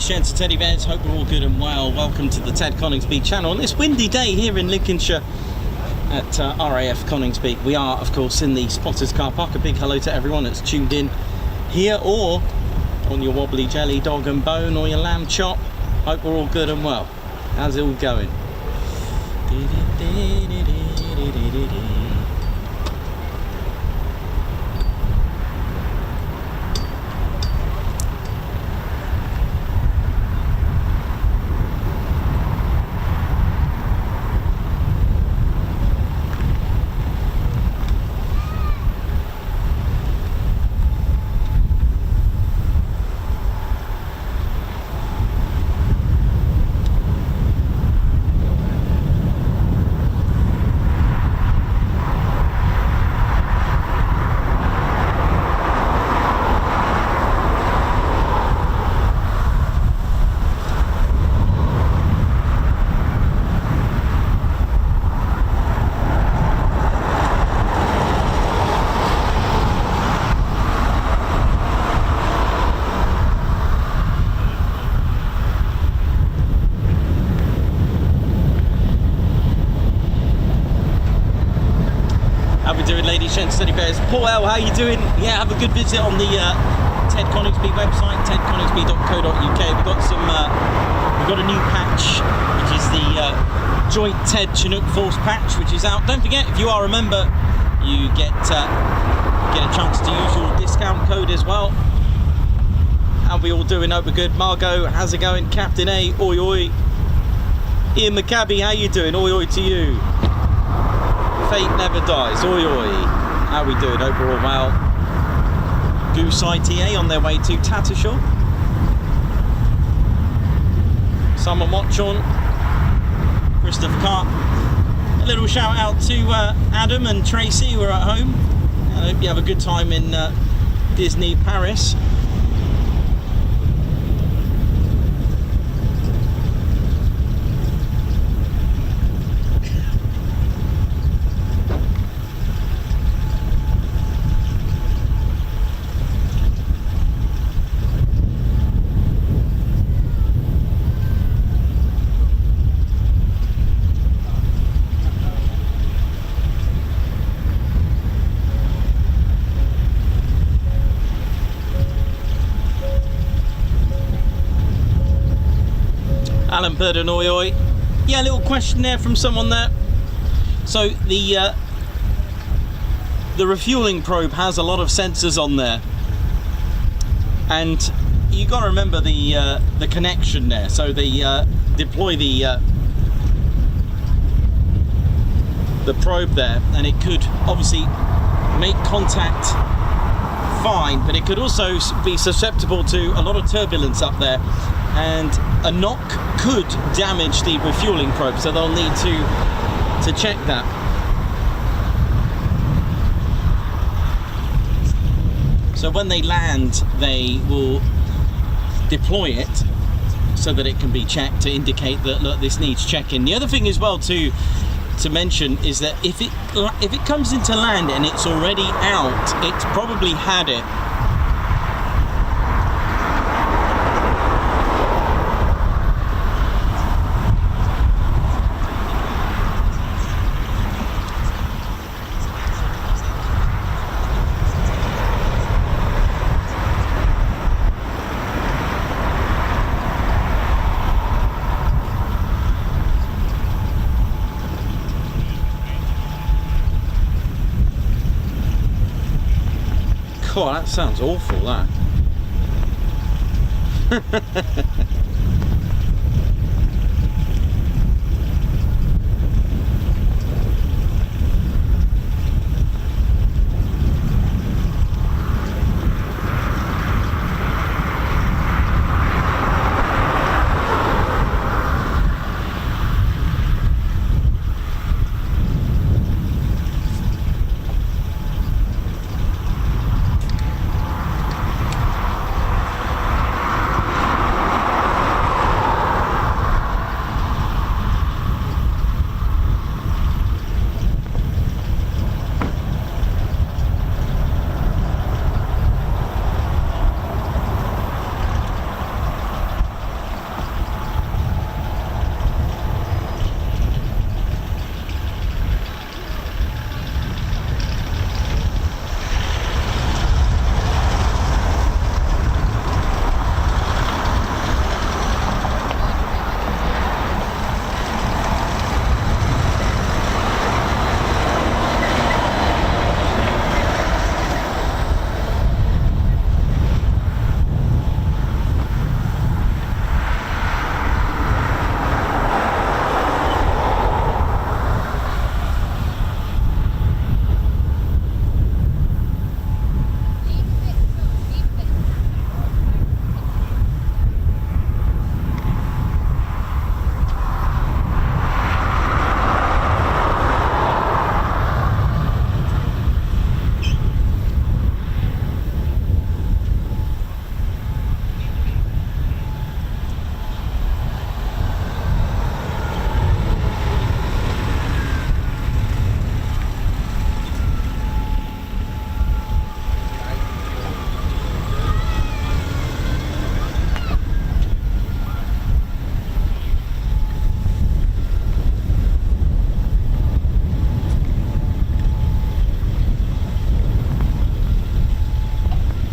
gents, and teddy bears, hope we're all good and well. Welcome to the Ted Coningsby channel on this windy day here in Lincolnshire at RAF Coningsby. We are, of course, in the Spotters car park. A big hello to everyone that's tuned in here or on your wobbly jelly dog and bone or your lamb chop. Hope we're all good and well. How's it all going? Ladies, gents, teddy bears. Paul L, how you doing? Yeah, have a good visit on the Ted Coningsby website, tedconingsby.co.uk. We've got some, we've got a new patch, which is the Joint Ted Chinook Force patch, which is out. Don't forget, if you are a member, you get a chance to use your discount code as well. How we all doing? Hope we're good. Margot, how's it going? Captain A, oi oi. Ian McCabby, how you doing? Oi oi to you. Fate never dies. Oi oi. How we doing? Hope we're all well. Goose ITA on their way to Tattershall. Someone watch on. Christopher Carp. A little shout out to Adam and Tracy who are at home. I hope you have a good time in Disney Paris. Alan Burden, oi oi. Yeah, a little question there from someone there. So the refueling probe has a lot of sensors on there, and you got to remember the connection there. So they deploy the probe there, and it could obviously make contact fine, but it could also be susceptible to a lot of turbulence up there, and a knock could damage the refueling probe, so they'll need to check that. So when they land, they will deploy it so that it can be checked to indicate that, look, this needs checking. The other thing as well to mention is that if it comes into land and it's already out, it's probably had it. Oh, that sounds awful, that.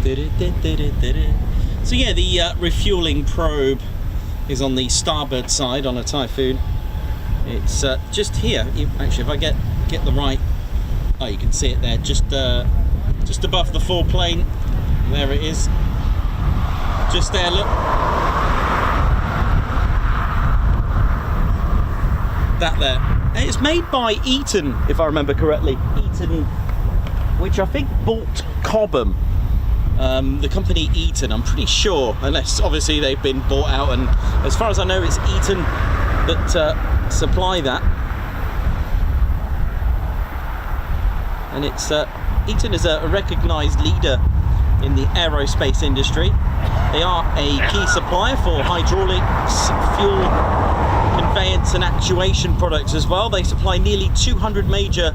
So yeah, the refueling probe is on the starboard side on a Typhoon. It's just here. Actually, if I get the right, oh, you can see it there, just above the foreplane. There it is. Just there, look. That there. It's made by Eaton, if I remember correctly. Eaton, which I think bought Cobham. The company Eaton, I'm pretty sure, unless obviously they've been bought out, and as far as I know it's Eaton that supply that. And it's Eaton is a recognised leader in the aerospace industry. They are a key supplier for hydraulics, fuel, conveyance and actuation products as well. They supply nearly 200 major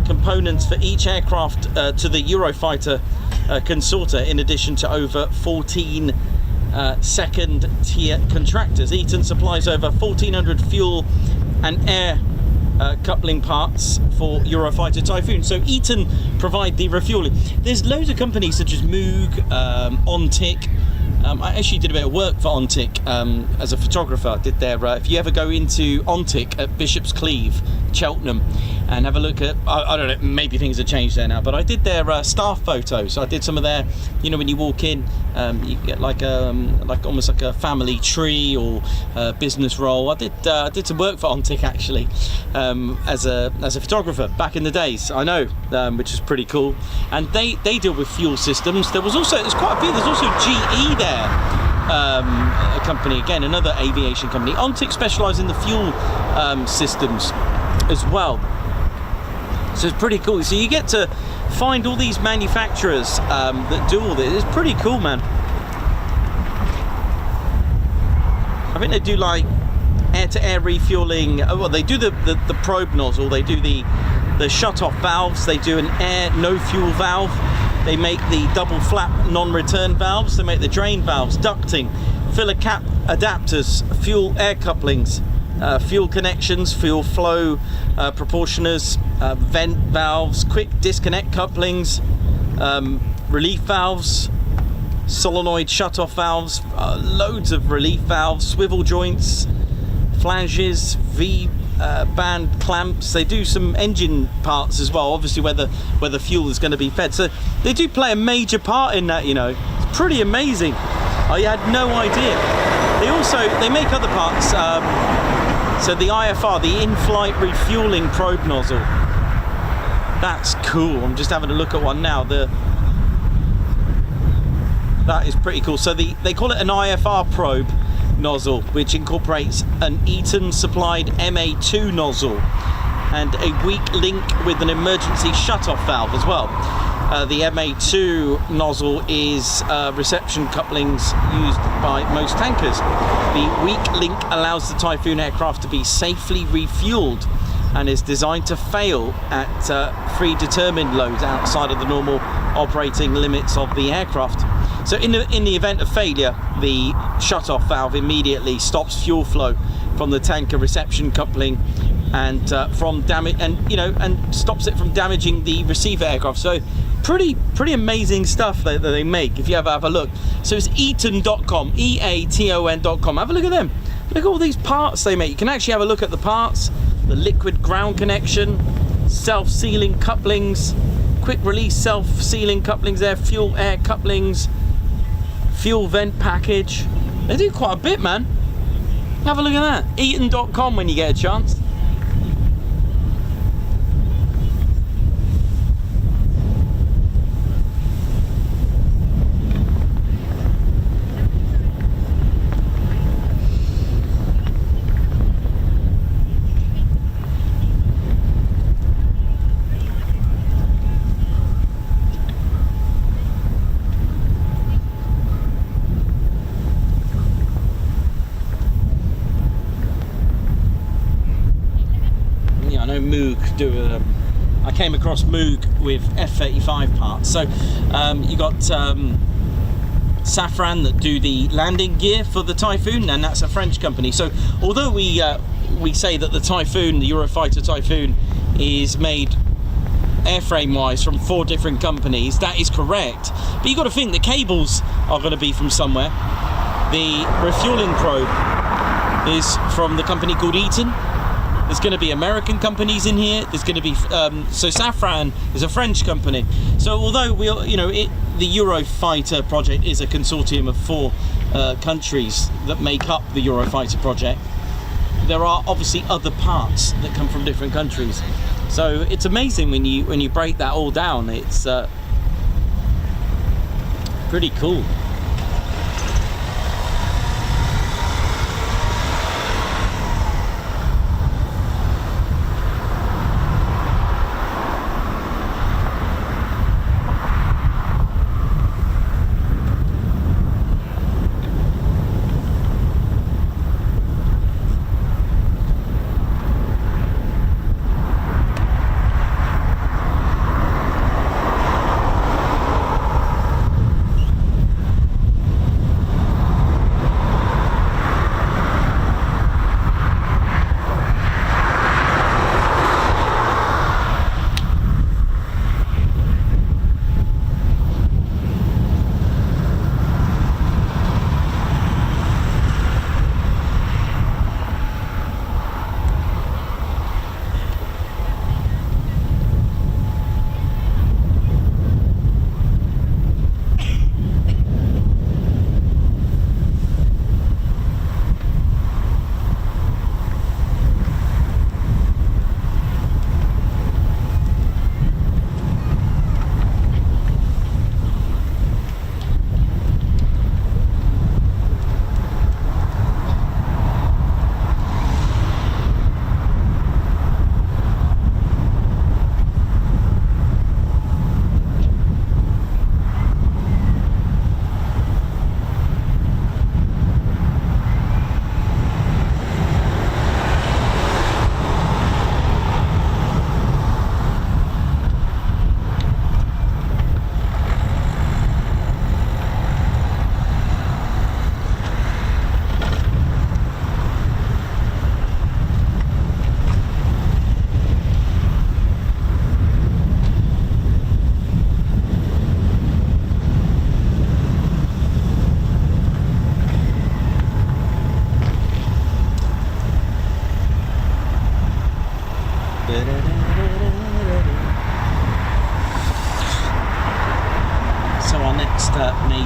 components for each aircraft to the Eurofighter consortia, in addition to over 14 second tier contractors. Eaton supplies over 1,400 fuel and air coupling parts for Eurofighter Typhoon. So Eaton provide the refueling. There's loads of companies such as Moog, Ontic. I actually did a bit of work for Ontic as a photographer. I did their, if you ever go into Ontic at Bishop's Cleeve, Cheltenham, and have a look at, I don't know, maybe things have changed there now, but I did their staff photos. I did some of their, you know, when you walk in, you get like almost like a family tree or business role. I did some work for Ontic actually as a photographer back in the days. I know, which is pretty cool. And they deal with fuel systems. There's quite a few. There's also GE there. A company, again, another aviation company. Ontic specialise in the fuel systems as well, so it's pretty cool. So you get to find all these manufacturers that do all this. It's pretty cool, man. I think they do like air-to-air refueling. Well, they do the probe nozzle, they do the shut-off valves, they do an air no fuel valve. They make the double flap non-return valves, they make the drain valves, ducting, filler cap adapters, fuel air couplings, fuel connections, fuel flow proportioners, vent valves, quick disconnect couplings, relief valves, solenoid shut-off valves, loads of relief valves, swivel joints, flanges, V-band clamps. They do some engine parts as well, obviously where the fuel is going to be fed. So they do play a major part in that, you know. It's pretty amazing. I had no idea. They make other parts. So the IFR, the in-flight refueling probe nozzle. That's cool. I'm just having a look at one now. That is pretty cool. So they call it an IFR probe nozzle, which incorporates an Eaton supplied MA2 nozzle and a weak link with an emergency shut-off valve as well. The MA2 nozzle is reception couplings used by most tankers. The weak link allows the Typhoon aircraft to be safely refueled and is designed to fail at predetermined loads outside of the normal operating limits of the aircraft. So in the event of failure, the shut-off valve immediately stops fuel flow from the tanker reception coupling and from damage, and stops it from damaging the receiver aircraft. So pretty amazing stuff that they make if you ever have a look. So it's eaton.com, EATON.com. Have a look at them. Look at all these parts they make. You can actually have a look at the parts, the liquid ground connection, self-sealing couplings, quick release self-sealing couplings there, fuel air couplings, fuel vent package. They do quite a bit, man. Have a look at that. Eaton.com when you get a chance. Moog I came across Moog with F-35 parts. So you got Safran that do the landing gear for the Typhoon, and that's a French company. So although we say that the Typhoon, the Eurofighter Typhoon, is made airframe wise from 4 different companies. That is correct, but you've got to think the cables are going to be from somewhere. The refueling probe is from the company called Eaton. There's going to be American companies in here. There's going to be so Safran is a French company. So although we, the Eurofighter project is a consortium of 4 countries that make up the Eurofighter project, there are obviously other parts that come from different countries. So it's amazing when you break that all down. It's pretty cool.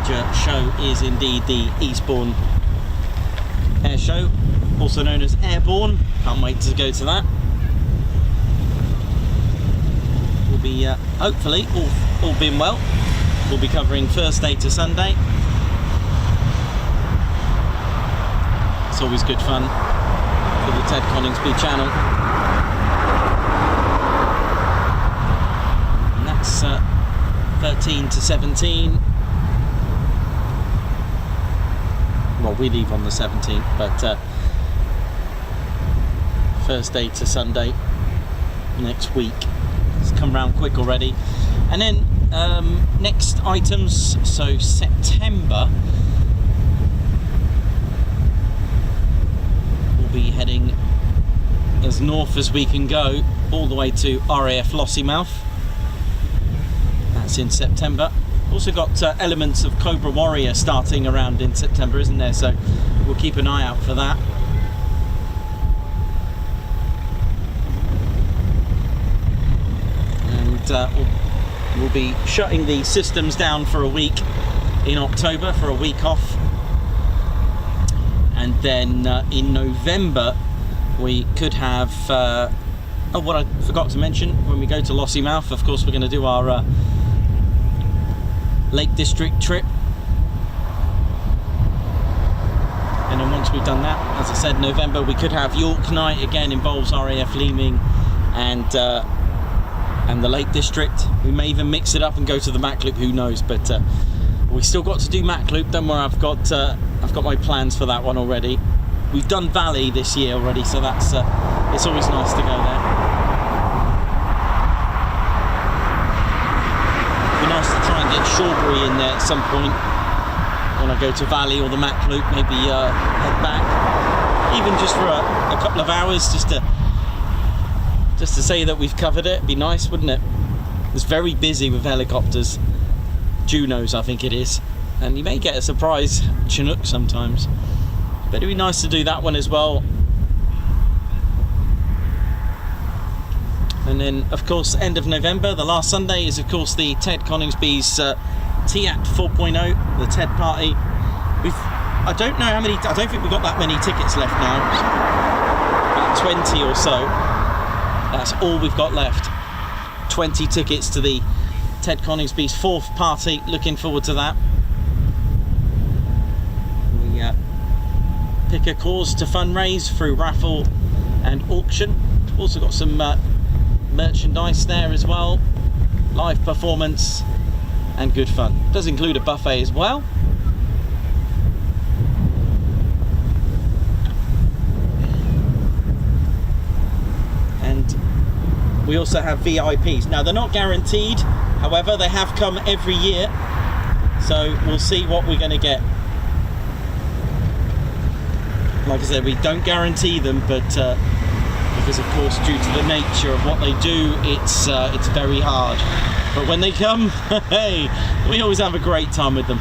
major show is indeed the Eastbourne Air Show, also known as Airborne. Can't wait to go to that. We'll be, hopefully, all being well, we'll be covering Thursday to Sunday. It's always good fun for the Ted Coningsby channel. And that's 13 to 17. Well, we leave on the 17th, but Thursday to Sunday next week. It's come round quick already. And then next items, so September, we'll be heading as north as we can go, all the way to RAF Lossiemouth. That's in September. Also got elements of Cobra Warrior starting around in September, isn't there? So we'll keep an eye out for that. And we'll be shutting the systems down for a week in October, for a week off. And then in November we could have oh, what I forgot to mention, when we go to Lossiemouth, of course we're going to do our Lake District trip, and then once we've done that, as I said, November we could have York Night. Again, involves RAF Leeming and the Lake District. We may even mix it up and go to the Mac Loop, who knows, but we still got to do Mac Loop. Don't worry, I've got my plans for that one already. We've done Valley this year already, so that's it's always nice to go there. Get Shawbury in there at some point when I go to Valley or the Mac Loop, maybe head back, even just for a couple of hours, just to say that we've covered it. It'd be nice, wouldn't it? It's very busy with helicopters, Junos I think it is, and you may get a surprise Chinook sometimes, but it'd be nice to do that one as well. And then of course end of November, the last Sunday, is of course the Ted Coningsby's TIAT 4.0, the TED party. I don't know how many, I don't think we've got that many tickets left now, about 20 or so. That's all we've got left, 20 tickets to the Ted Coningsby's 4th party. Looking forward to that. We pick a cause to fundraise through raffle and auction. Also got some merchandise there as well, live performance and good fun. Does include a buffet as well. And we also have VIPs. Now they're not guaranteed, however they have come every year, so we'll see what we're going to get. Like I said, we don't guarantee them, but because of course due to the nature of what they do, it's very hard. But when they come, hey, we always have a great time with them.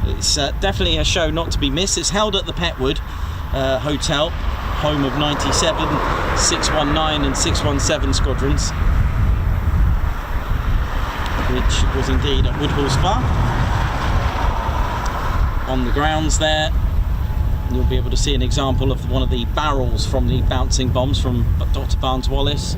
It's definitely a show not to be missed. It's held at the Petwood Hotel, home of 97, 619 and 617 Squadrons, which was indeed at Woodhall Spa. On the grounds there, you'll be able to see an example of one of the barrels from the bouncing bombs from Dr. Barnes Wallace.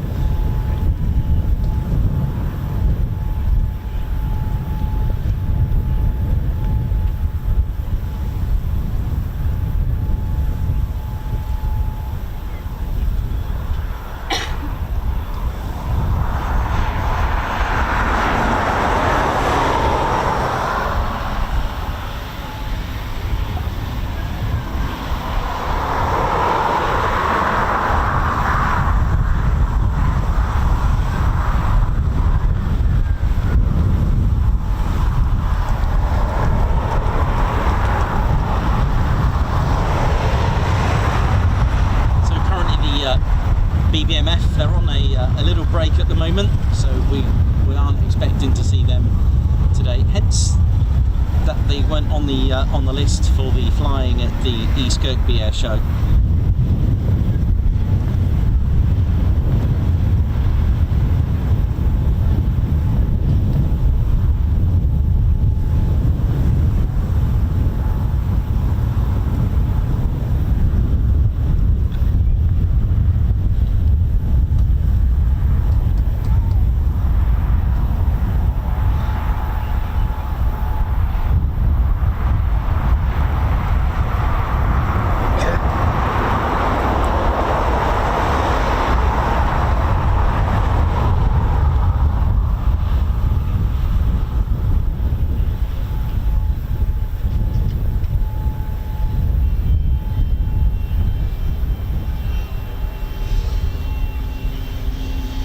BBMF, they're on a little break at the moment, so we aren't expecting to see them today. Hence, that they weren't on the list for the flying at the East Kirkby Air Show.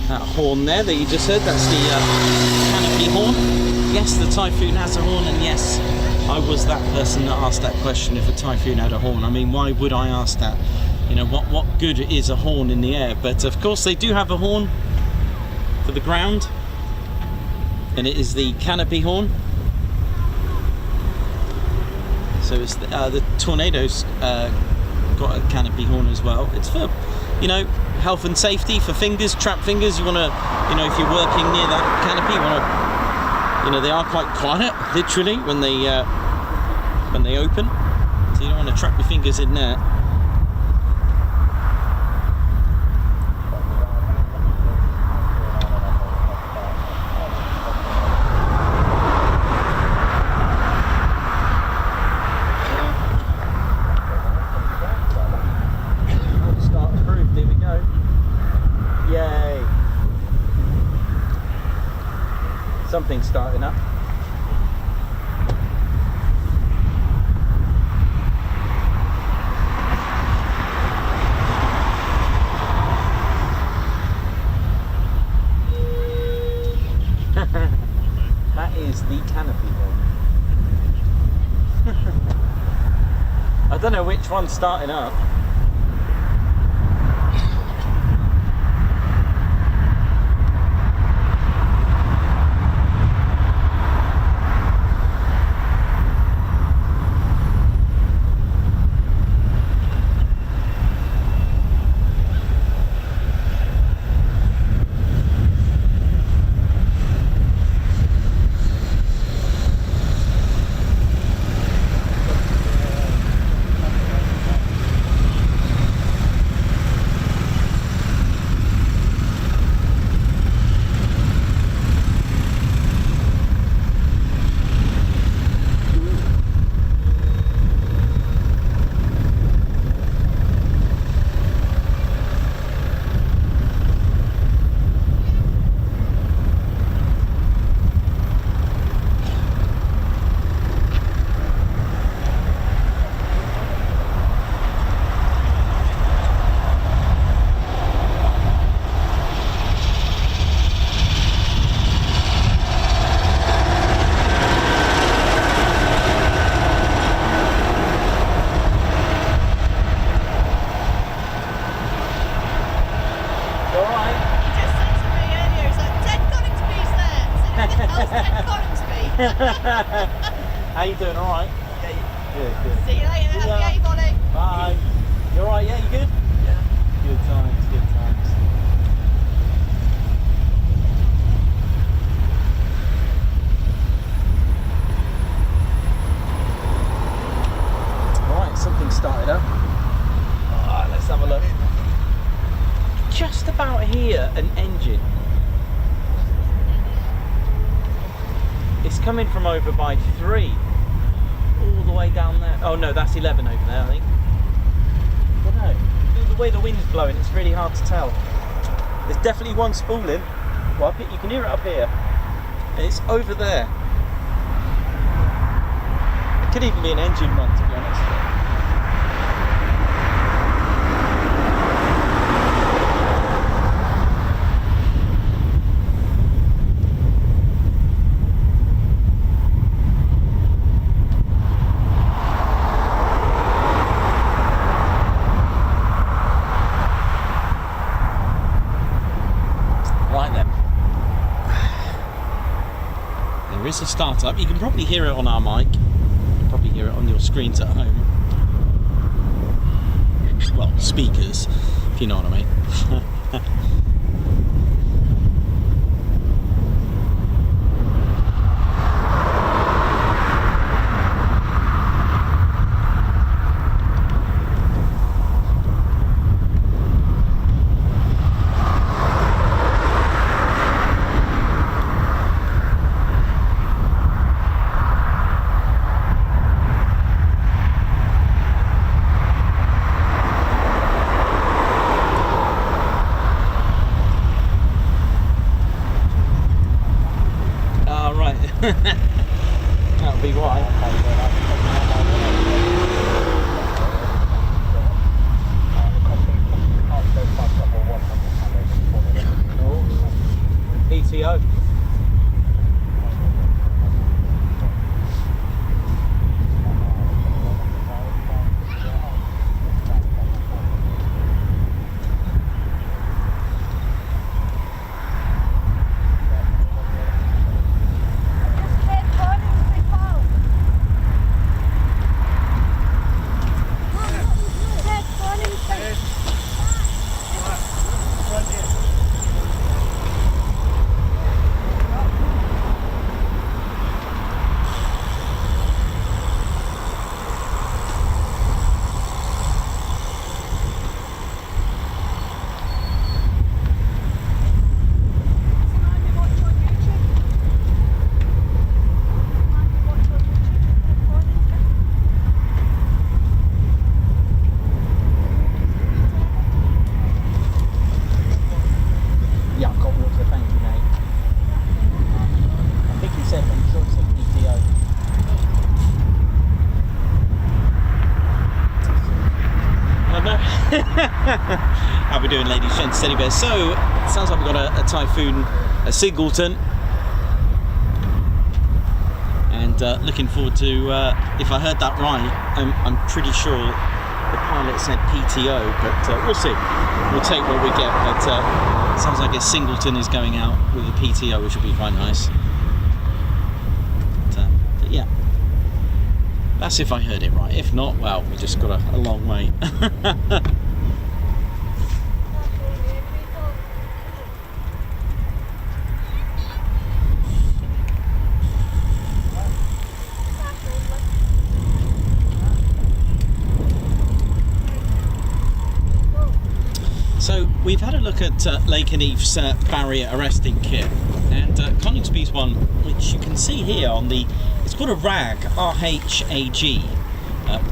That horn there that you just heard, that's the canopy horn. Yes, the Typhoon has a horn, and yes, I was that person that asked that question, if a Typhoon had a horn. I mean, why would I ask that? You know, what good is a horn in the air? But of course they do have a horn for the ground, and it is the canopy horn. So it's the Tornado's got a canopy horn as well. It's for, you know, health and safety, for fingers, trapped fingers. You want to, you know, if you're working near that canopy, you want to, you know, they are quite quiet, literally, when they open. So you don't want to trap your fingers in there. Something's starting up. That is the canopy one. I don't know which one's starting up. Coningsby. How you doing? All right? Good. See you later. See ya. Happy Avon. Bye. You all right? Yeah, you good? Yeah. Good times. Good times. All right, something started up. All right, let's have a look. Just about here, an engine. It's coming from over by 3, all the way down there. Oh no, that's 11 over there, I think. I don't know. The way the wind's blowing, it's really hard to tell. There's definitely one spooling. Well, you can hear it up here. And it's over there. It could even be an engine run, to be honest. There is a startup. You can probably hear it on our mic. You can probably hear it on your screens at home. Well, speakers, if you know what I mean. That'll be why. PTO. How we doing, ladies, gents, teddy bears? So, it sounds like we've got a Typhoon, a Singleton, and looking forward to, if I heard that right, I'm pretty sure the pilot said PTO, but we'll see. We'll take what we get, but it sounds like a Singleton is going out with a PTO, which will be quite nice. But yeah, that's if I heard it right. If not, well, we just got a long way. So we've had a look at Lancasters' barrier arresting kit, and Coningsby's one, which you can see here on the, it's called a RAG, R-H-A-G,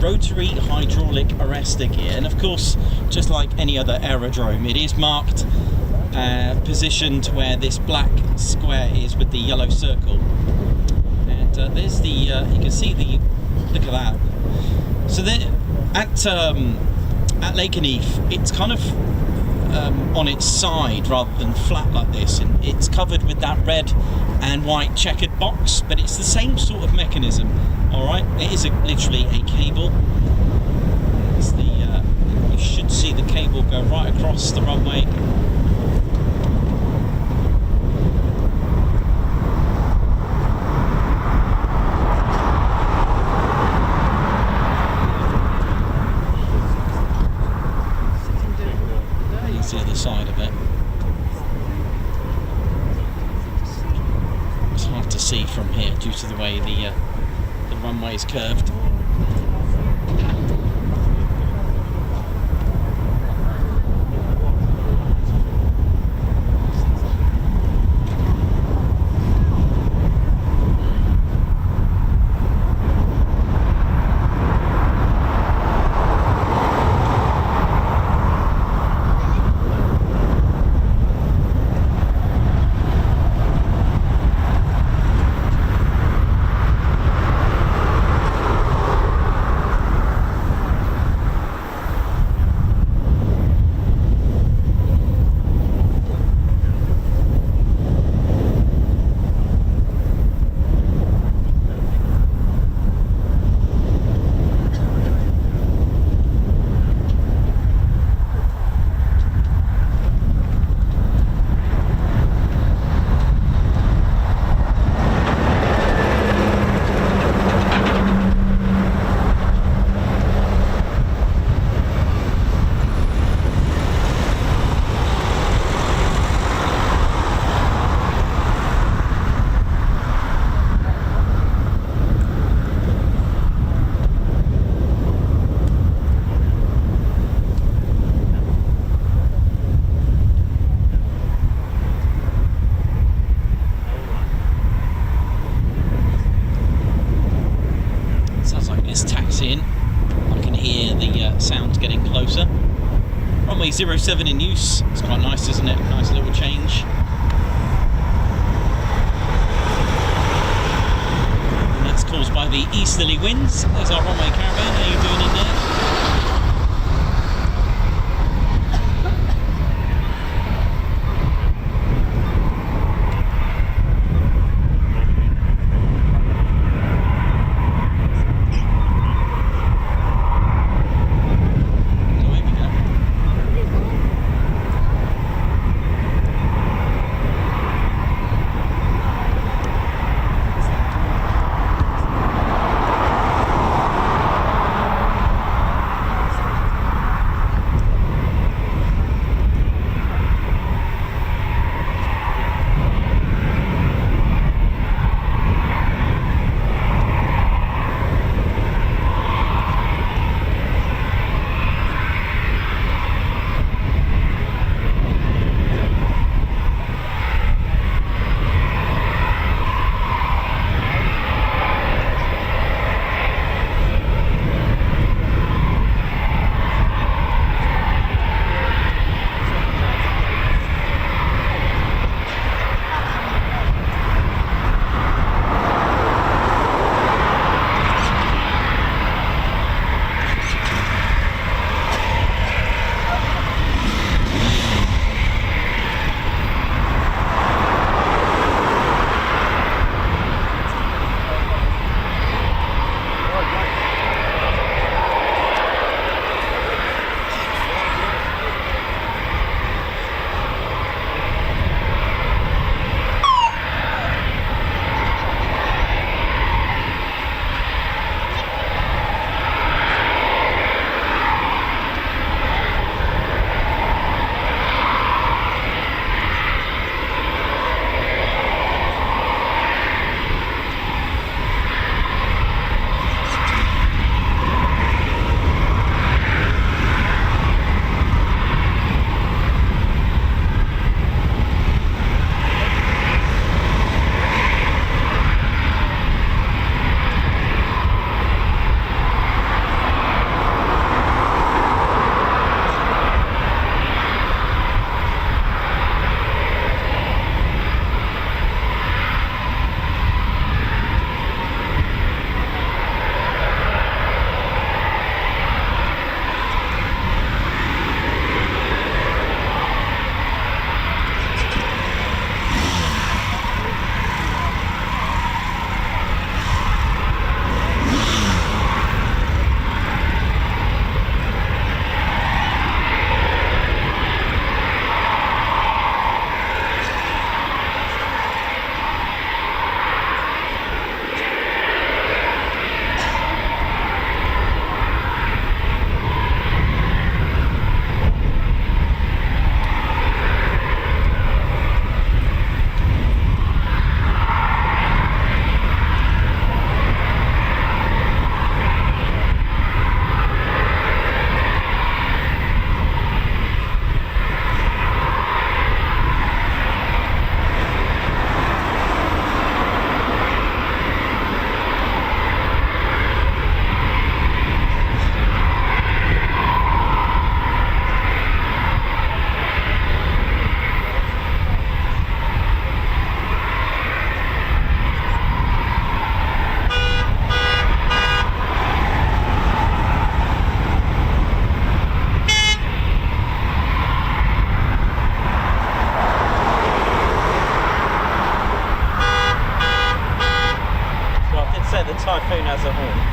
rotary hydraulic arrestor gear, and of course, just like any other aerodrome, it is marked, positioned where this black square is with the yellow circle, and there's the, you can see the, look at that. So then at Lancasters, it's kind of on its side rather than flat like this, and it's covered with that red and white checkered box, but it's the same sort of mechanism. All right, it is literally a cable. It's the you should see the cable go right across the runway. to see from here due to the way the runway is curved. Runway 07 in use. It's quite nice, isn't it? Nice little change. And that's caused by the easterly winds. There's our runway caravan. How are you doing in there? the Typhoon has a horn.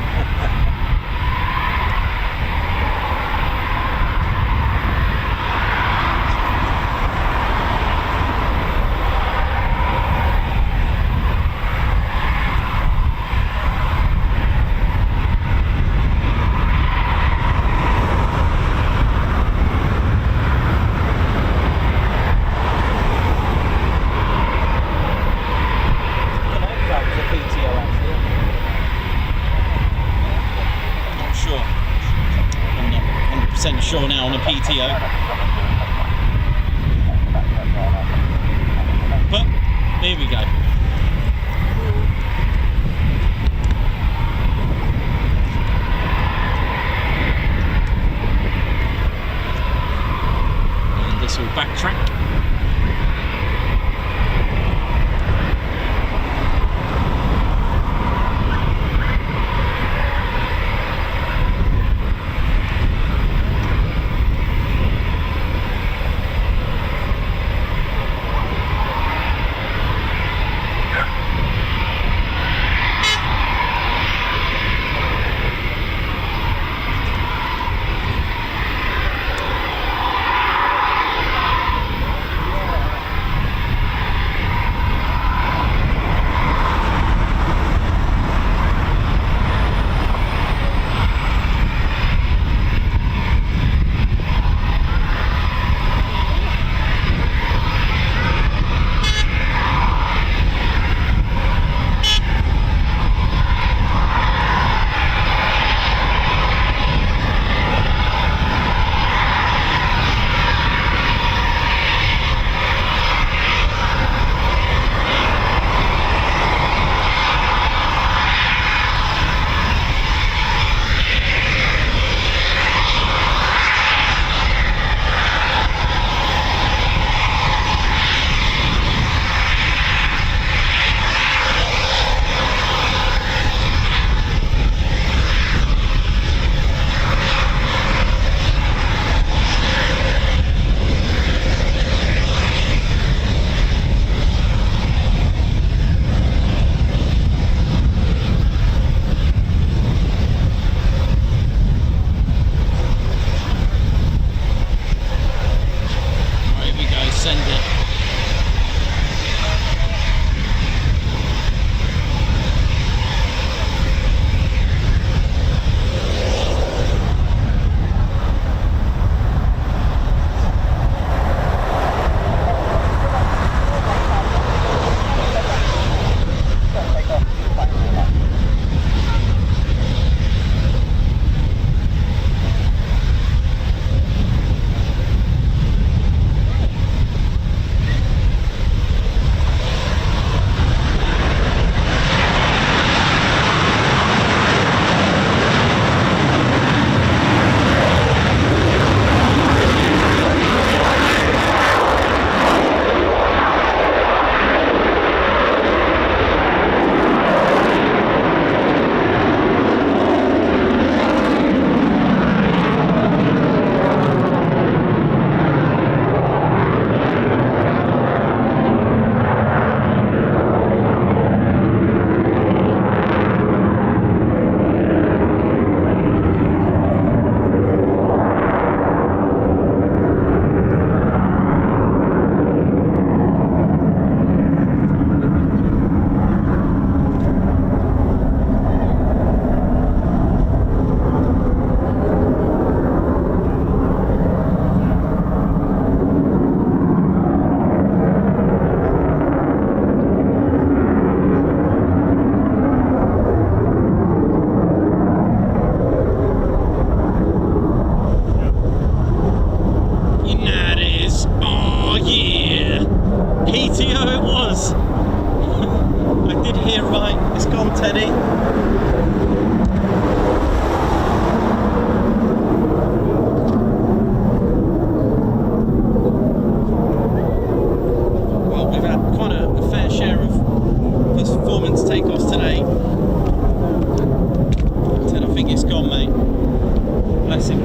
Sure now on a PTO, but there we go. And this will backtrack.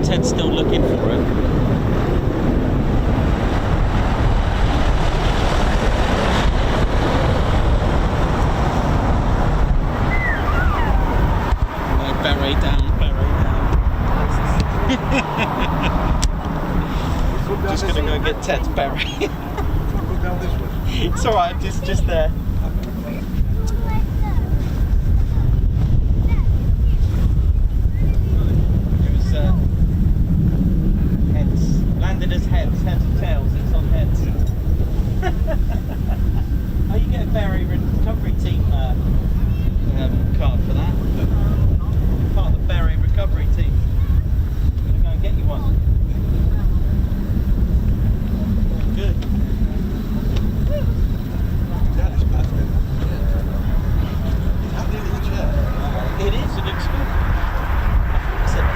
Ted's still looking for it. Just gonna go get Ted's berry. Look down this way. It's alright, just there. It was heads. Landed as heads or tails, it's on heads. Oh, you get a berry recovery team card for that. Part of the berry recovery team. I'm gonna go and get you one. Good. Yeah, this path bit. How near the chair? It is, it looks good. It's a-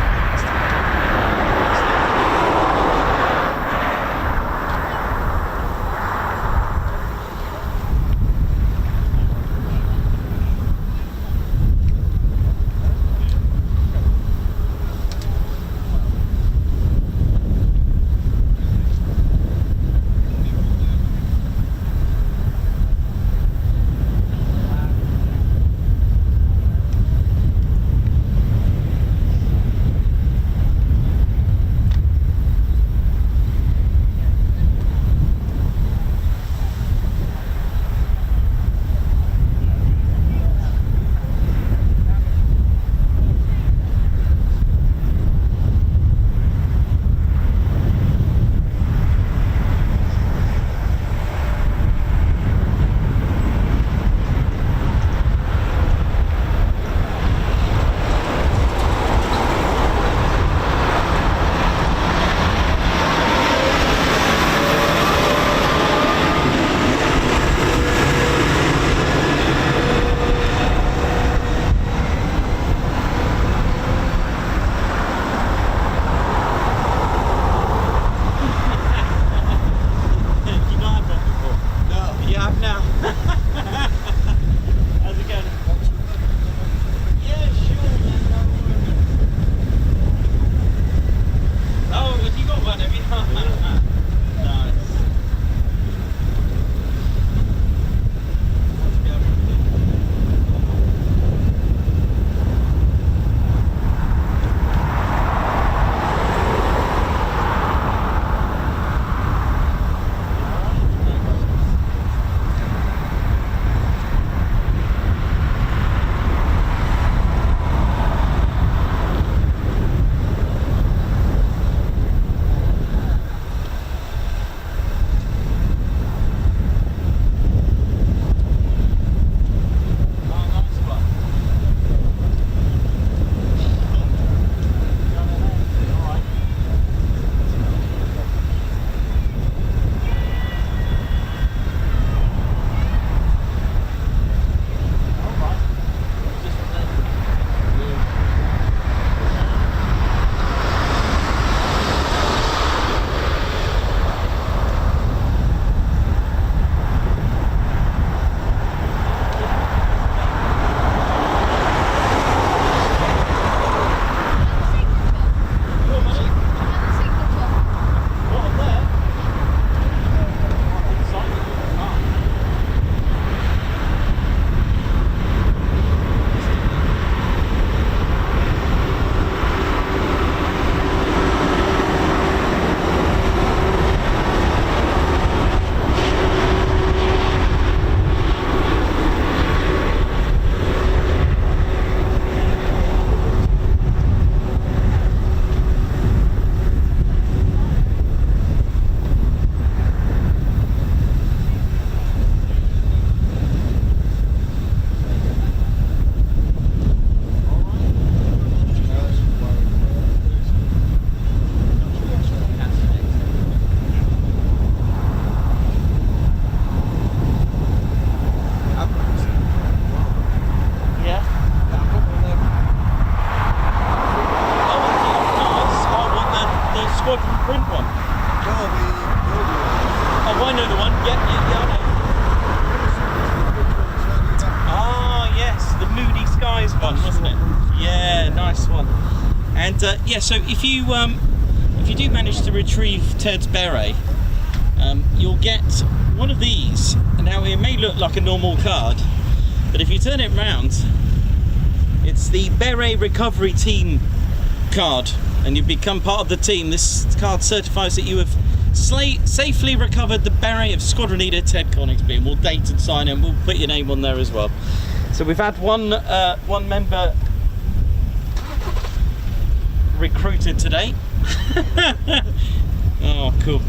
Yeah, so if you do manage to retrieve Ted's beret, you'll get one of these. Now it may look like a normal card, but if you turn it round, it's the Beret Recovery Team card, and you become part of the team. This card certifies that you have safely recovered the beret of Squadron Leader Ted Coningsby, and we'll date and sign it, and we'll put your name on there as well. So we've had one member recruited today. Oh, cool.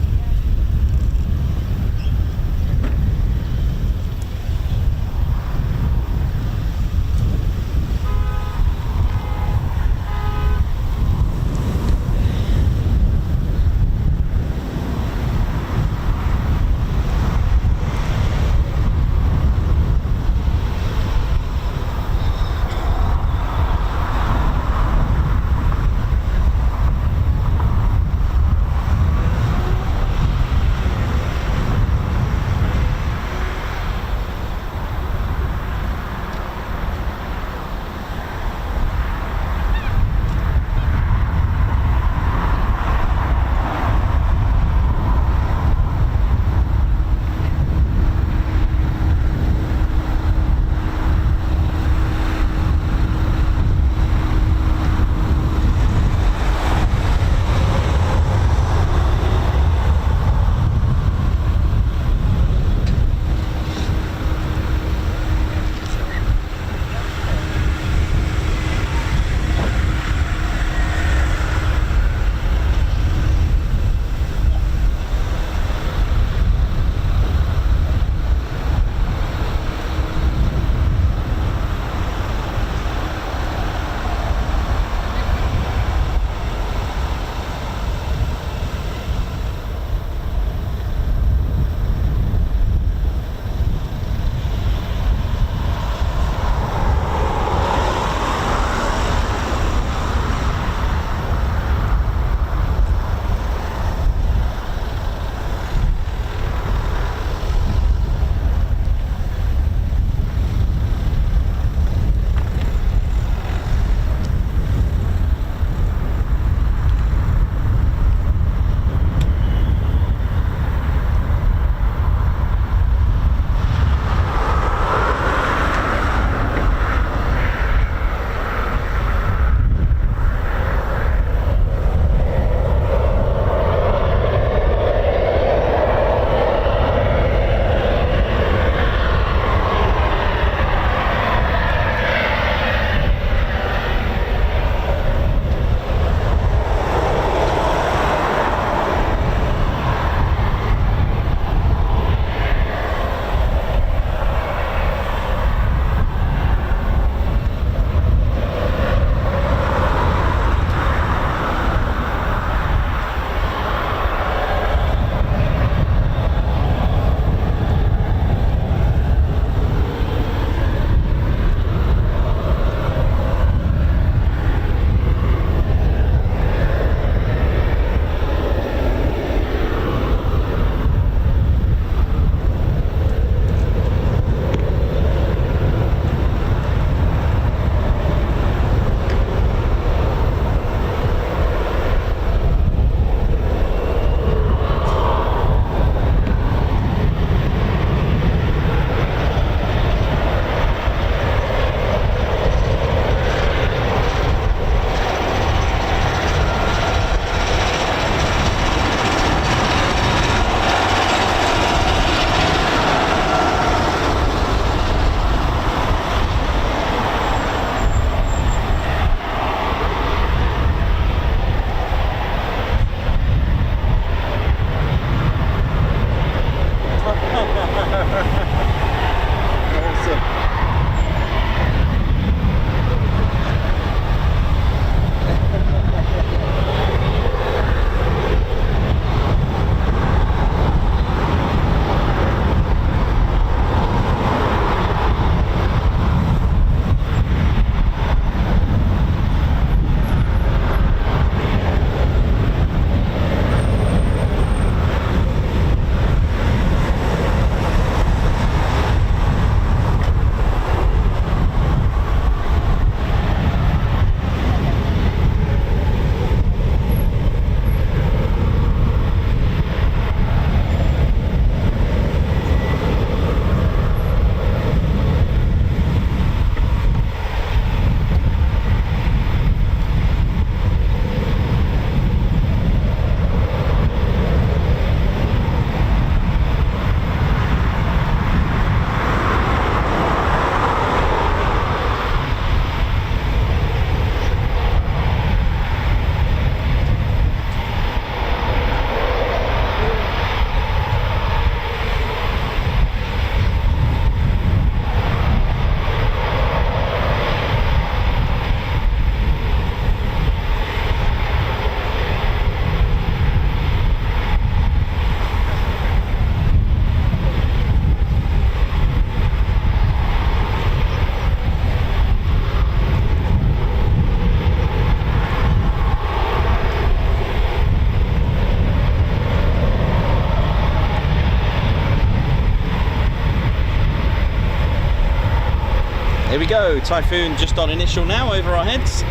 we go, Typhoon just on initial now over our heads.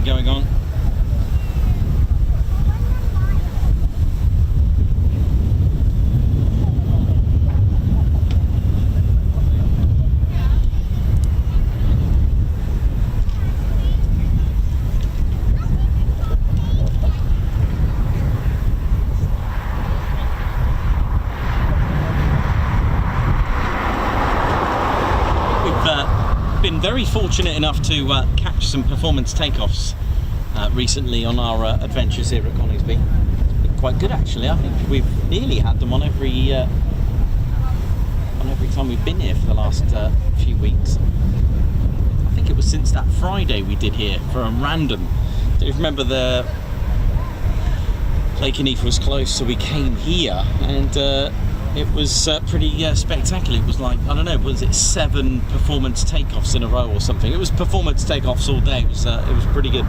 Going on. We've been very fortunate enough to catch some performance takeoffs recently on our adventures here at Coningsby. It's been quite good actually. I think we've nearly had them on every time we've been here for the last few weeks. I think it was since that Friday we did here for a random. Do you remember the Lake Keneath was close, so we came here and it was pretty spectacular. It was like, I don't know, was it 7 performance takeoffs in a row or something? It was performance takeoffs all day. It was pretty good.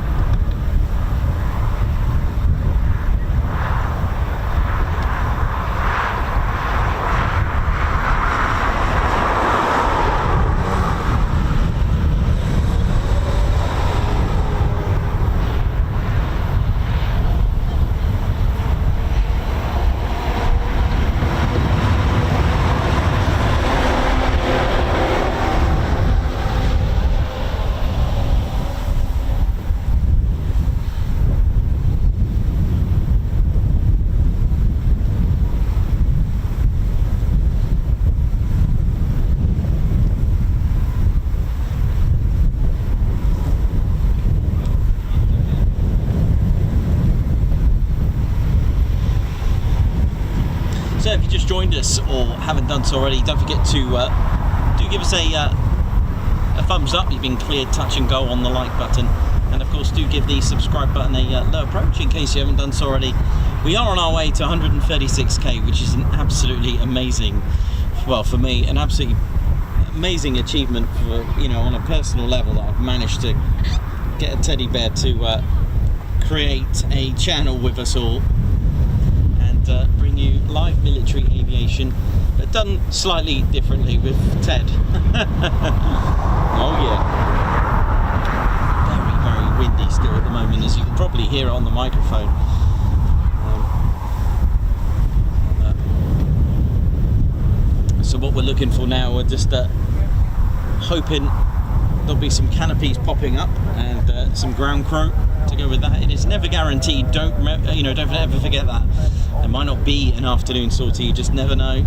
us or haven't done so already, don't forget to do give us a thumbs up. You've been cleared, touch and go on the like button, and of course do give the subscribe button a low approach in case you haven't done so already. We are on our way to 136k, which is an absolutely amazing, well, for me, an absolutely amazing achievement for, you know, on a personal level, that I've managed to get a teddy bear to create a channel with us all and bring you live military aviation, but done slightly differently with Ted. Oh yeah. Very, very windy still at the moment, as you can probably hear it on the microphone. So what we're looking for now, we're just hoping there'll be some canopies popping up and some ground crew to go with that. It is never guaranteed. Don't ever forget that. There might not be an afternoon sortie. You just never know.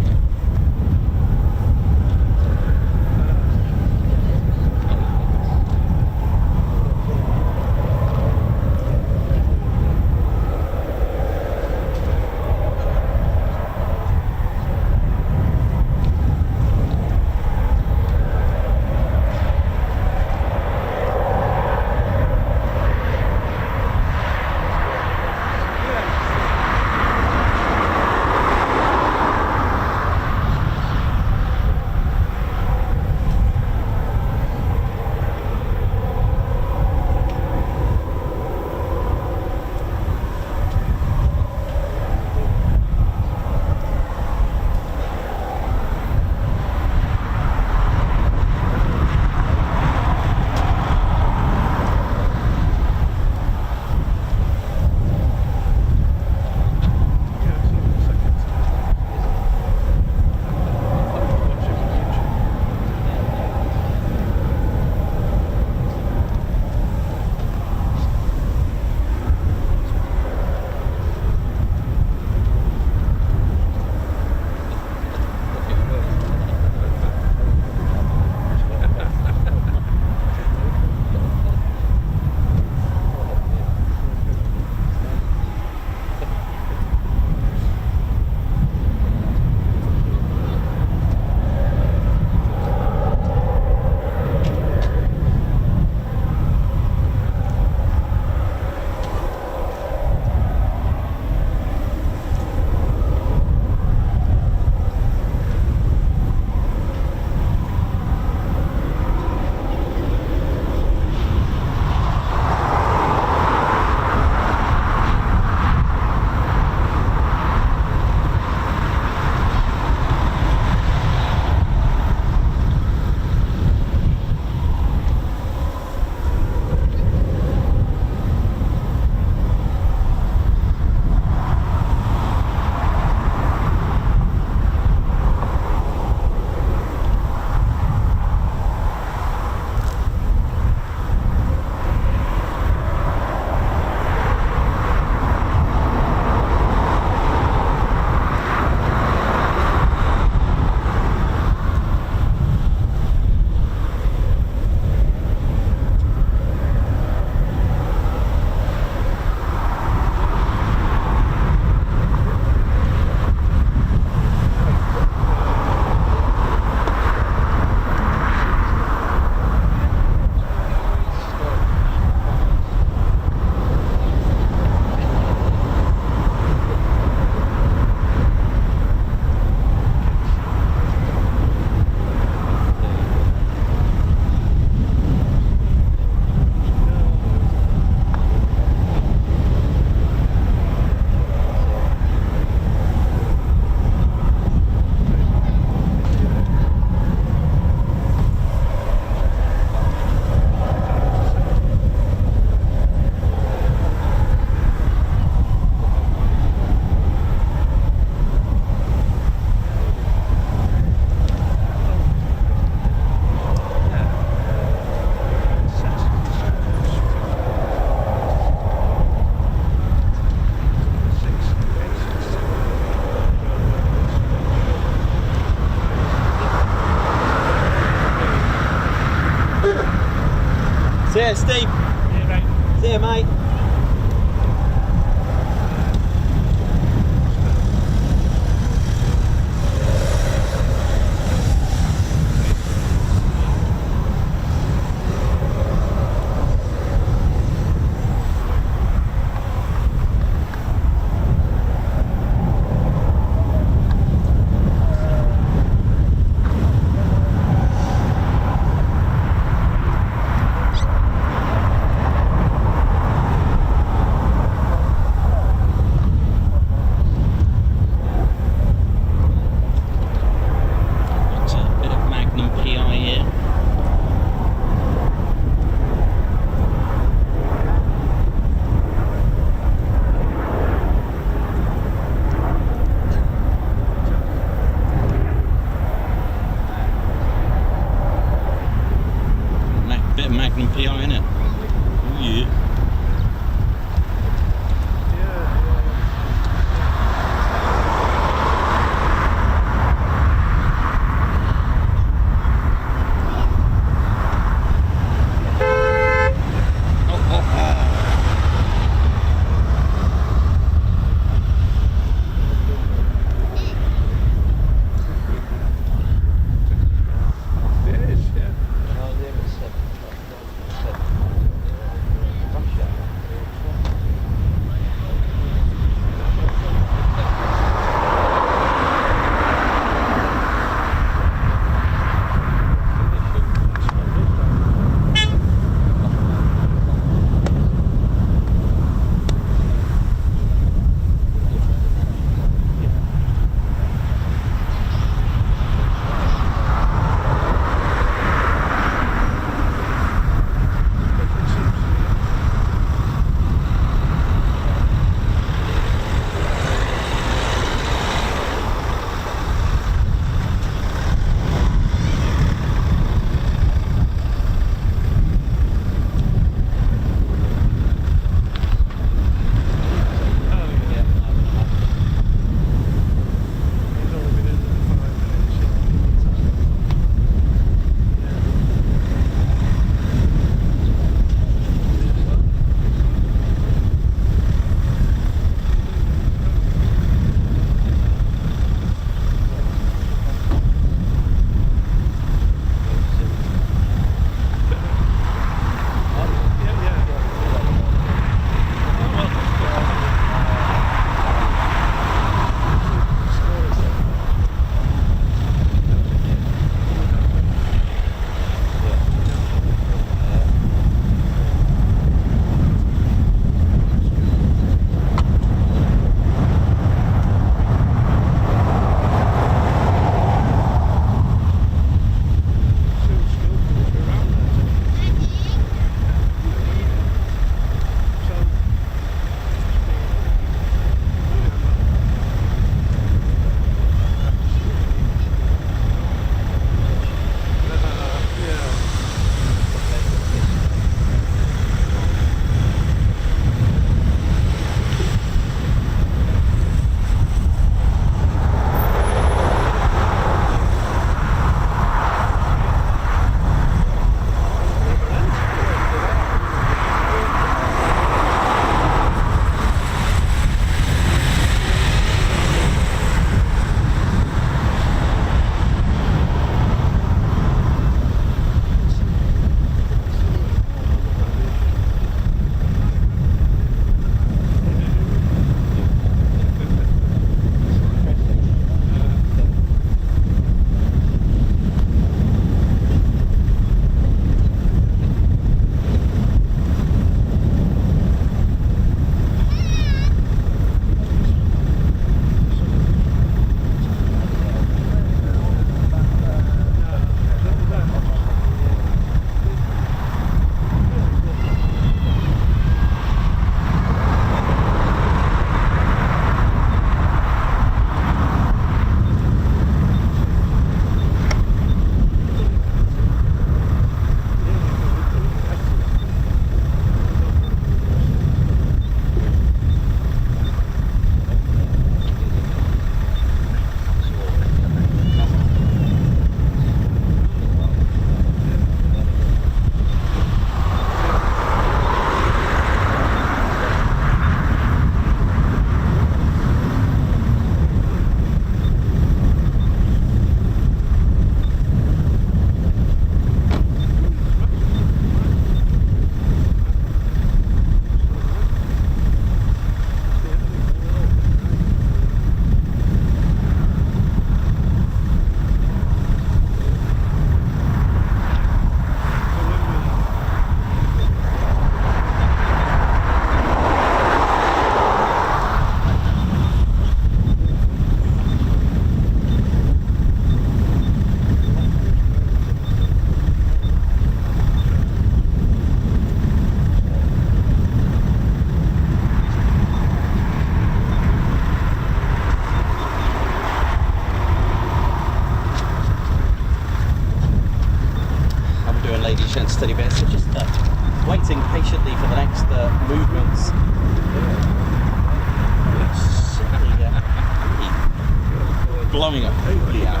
blowing a hoolie out.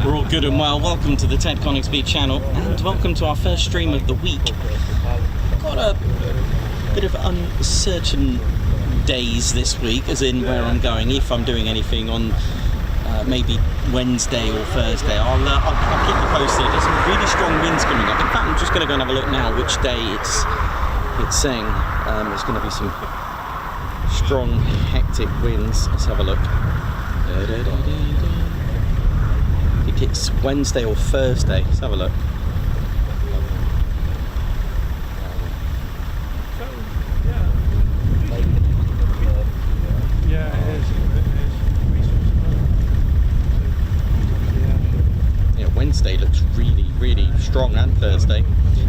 We're all good and well. Welcome to the Ted Coningsby channel, and welcome to our first stream of the week. Got a bit of uncertain days this week, as in where I'm going, if I'm doing anything on maybe Wednesday or Thursday. I'll keep you posted. There's some really strong winds coming up. In fact, I'm just going to go and have a look now which day it's saying there's going to be some strong, hectic winds. Let's have a look. I think it's Wednesday or Thursday. Let's have a look. Wednesday looks really strong, and Thursday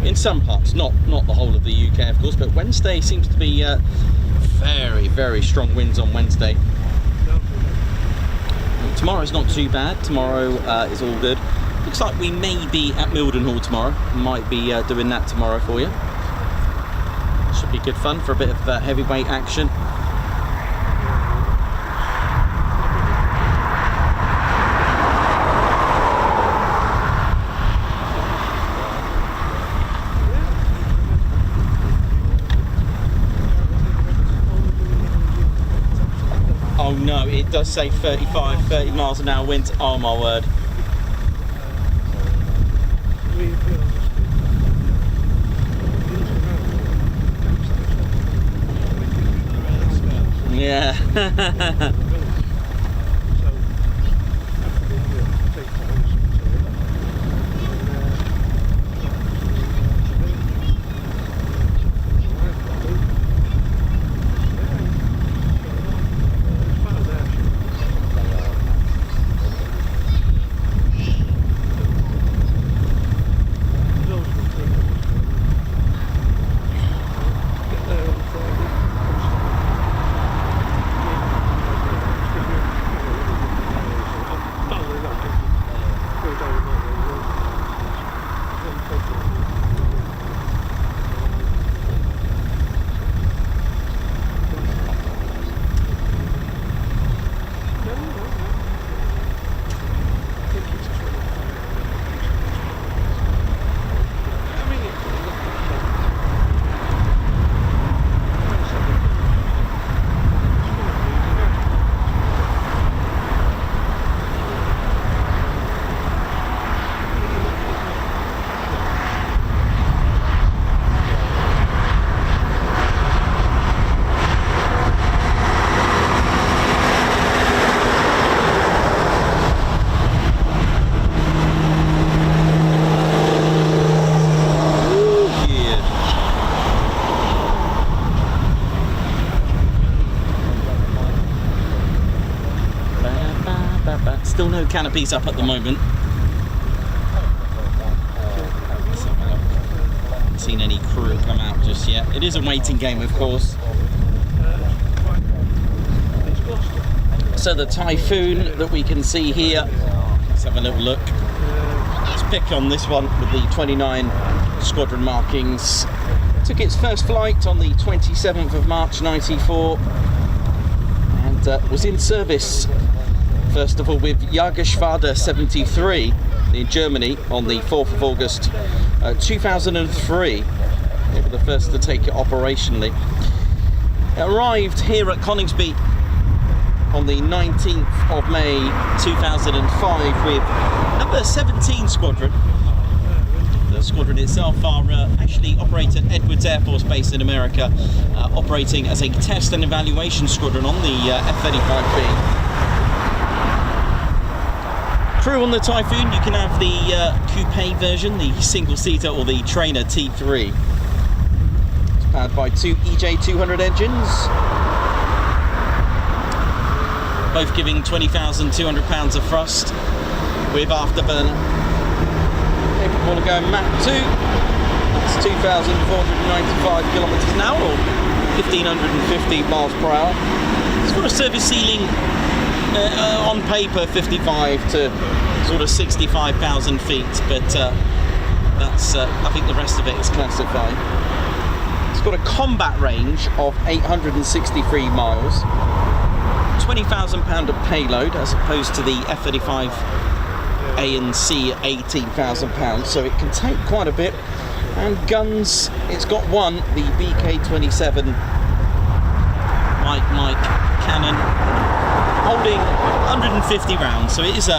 in some parts, not the whole of the UK of course, but Wednesday seems to be very strong winds on Wednesday. Tomorrow's not too bad. Tomorrow is all good. Looks like we may be at Mildenhall tomorrow. Might be doing that tomorrow for you. Should be good fun for a bit of heavyweight action. Oh no, it does say 30 miles an hour winds. Oh my word. Yeah. Still no canopies up at the moment. Haven't seen any crew come out just yet. It is a waiting game, of course. So the Typhoon that we can see here, let's have a little look. Let's pick on this one with the 29 squadron markings. Took its first flight on the 27th of March 94 and was in service first of all with Jägerschwader 73 in Germany on the 4th of August 2003. They were the first to take it operationally. It arrived here at Coningsby on the 19th of May 2005 with number 17 Squadron. The squadron itself are actually operate at Edwards Air Force Base in America, operating as a test and evaluation squadron on the F-35B. Crew on the Typhoon, you can have the coupe version, the single-seater, or the trainer T3. It's powered by two EJ200 engines, both giving 20,200 pounds of thrust with afterburner. Capable of going Mach 2, that's 2,495 kilometres an hour, or 1,550 miles per hour. It's got a service ceiling on paper 55 to sort of 65,000 feet, but that's I think the rest of it is classified. It's got a combat range of 863 miles. £20,000 of payload as opposed to the F-35 A and C at £18,000, so it can take quite a bit. And guns, it's got one, the BK-27 Mike cannon, holding 150 rounds, so it is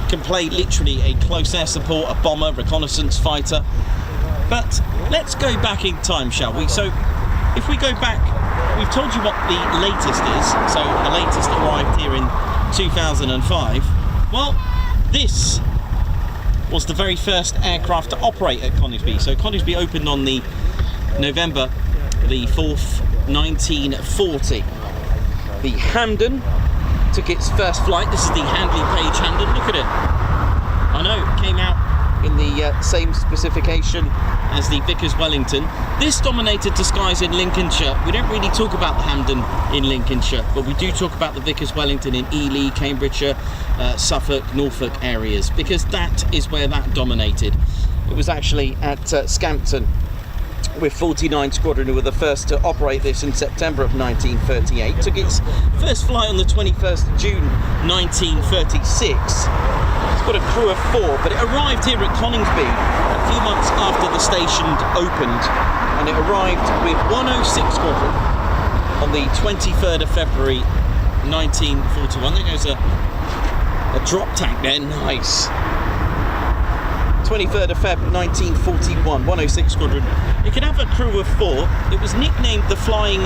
can play literally a close air support, a bomber, reconnaissance fighter. But let's go back in time, shall we? So if we go back, we've told you what the latest is, so the latest arrived here in 2005. Well, this was the very first aircraft to operate at Coningsby. So Coningsby opened on the November the 4th, 1940. The Hampden took its first flight. This is the Handley Page Hampden. Look at it. I know, it came out in the same specification as the Vickers Wellington. This dominated the skies in Lincolnshire. We don't really talk about the Hampden in Lincolnshire, but we do talk about the Vickers Wellington in Ely, Cambridgeshire, Suffolk, Norfolk areas, because that is where that dominated. It was actually at Scampton with 49 Squadron, who were the first to operate this in September of 1938. Took its first flight on the 21st of June 1936. It's got a crew of 4, but it arrived here at Coningsby a few months after the station opened, and it arrived with 106 Squadron on the 23rd of February 1941. There goes a drop tank there, nice. 23rd of Feb 1941, 106 Squadron. It could have a crew of 4. It was nicknamed the Flying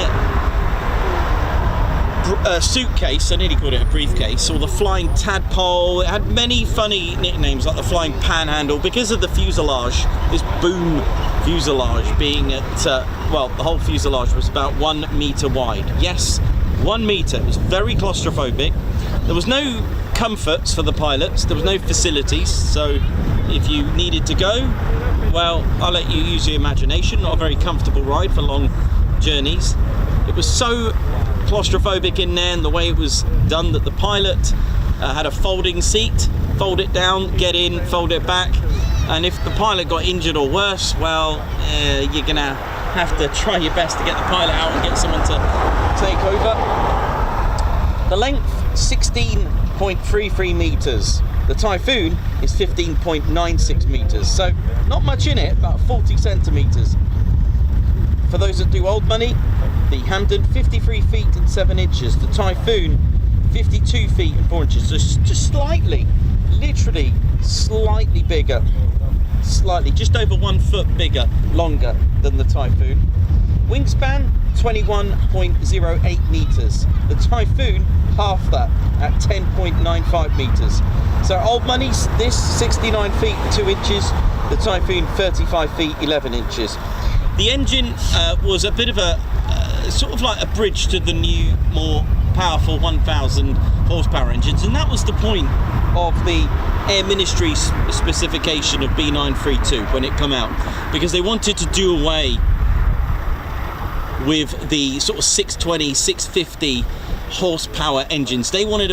Suitcase, I nearly called it a briefcase, or the Flying Tadpole. It had many funny nicknames like the Flying Panhandle because of the fuselage, this boom fuselage being at, well, the whole fuselage was about 1 metre wide. Yes, 1 metre. It was very claustrophobic. There was no comforts for the pilots, there was no facilities, so if you needed to go, well, I'll let you use your imagination. Not a very comfortable ride for long journeys. It was so claustrophobic in there and the way it was done that the pilot had a folding seat, fold it down, get in, fold it back, and if the pilot got injured or worse, well, you're gonna have to try your best to get the pilot out and get someone to take over. The length, 16.33 metres. The Typhoon is 15.96 metres, so not much in it, about 40 centimetres. For those that do old money, the Hampden 53 feet and 7 inches, the Typhoon 52 feet and 4 inches, so just slightly, literally slightly bigger, slightly, just over 1 foot bigger, longer than the Typhoon. Wingspan 21.08 metres, the Typhoon half that at 10.95 metres. So old money, this 69 feet 2 inches, the Typhoon 35 feet 11 inches. The engine was a bit of a sort of like a bridge to the new, more powerful 1,000 horsepower engines, and that was the point of the Air Ministry's specification of B932 when it came out, because they wanted to do away with the sort of 620, 650 horsepower engines. They wanted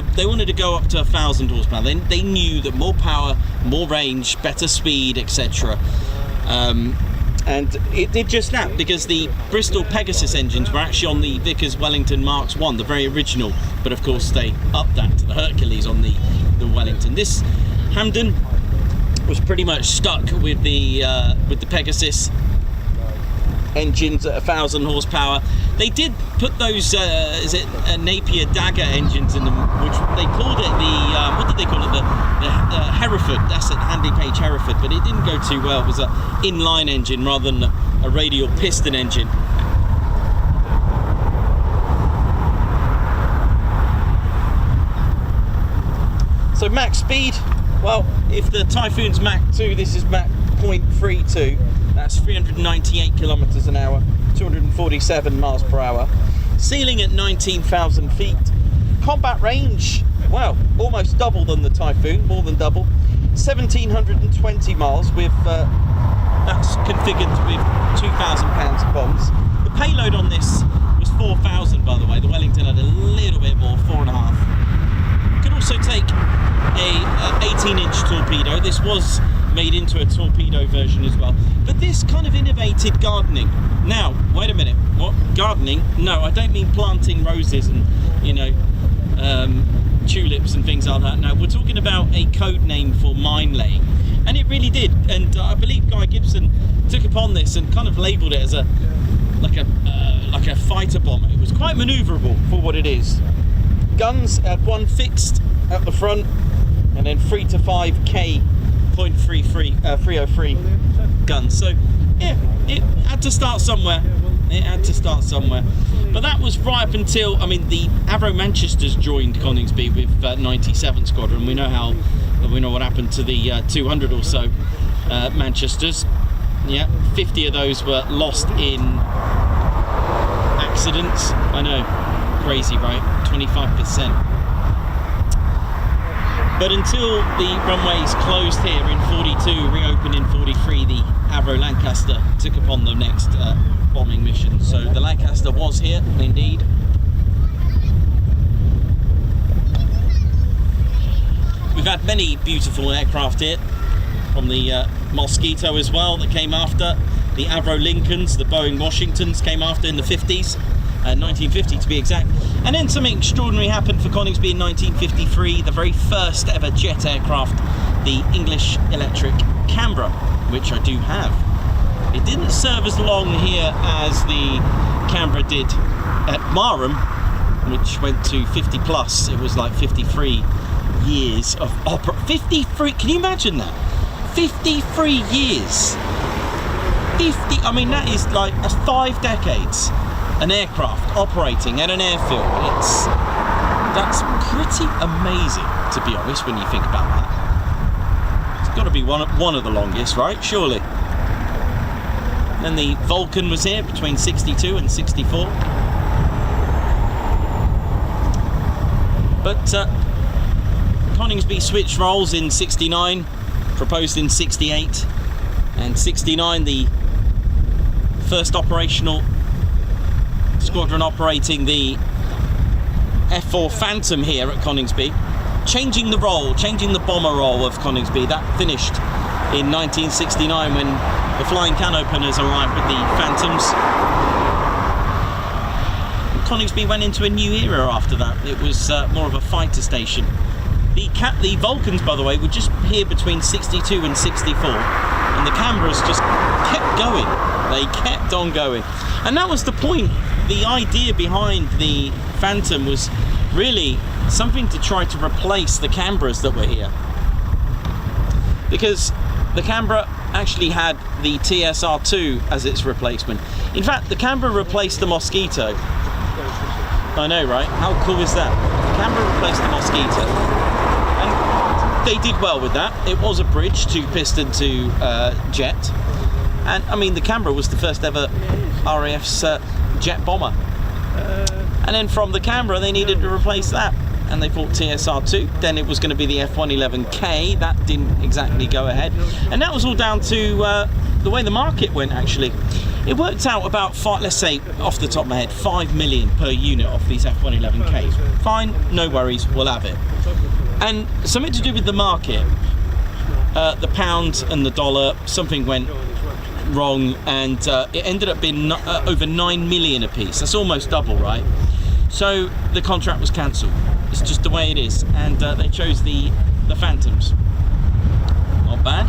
to go up to 1,000 horsepower. They knew that more power, more range, better speed, etc. And it did just that, because the Bristol Pegasus engines were actually on the Vickers Wellington Marks 1, the very original, but of course they upped that to the Hercules on the Wellington. This Hampden was pretty much stuck with the Pegasus engines at 1,000 horsepower. They did put those Napier Dagger engines in them, which they called it the what did they call it, the Hereford. That's it, Handley Page Hereford, but it didn't go too well. It was an inline engine rather than a radial piston engine. So max speed, well, if the Typhoon's Mach 2, this is Mach 0.32. That's 398 kilometers an hour, 247 miles per hour. Ceiling at 19,000 feet. Combat range, well, almost double than the Typhoon, more than double. 1,720 miles with, that's configured with 2,000 pounds of bombs. The payload on this was 4,000, by the way. The Wellington had a little bit more, 4.5. Could also take a 18-inch torpedo. This was made into a torpedo version as well. But this kind of innovated gardening. Now, wait a minute, what? Gardening? No, I don't mean planting roses and, you know, tulips and things like that. Now we're talking about a code name for mine laying, and it really did. And I believe Guy Gibson took upon this and kind of labelled it as a like a fighter bomber. It was quite manoeuvrable for what it is. Guns had one fixed at the front, and then 3 to 5 K.303 guns. So yeah, it had to start somewhere. It had to start somewhere. But that was right up until, I mean, the Avro Manchesters joined Coningsby with 97 Squadron. We know what happened to the 200 or so Manchesters. Yeah, 50 of those were lost in accidents. I know, crazy, right? 25%. But until the runways closed here in 42, reopened in 43, the Avro Lancaster took upon the next bombing mission. So the Lancaster was here, indeed. We've had many beautiful aircraft here, from the Mosquito as well that came after, the Avro Lincolns, the Boeing Washingtons came after in the 50s, 1950 to be exact. And then something extraordinary happened for Coningsby in 1953, the very first ever jet aircraft, the English electric Canberra, which I do have. It didn't serve as long here as the Canberra did at Marham, which went to 50 plus. It was like 53 years of opera. 53, can you imagine that? 53 years. 50, I mean, that is like 5 decades. An aircraft operating at an airfield. That's pretty amazing, to be honest, when you think about that. It's got to be one of the longest, right? Surely. Then the Vulcan was here between 62 and 64. But Coningsby switched roles in 69, proposed in 68, and 69 the first operational squadron operating the F4 Phantom here at Coningsby, changing the role, changing the bomber role of Coningsby. That finished in 1969 when the flying can openers arrived with the Phantoms. Coningsby went into a new era after that. It was more of a fighter station. The Vulcans, by the way, were just here between 62 and 64, and the Canberras just kept going. They kept on going, and that was the point. The idea behind the Phantom was really something to try to replace the Canberras that were here, because the Canberra actually had the TSR2 as its replacement. In fact, the Canberra replaced the Mosquito. I know, right? How cool is that? The Canberra replaced the Mosquito, and they did well with that. It was a bridge to piston to jet, and I mean the Canberra was the first ever RAF's jet bomber. And then from the Canberra they needed to replace that, and they thought TSR2. Then it was going to be the F111K. That didn't exactly go ahead, and that was all down to the way the market went. Actually, it worked out about let's say off the top of my head, 5 million per unit off these F111Ks. Fine, no worries, we'll have it. And something to do with the market, the pound and the dollar, something went wrong, and it ended up being over 9 million a piece. That's almost double, right? So the contract was cancelled. It's just the way it is, and they chose the Phantoms. Not bad.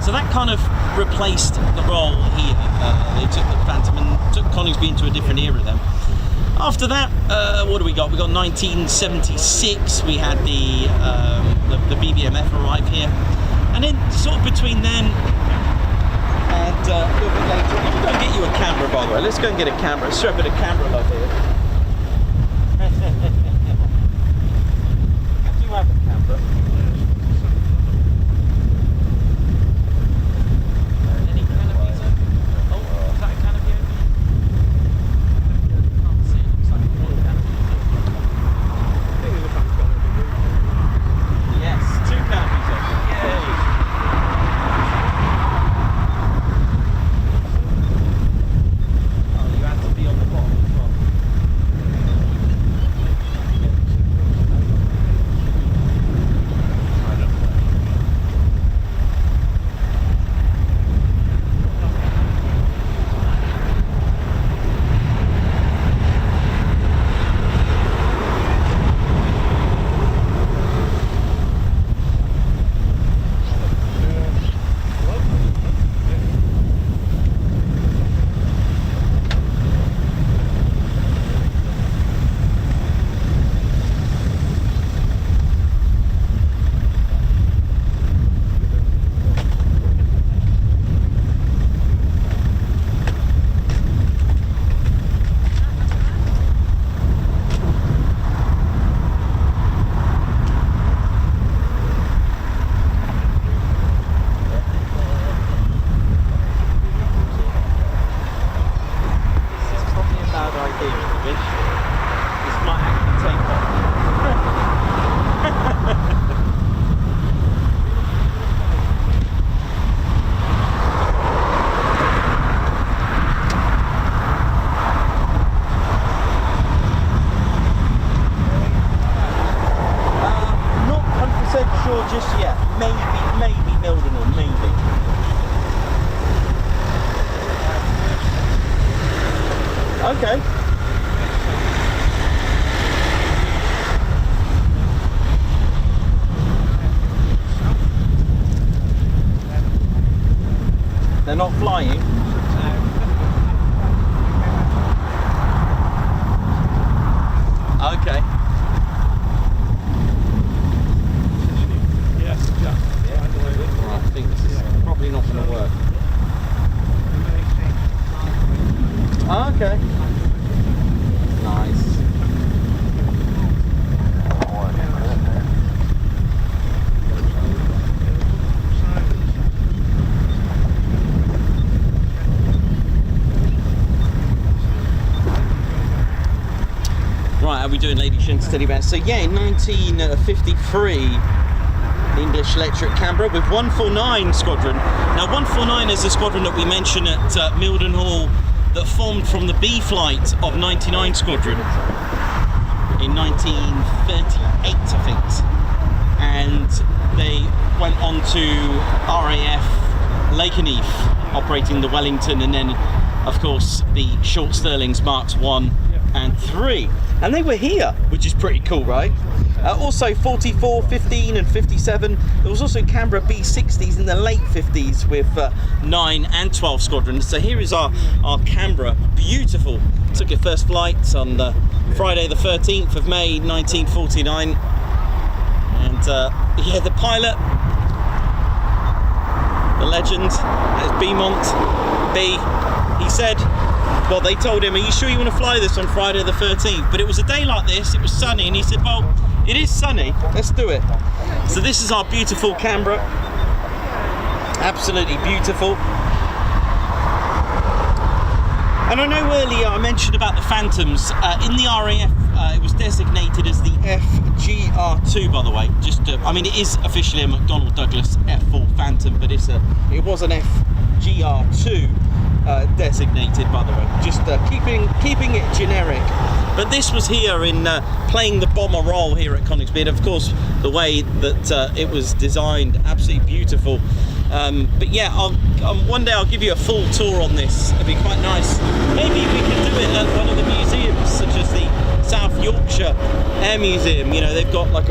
So that kind of replaced the role here. They took the Phantom and took Coningsby into a different era then. After that, what do we got? We got 1976. We had the BBMF arrive here, and then sort of between then and a little bit later. Let me go and get you a camera, by the way. Let's go and get a camera. Let's show a bit of camera love here. I do have a camera. Any canopies open? Oh, is that a canopy open? Can't see it. Looks like one canopy. Yes, 2 canopies open. Yay! maybe Mildenhall, maybe. Okay. They're not flying. Okay. Well, I think this is probably not going to work. Okay. Nice. Right, how are we doing, ladies and steady bears? So yeah, in 1953, English Electric Canberra with 149 Squadron. Now 149 is a squadron that we mentioned at Mildenhall that formed from the B flight of 99 Squadron in 1938, I think. And they went on to RAF Lancasters, operating the Wellington, and then, of course, the Short Stirlings Marks 1 and 3. And they were here, which is pretty cool, right? Also 44, 15 and 57. There was also Canberra B60s in the late 50s with 9 and 12 squadrons. So here is our Canberra. Beautiful. Took its first flight on Friday the 13th of May 1949. And yeah, the pilot, the legend, that is Beaumont B. He said, well, they told him, are you sure you want to fly this on Friday the 13th? But it was a day like this, it was sunny, and he said, well, it is sunny, let's do it. So this is our beautiful Canberra. Absolutely beautiful. And I know earlier I mentioned about the Phantoms. In the RAF, it was designated as the FGR2, by the way. I mean, it is officially a McDonnell Douglas F4 Phantom, but it was an FGR2. Designated, by the way, just keeping it generic. But this was here in playing the bomber role here at Coningsby, and of course the way that it was designed, absolutely beautiful. But yeah, one day I'll give you a full tour on this. It'd be quite nice. Maybe we can do it at one of the museums, such as the South Yorkshire Air Museum. You know, they've got like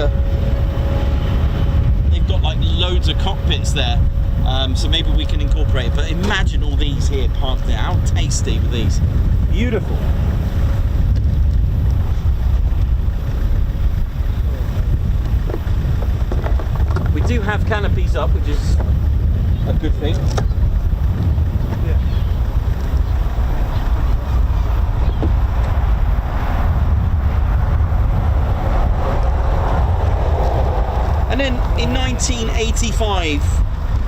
loads of cockpits there. So maybe we can incorporate it. But imagine all these here parked there. How tasty were these? Beautiful. We do have canopies up, which is a good thing. And then in 1985,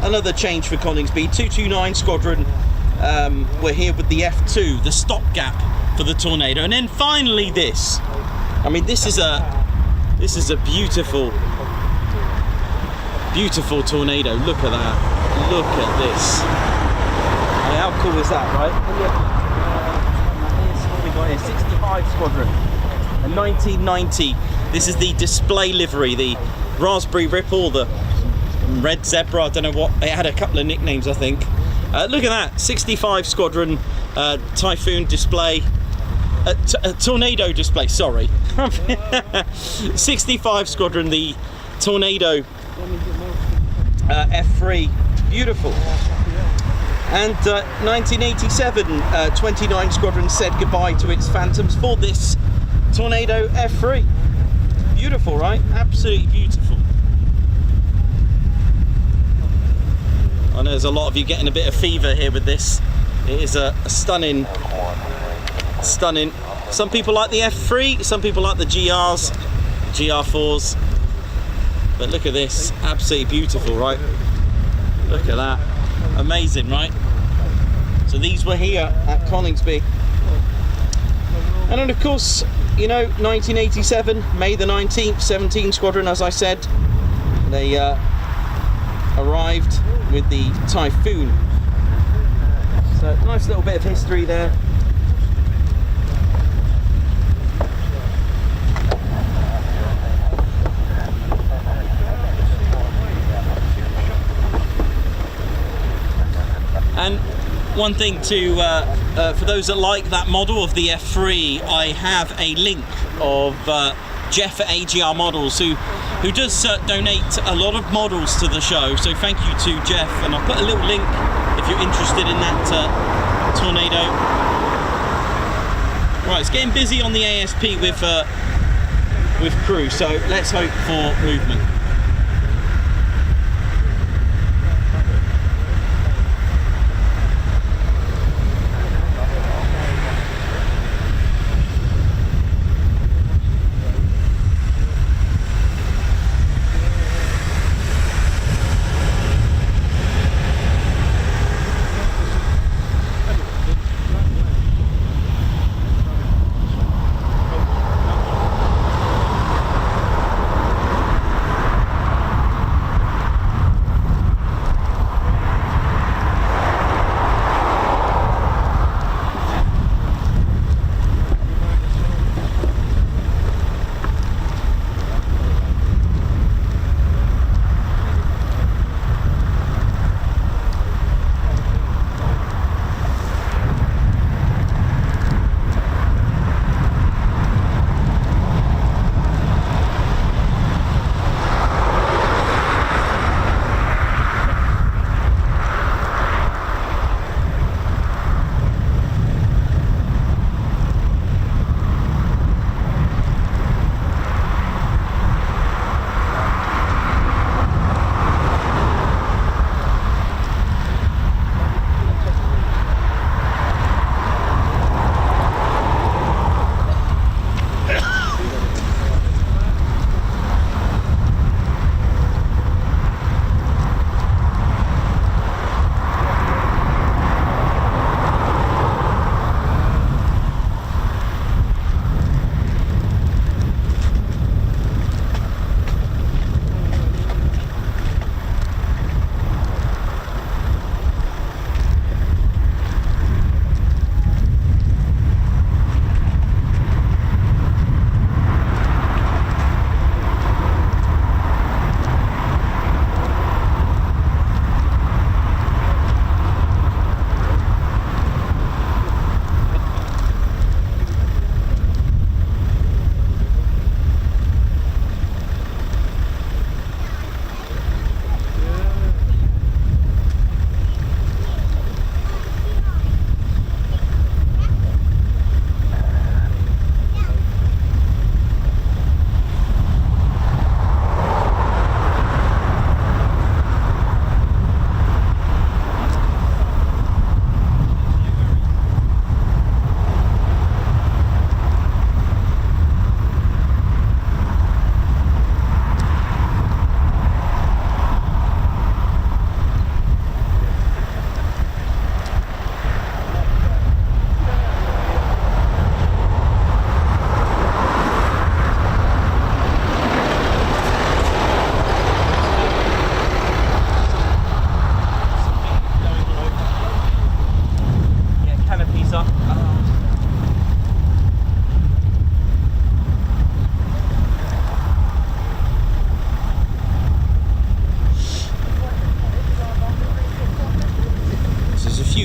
another change for Coningsby. 229 Squadron were here with the F2, the stopgap for the Tornado, and then finally this. I mean, this is a beautiful, beautiful Tornado. Look at that. Look at this. I mean, how cool is that, right? What we got here? 65 Squadron. And 1990. This is the display livery, the Raspberry Ripple, the Red Zebra, I don't know what, it had a couple of nicknames, I think. Look at that, 65 Squadron Typhoon display, Tornado display, sorry. 65 Squadron, the Tornado F3, beautiful. And 1987, 29 Squadron said goodbye to its Phantoms for this Tornado F3. Beautiful, right? Absolutely beautiful. I know there's a lot of you getting a bit of fever here with this. It is a stunning. Some people like the F3, some people like the GRs, GR4s. But look at this, absolutely beautiful, right? Look at that, amazing, right? So these were here at Coningsby. And then of course, you know, 1987, May the 19th, 17 Squadron, as I said, they arrived with the Typhoon. So nice little bit of history there. one thing to for those that like that model of the F3, I have a link of Jeff at AGR Models who does donate a lot of models to the show, so thank you to Jeff, and I'll put a little link if you're interested in that Tornado. Right, it's getting busy on the ASP with crew, so let's hope for movement.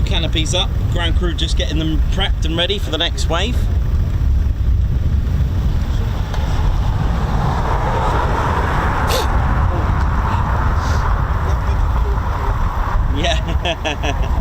Canopies up, ground crew just getting them prepped and ready for the next wave. Yeah.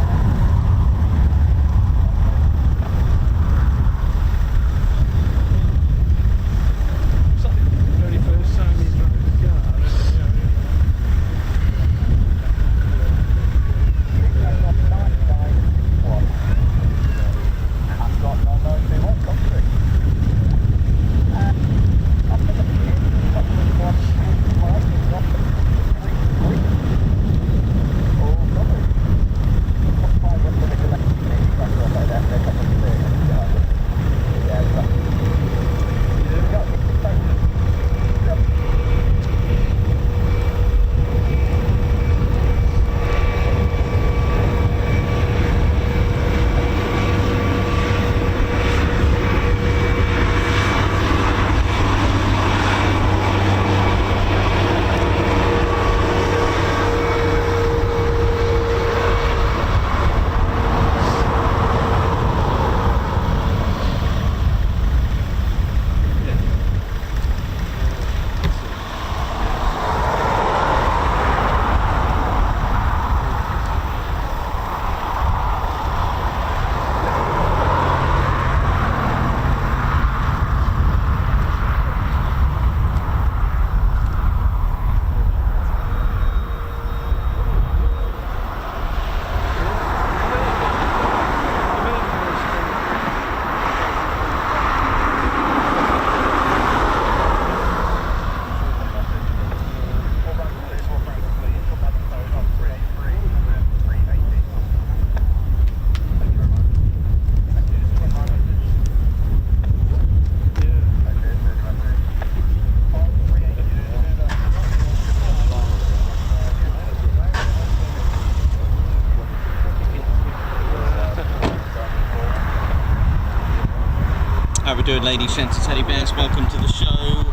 How we doing, ladies, gents, and teddy bears? Welcome to the show.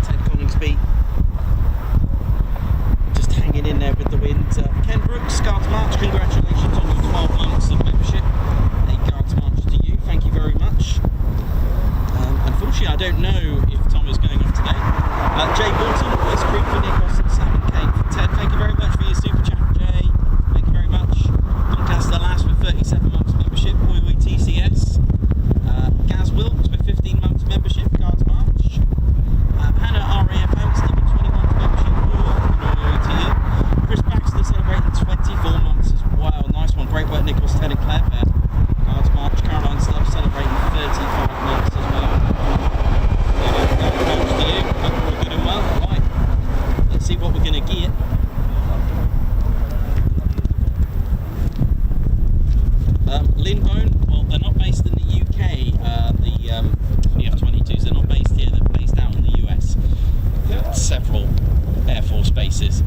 Ted Coningsby. Just hanging in there with the wind. Ken Brooks, Guards March, congratulations on your 12 months of membership. A Guards March to you, thank you very much. Unfortunately, I don't know if Tom is going off today. Jay Bolton, West Creek for Nick Austin, Sam and Kate. Ted, thank you very much for your super chat, Jay. Thank you very much. Lancaster Lass with 37 months membership. Oii TCS. Gaz Wilkes with 15 months membership. Guards March. Hannah RAF Hampden with 20 months membership. Oii to you. Chris Baxter celebrating 24 months as well. Nice one. Great work, Nicholas, Ted and Claire there. Guards March. Caroline Stubb celebrating 35 months as well. Guards March to you. Hope we're good and well. Right. Let's see what we're going to get. Lindbone, well, they're not based in the UK, the F-22s, they're not based here, they're based out in the US, several Air Force bases.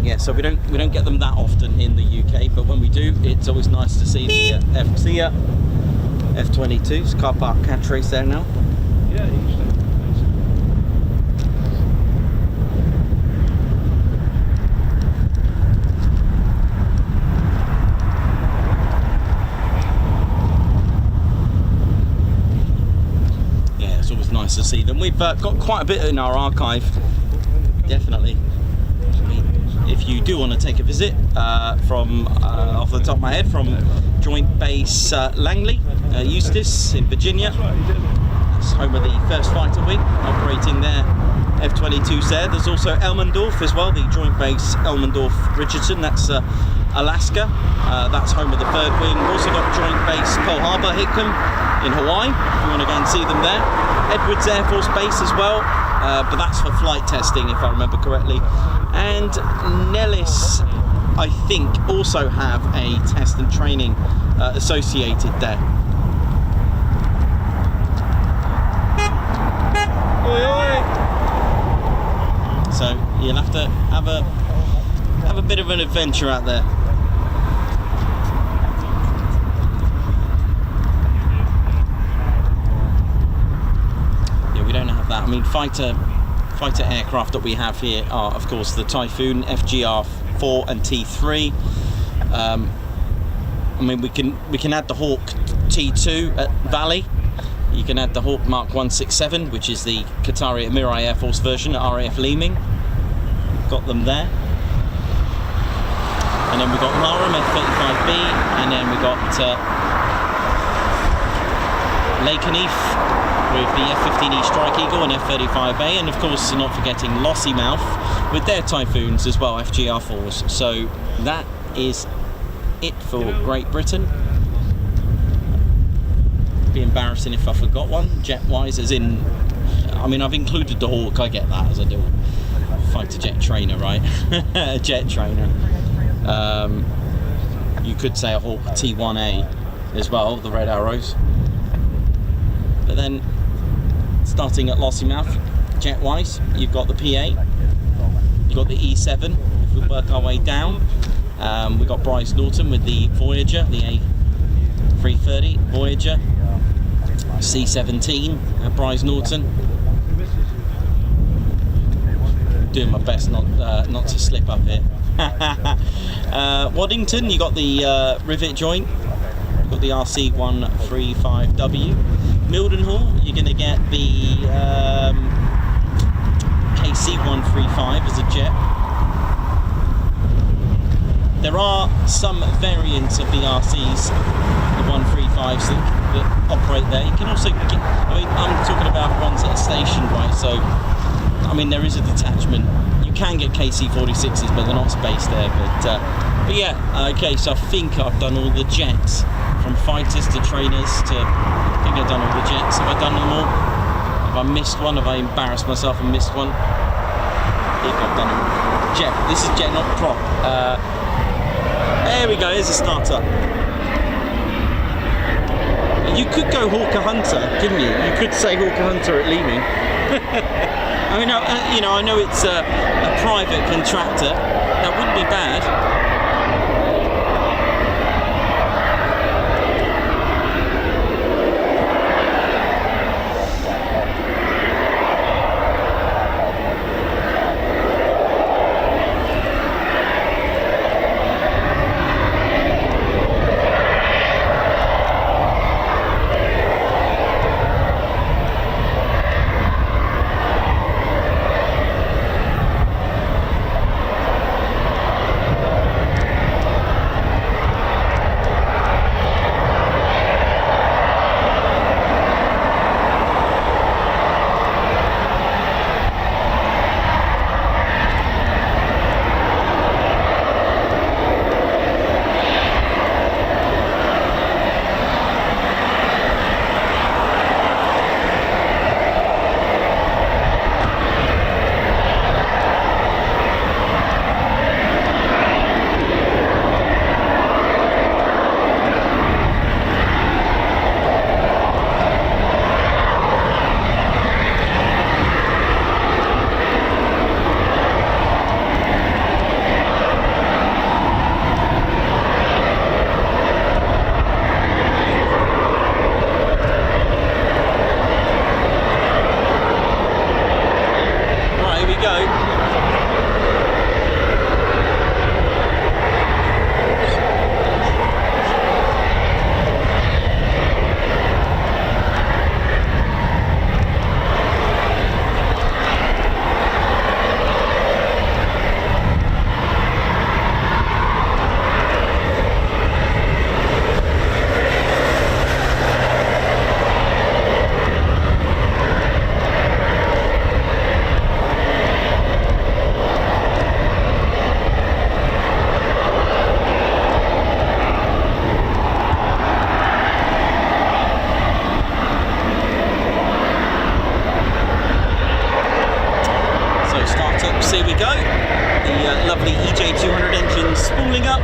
Yeah, so we don't get them that often in the UK, but when we do, it's always nice to see the F-22s. Car park can't trace there now. Yeah, it's always nice to see them. We've got quite a bit in our archive, definitely. If you do want to take a visit from off the top of my head, from Joint Base Langley, Eustis in Virginia. That's home of the 1st Fighter Wing, operating their F-22s there. There's also Elmendorf as well, the Joint Base Elmendorf-Richardson, that's Alaska. That's home of the 3rd Wing. We've also got Joint Base Pearl Harbor, Hickam in Hawaii, if you want to go and see them there. Edwards Air Force Base as well, but that's for flight testing if I remember correctly. And Nellis, I think, also have a test and training associated there. So you'll have to have a bit of an adventure out there. Yeah, we don't have that. I mean, fighter aircraft that we have here are, of course, the Typhoon FGR4 and T3. I mean, we can add the Hawk T2 at Valley. You can add the Hawk Mark 167, which is the Qatari Emirai Air Force version at RAF Leeming. Got them there. And then we've got Marham F-35B, and then we've got Lakenheath with the F-15E Strike Eagle and F-35A, and of course not forgetting Lossiemouth with their Typhoons as well, FGR4s. So that is it for Great Britain. It'd be embarrassing if I forgot one, jet-wise, as in, I mean, I've included the Hawk, I get that as a little fighter jet trainer, right? A jet trainer. You could say a Hawk T1A as well, the red arrows. But then, starting at Lossiemouth, jet-wise, you've got the P8, you've got the E7, if we work our way down. We've got Bryce Norton with the Voyager, the A330 Voyager, C-17 at Bryce Norton. Doing my best not to slip up here. Waddington, you got the rivet joint, you've got the RC135W. Mildenhall, you're going to get the KC135 as a jet. There are some variants of the RCs, the 135s that operate there. You can also get, I mean, I'm talking about ones that are stationed, right? So, I mean, there is a detachment. You can get KC-46s, but they're not spaced there. But yeah, okay, so I think I've done all the jets, from fighters to trainers to, I think I've done all the jets. Have I done them all? Have I missed one? Have I embarrassed myself and missed one? I think I've done them. Jet, this is jet, not prop. There we go, here's a startup. You could go Hawker Hunter, couldn't you? You could say Hawker Hunter at Leeming. I mean, you know, I know it's a private contractor. That wouldn't be bad. Here we go, the lovely EJ200 engine spooling up.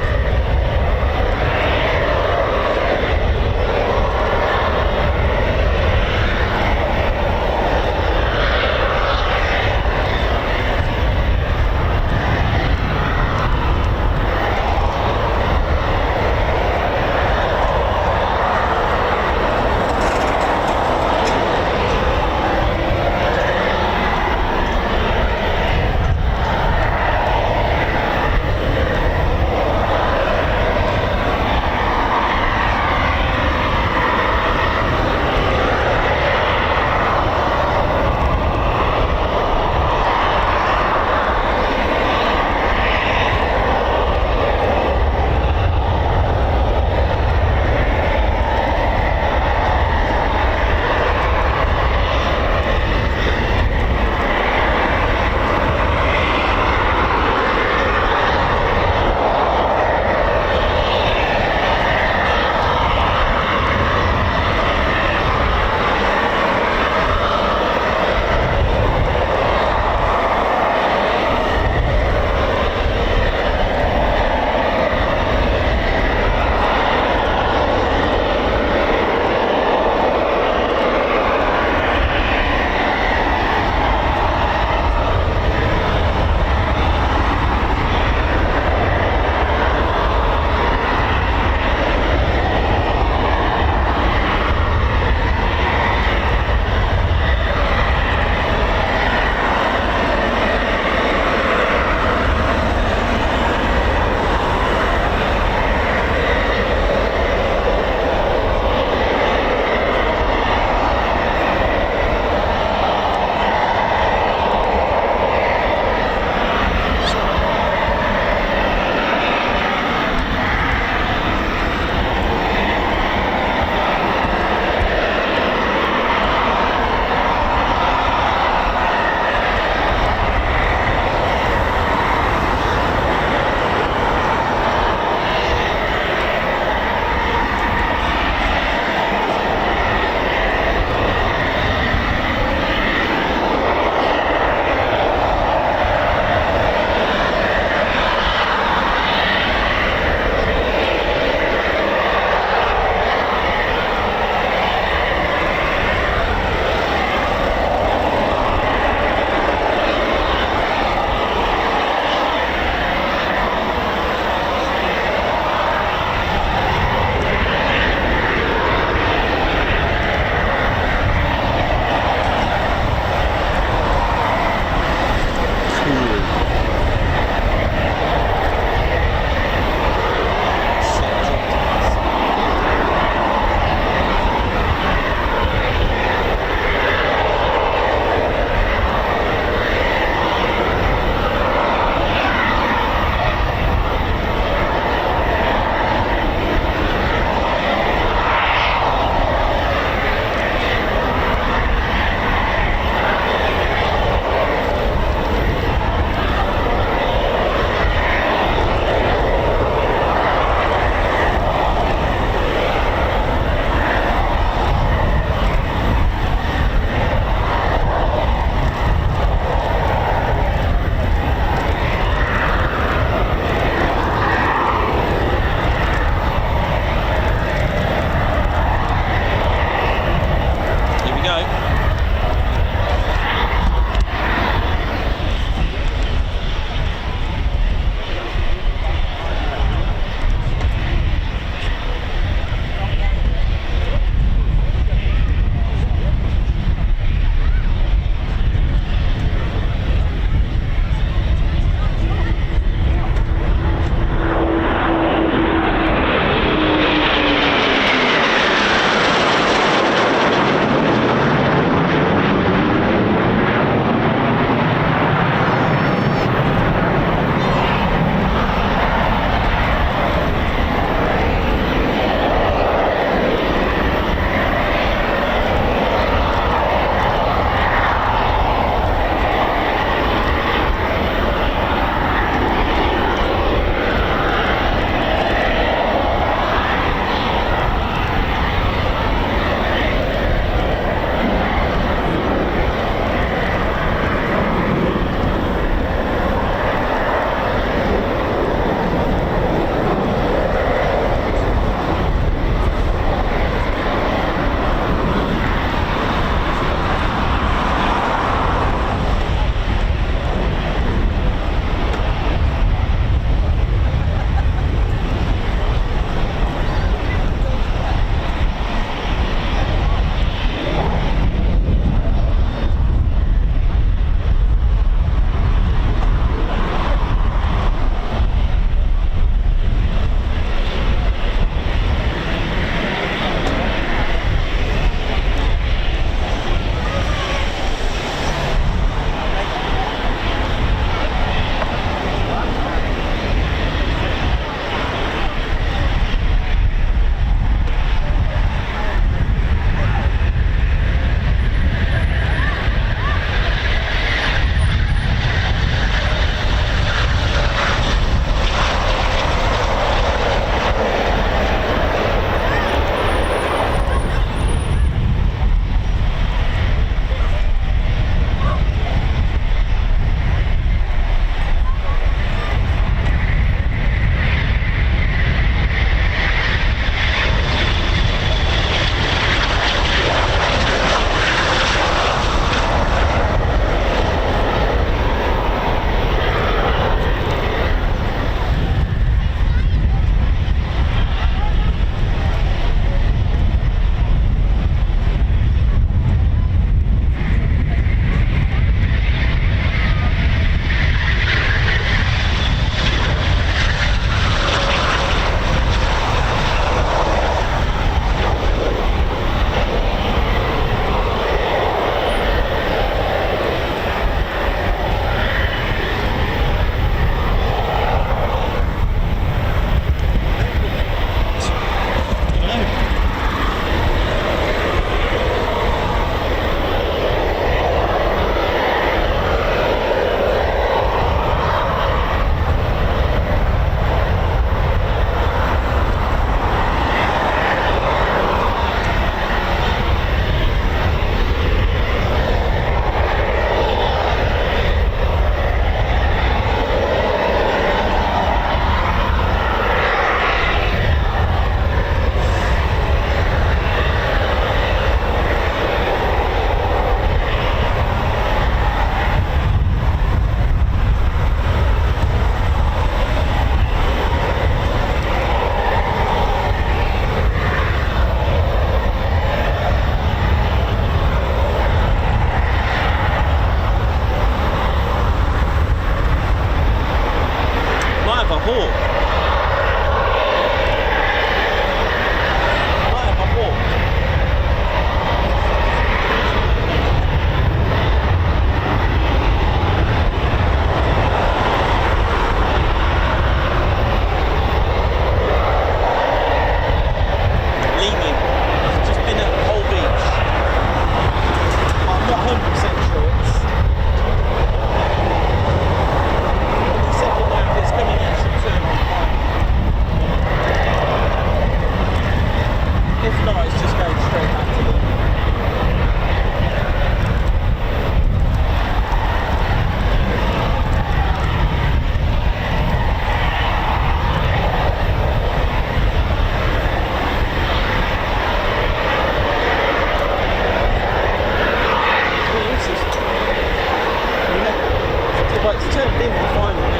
Well, it's turned in finally.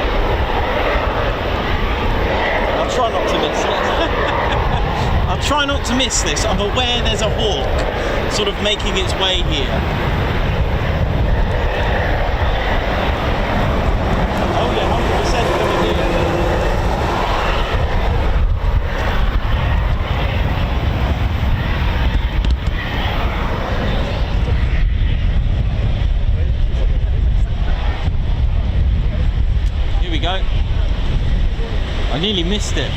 I'll try not to miss it. I'll try not to miss this. I'm aware there's a hawk sort of making its way here. Oh yeah, 100% coming here. Here we go. I nearly missed it.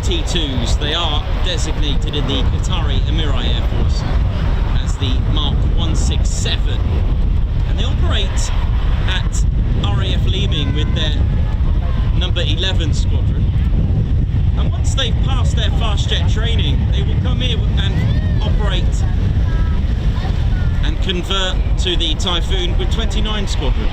T2s, they are designated in the Qatari Emiri Air Force as the Mark 167, and they operate at RAF Leeming with their number 11 squadron, and once they've passed their fast jet training they will come here and operate and convert to the Typhoon with 29 squadron.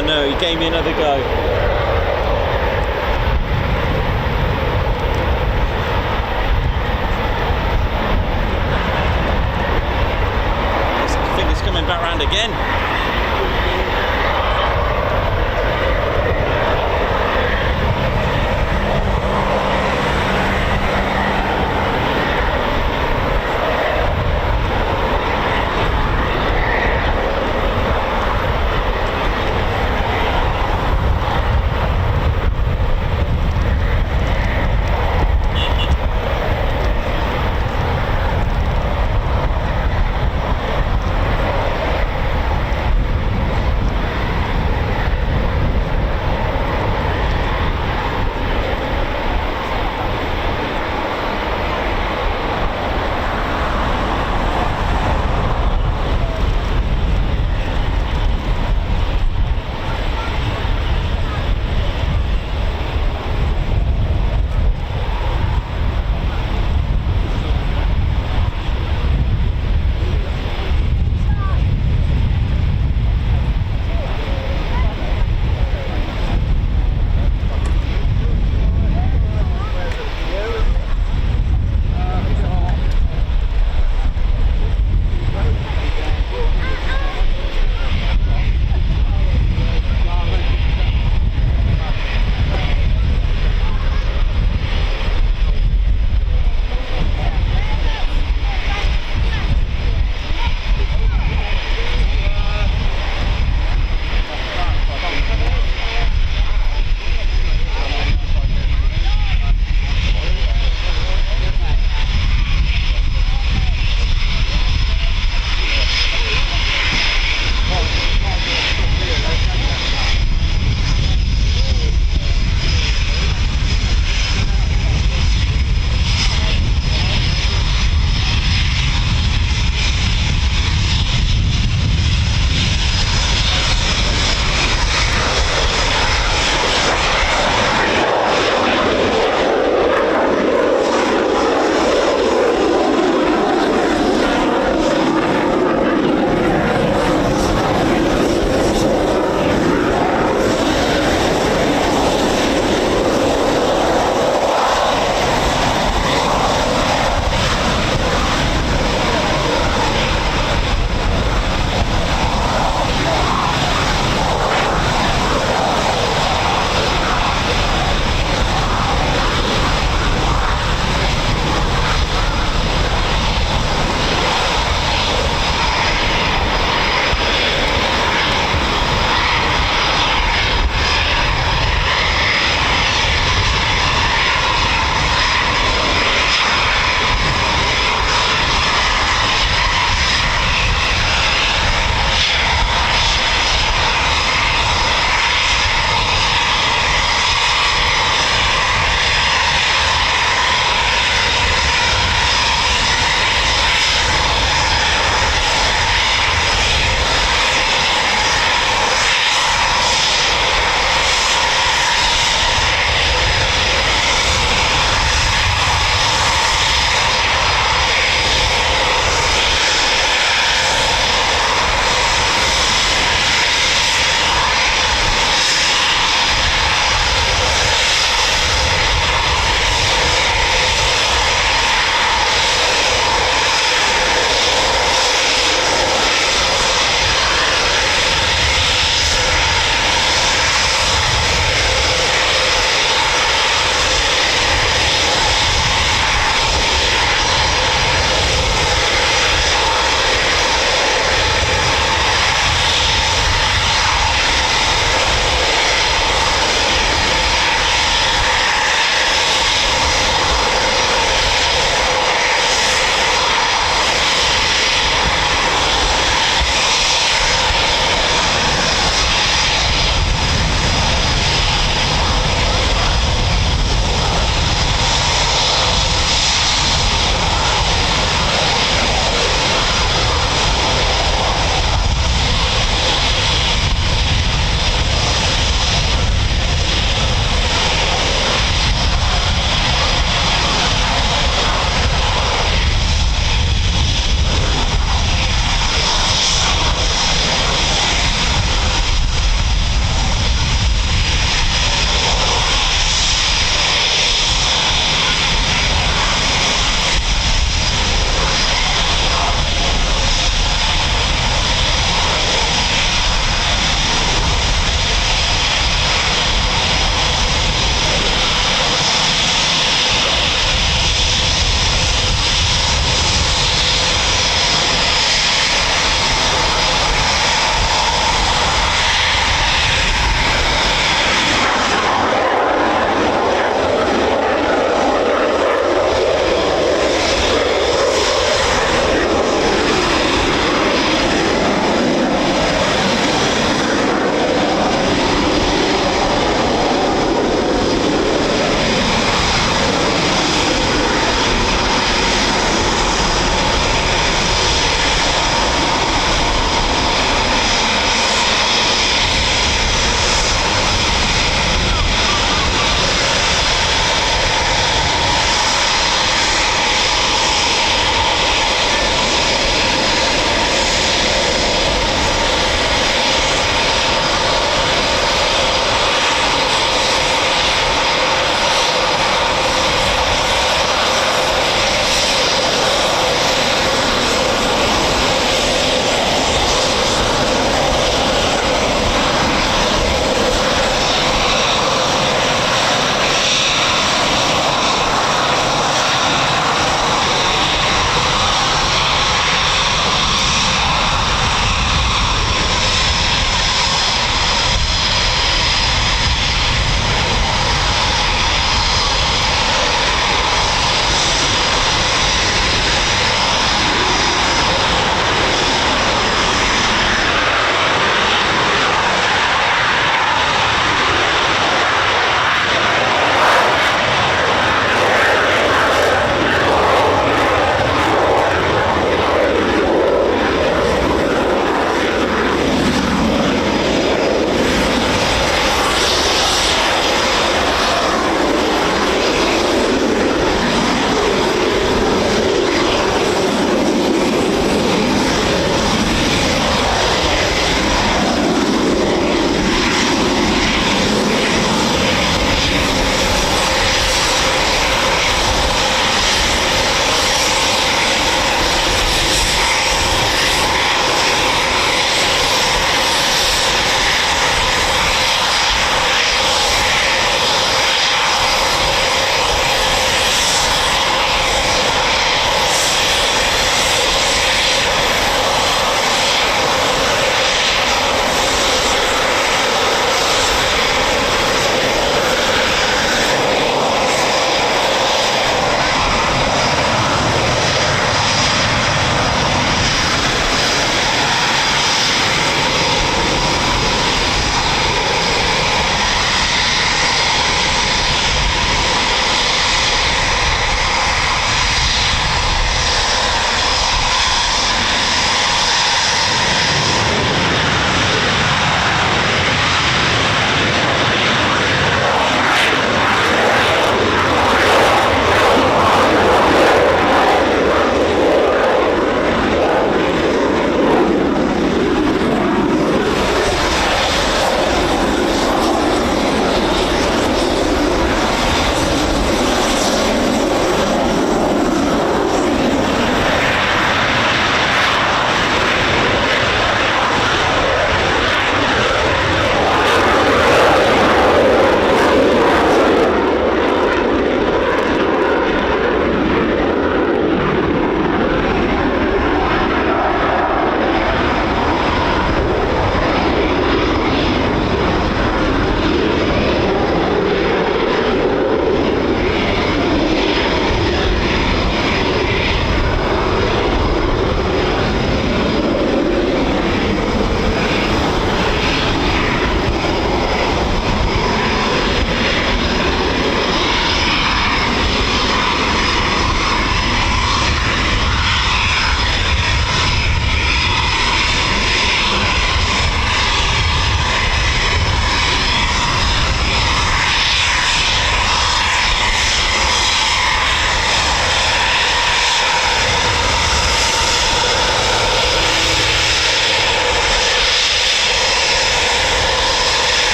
I know, he gave me another go. I think it's coming back round again.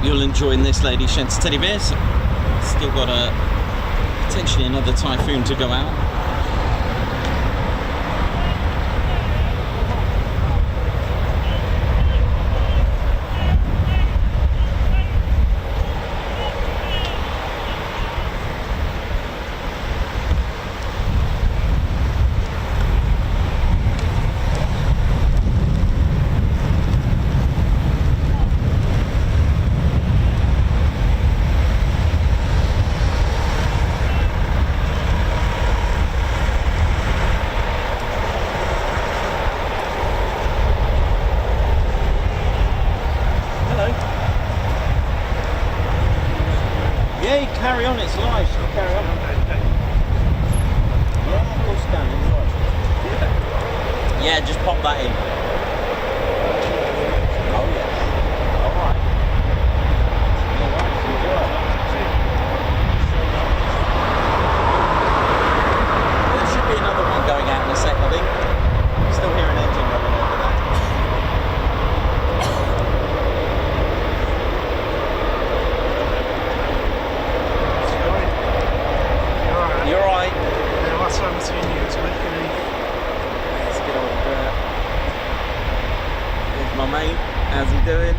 you'll enjoy this lady Shen's teddy bears. Still got potentially another Typhoon to go out. Carry on, it's live, so carry on. Yeah, of course you can, it's live. Yeah, just pop that in. Oh yeah. Alright. There should be another one going out in a sec, I think. Still hear an engine running over there. You're right. Yeah, last time I seen you was making Let's get on there's my mate. How's he doing?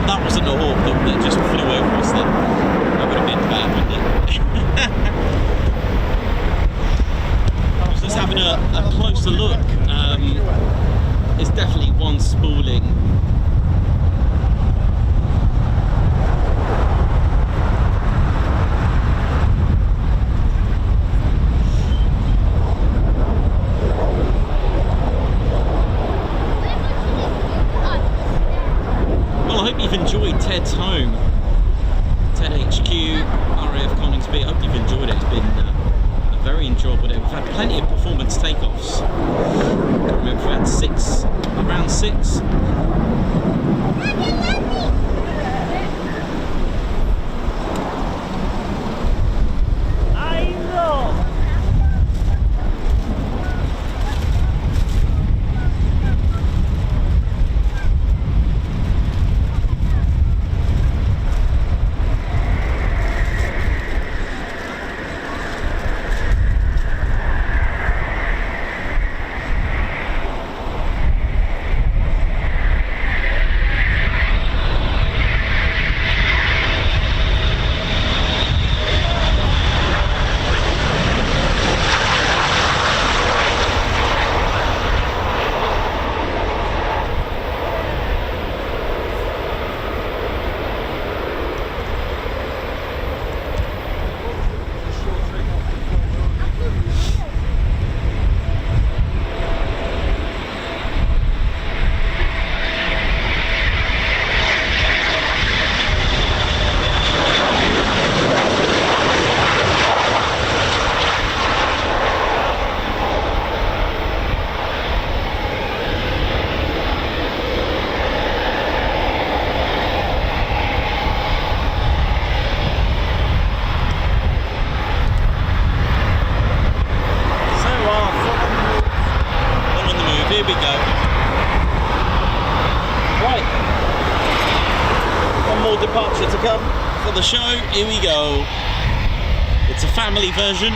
That wasn't a hawk that just flew over us then. That would have been bad, wouldn't it? I was just having a closer look. It's definitely one spooling. Enjoyed Ted's home, Ted HQ, RAF Coningsby. be. I hope you've enjoyed it. It's been a very enjoyable day. We've had plenty of performance takeoffs. I can't remember if we had 6, around 6. Here we go. Right. One more departure to come for the show. Here we go. It's a family version.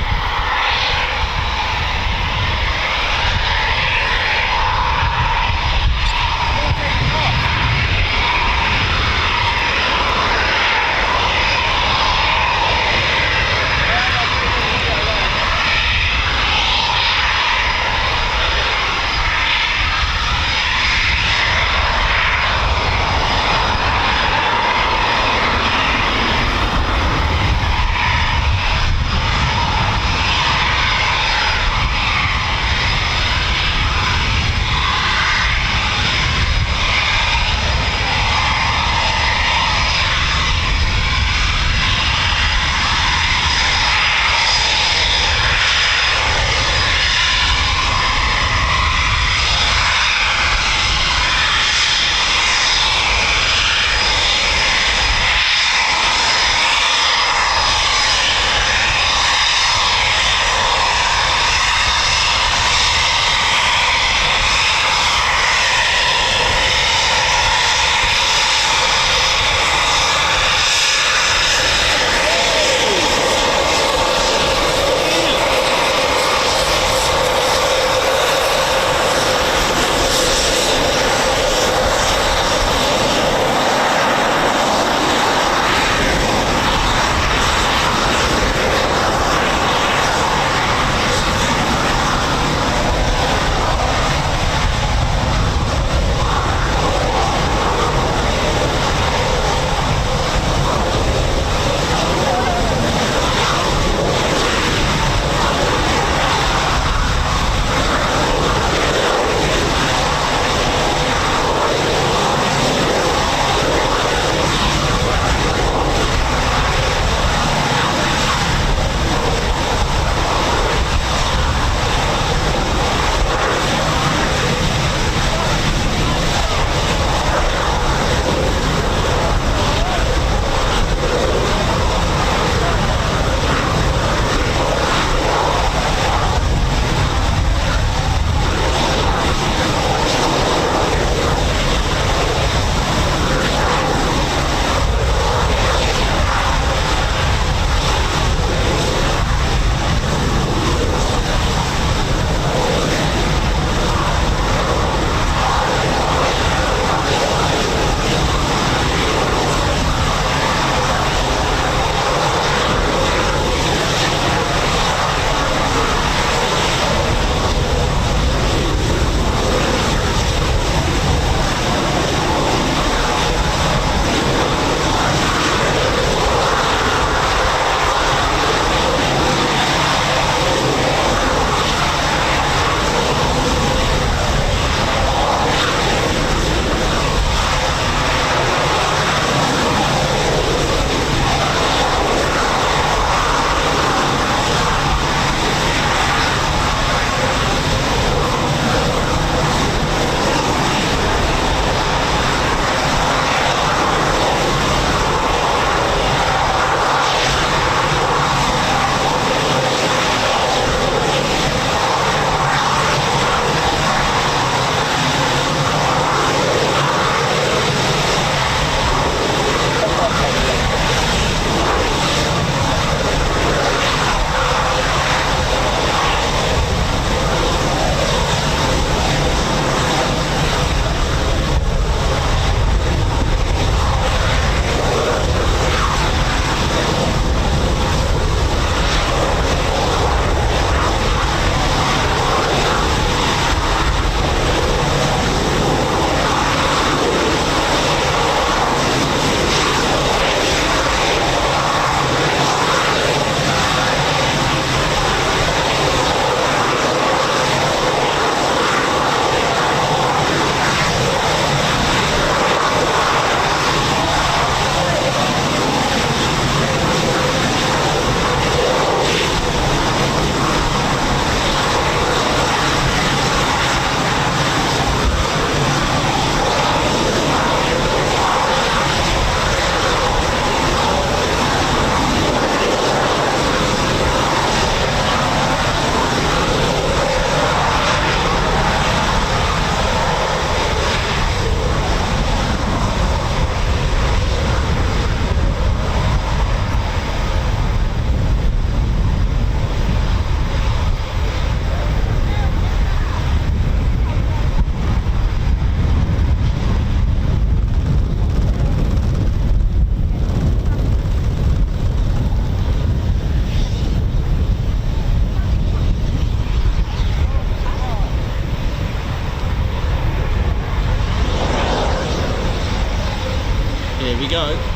Here we go.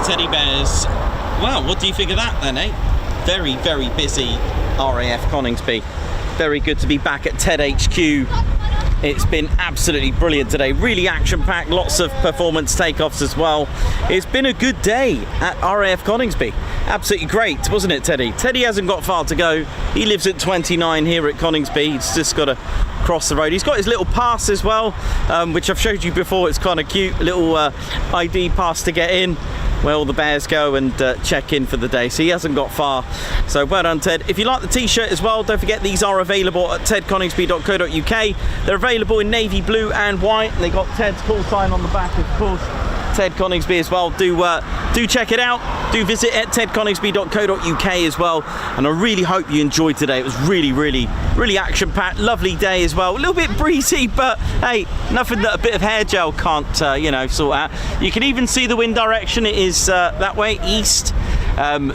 Teddy bears. Wow, what do you think of that then, eh? Very, very busy RAF Coningsby. Very good to be back at TED HQ. It's been absolutely brilliant today. Really action-packed, lots of performance takeoffs as well. It's been a good day at RAF Coningsby. Absolutely great, wasn't it, Teddy? Teddy hasn't got far to go. He lives at 29 here at Coningsby. He's just got to cross the road. He's got his little pass as well, which I've showed you before. It's kind of cute. A little ID pass to get in, where all the bears go and check in for the day. So he hasn't got far. So well done, Ted. If you like the t-shirt as well, don't forget these are available at tedconingsby.co.uk. They're available in navy blue and white. They got Ted's call sign on the back, of course. Ted Coningsby as well. Do check it out. Do visit at tedconingsby.co.uk as well. And I really hope you enjoyed today. It was really, really, really action-packed. Lovely day as well. A little bit breezy, but hey, nothing that a bit of hair gel can't, sort out. You can even see the wind direction. It is that way, east.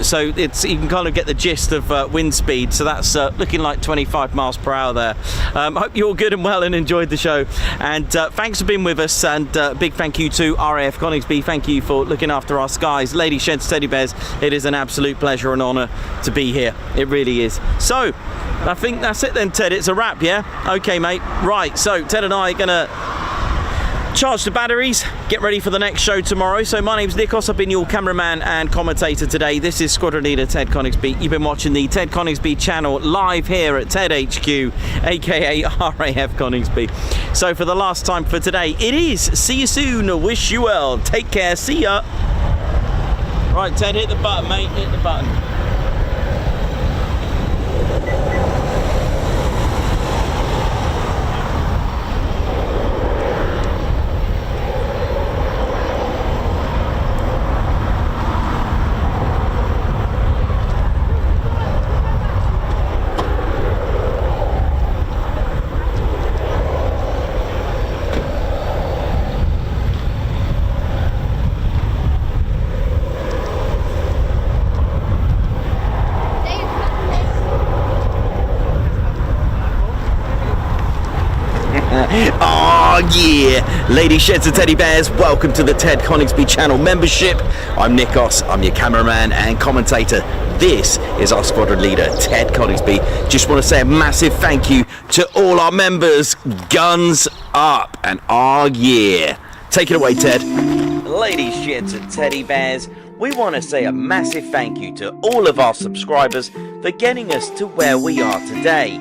So you can kind of get the gist of wind speed. So that's looking like 25 miles per hour there. I hope you're all good and well and enjoyed the show. And thanks for being with us. And big thank you to RAF Coningsby. Thank you for looking after our skies. Ladies, gents, teddy bears, it is an absolute pleasure and honour to be here. It really is. So I think that's it then, Ted. It's a wrap, yeah? Okay, mate. Right, so Ted and I are going to charge the batteries, get ready for the next show tomorrow. So my name's Nikos, I've been your cameraman and commentator today. This is Squadron Leader Ted Coningsby. You've been watching the Ted Coningsby channel live here at TED HQ, aka RAF Coningsby. So for the last time for today, it is see you soon, wish you well, take care, see ya. Right, Ted, hit the button, mate, hit the button. Oh yeah, ladies, gents and teddy bears, welcome to the Ted Coningsby channel membership. I'm Nikos, I'm your cameraman and commentator. This is our squadron leader, Ted Coningsby. Just want to say a massive thank you to all our members. Guns up and yeah. Take it away, Ted. Ladies, gents and teddy bears, we want to say a massive thank you to all of our subscribers for getting us to where we are today.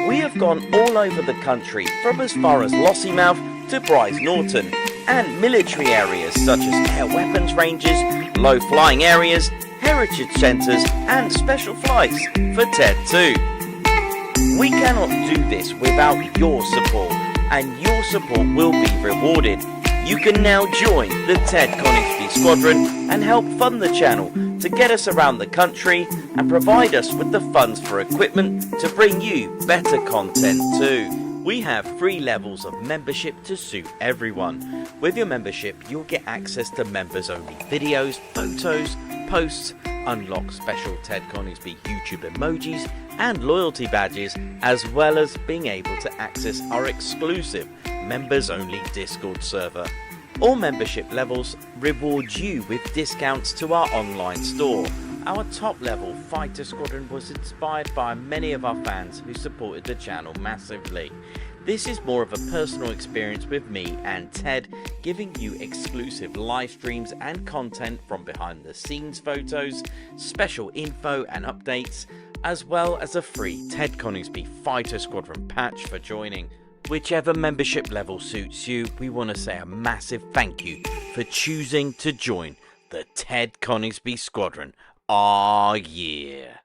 We have gone all over the country, from as far as Lossiemouth to Bryce Norton, and military areas such as air weapons ranges, low flying areas, heritage centres and special flights for TED 2. We cannot do this without your support, and your support will be rewarded. You can now join the TED Coningsby Squadron and help fund the channel to get us around the country and provide us with the funds for equipment to bring you better content too. We have 3 levels of membership to suit everyone. With your membership, you'll get access to members-only videos, photos, posts, unlock special Ted Coningsby YouTube emojis and loyalty badges, as well as being able to access our exclusive members-only Discord server. All membership levels reward you with discounts to our online store. Our top level fighter squadron was inspired by many of our fans who supported the channel massively. This is more of a personal experience with me and Ted, giving you exclusive live streams and content from behind the scenes photos, special info and updates, as well as a free Ted Coningsby Fighter Squadron patch for joining. Whichever membership level suits you, we want to say a massive thank you for choosing to join the Ted Coningsby Squadron. Yeah.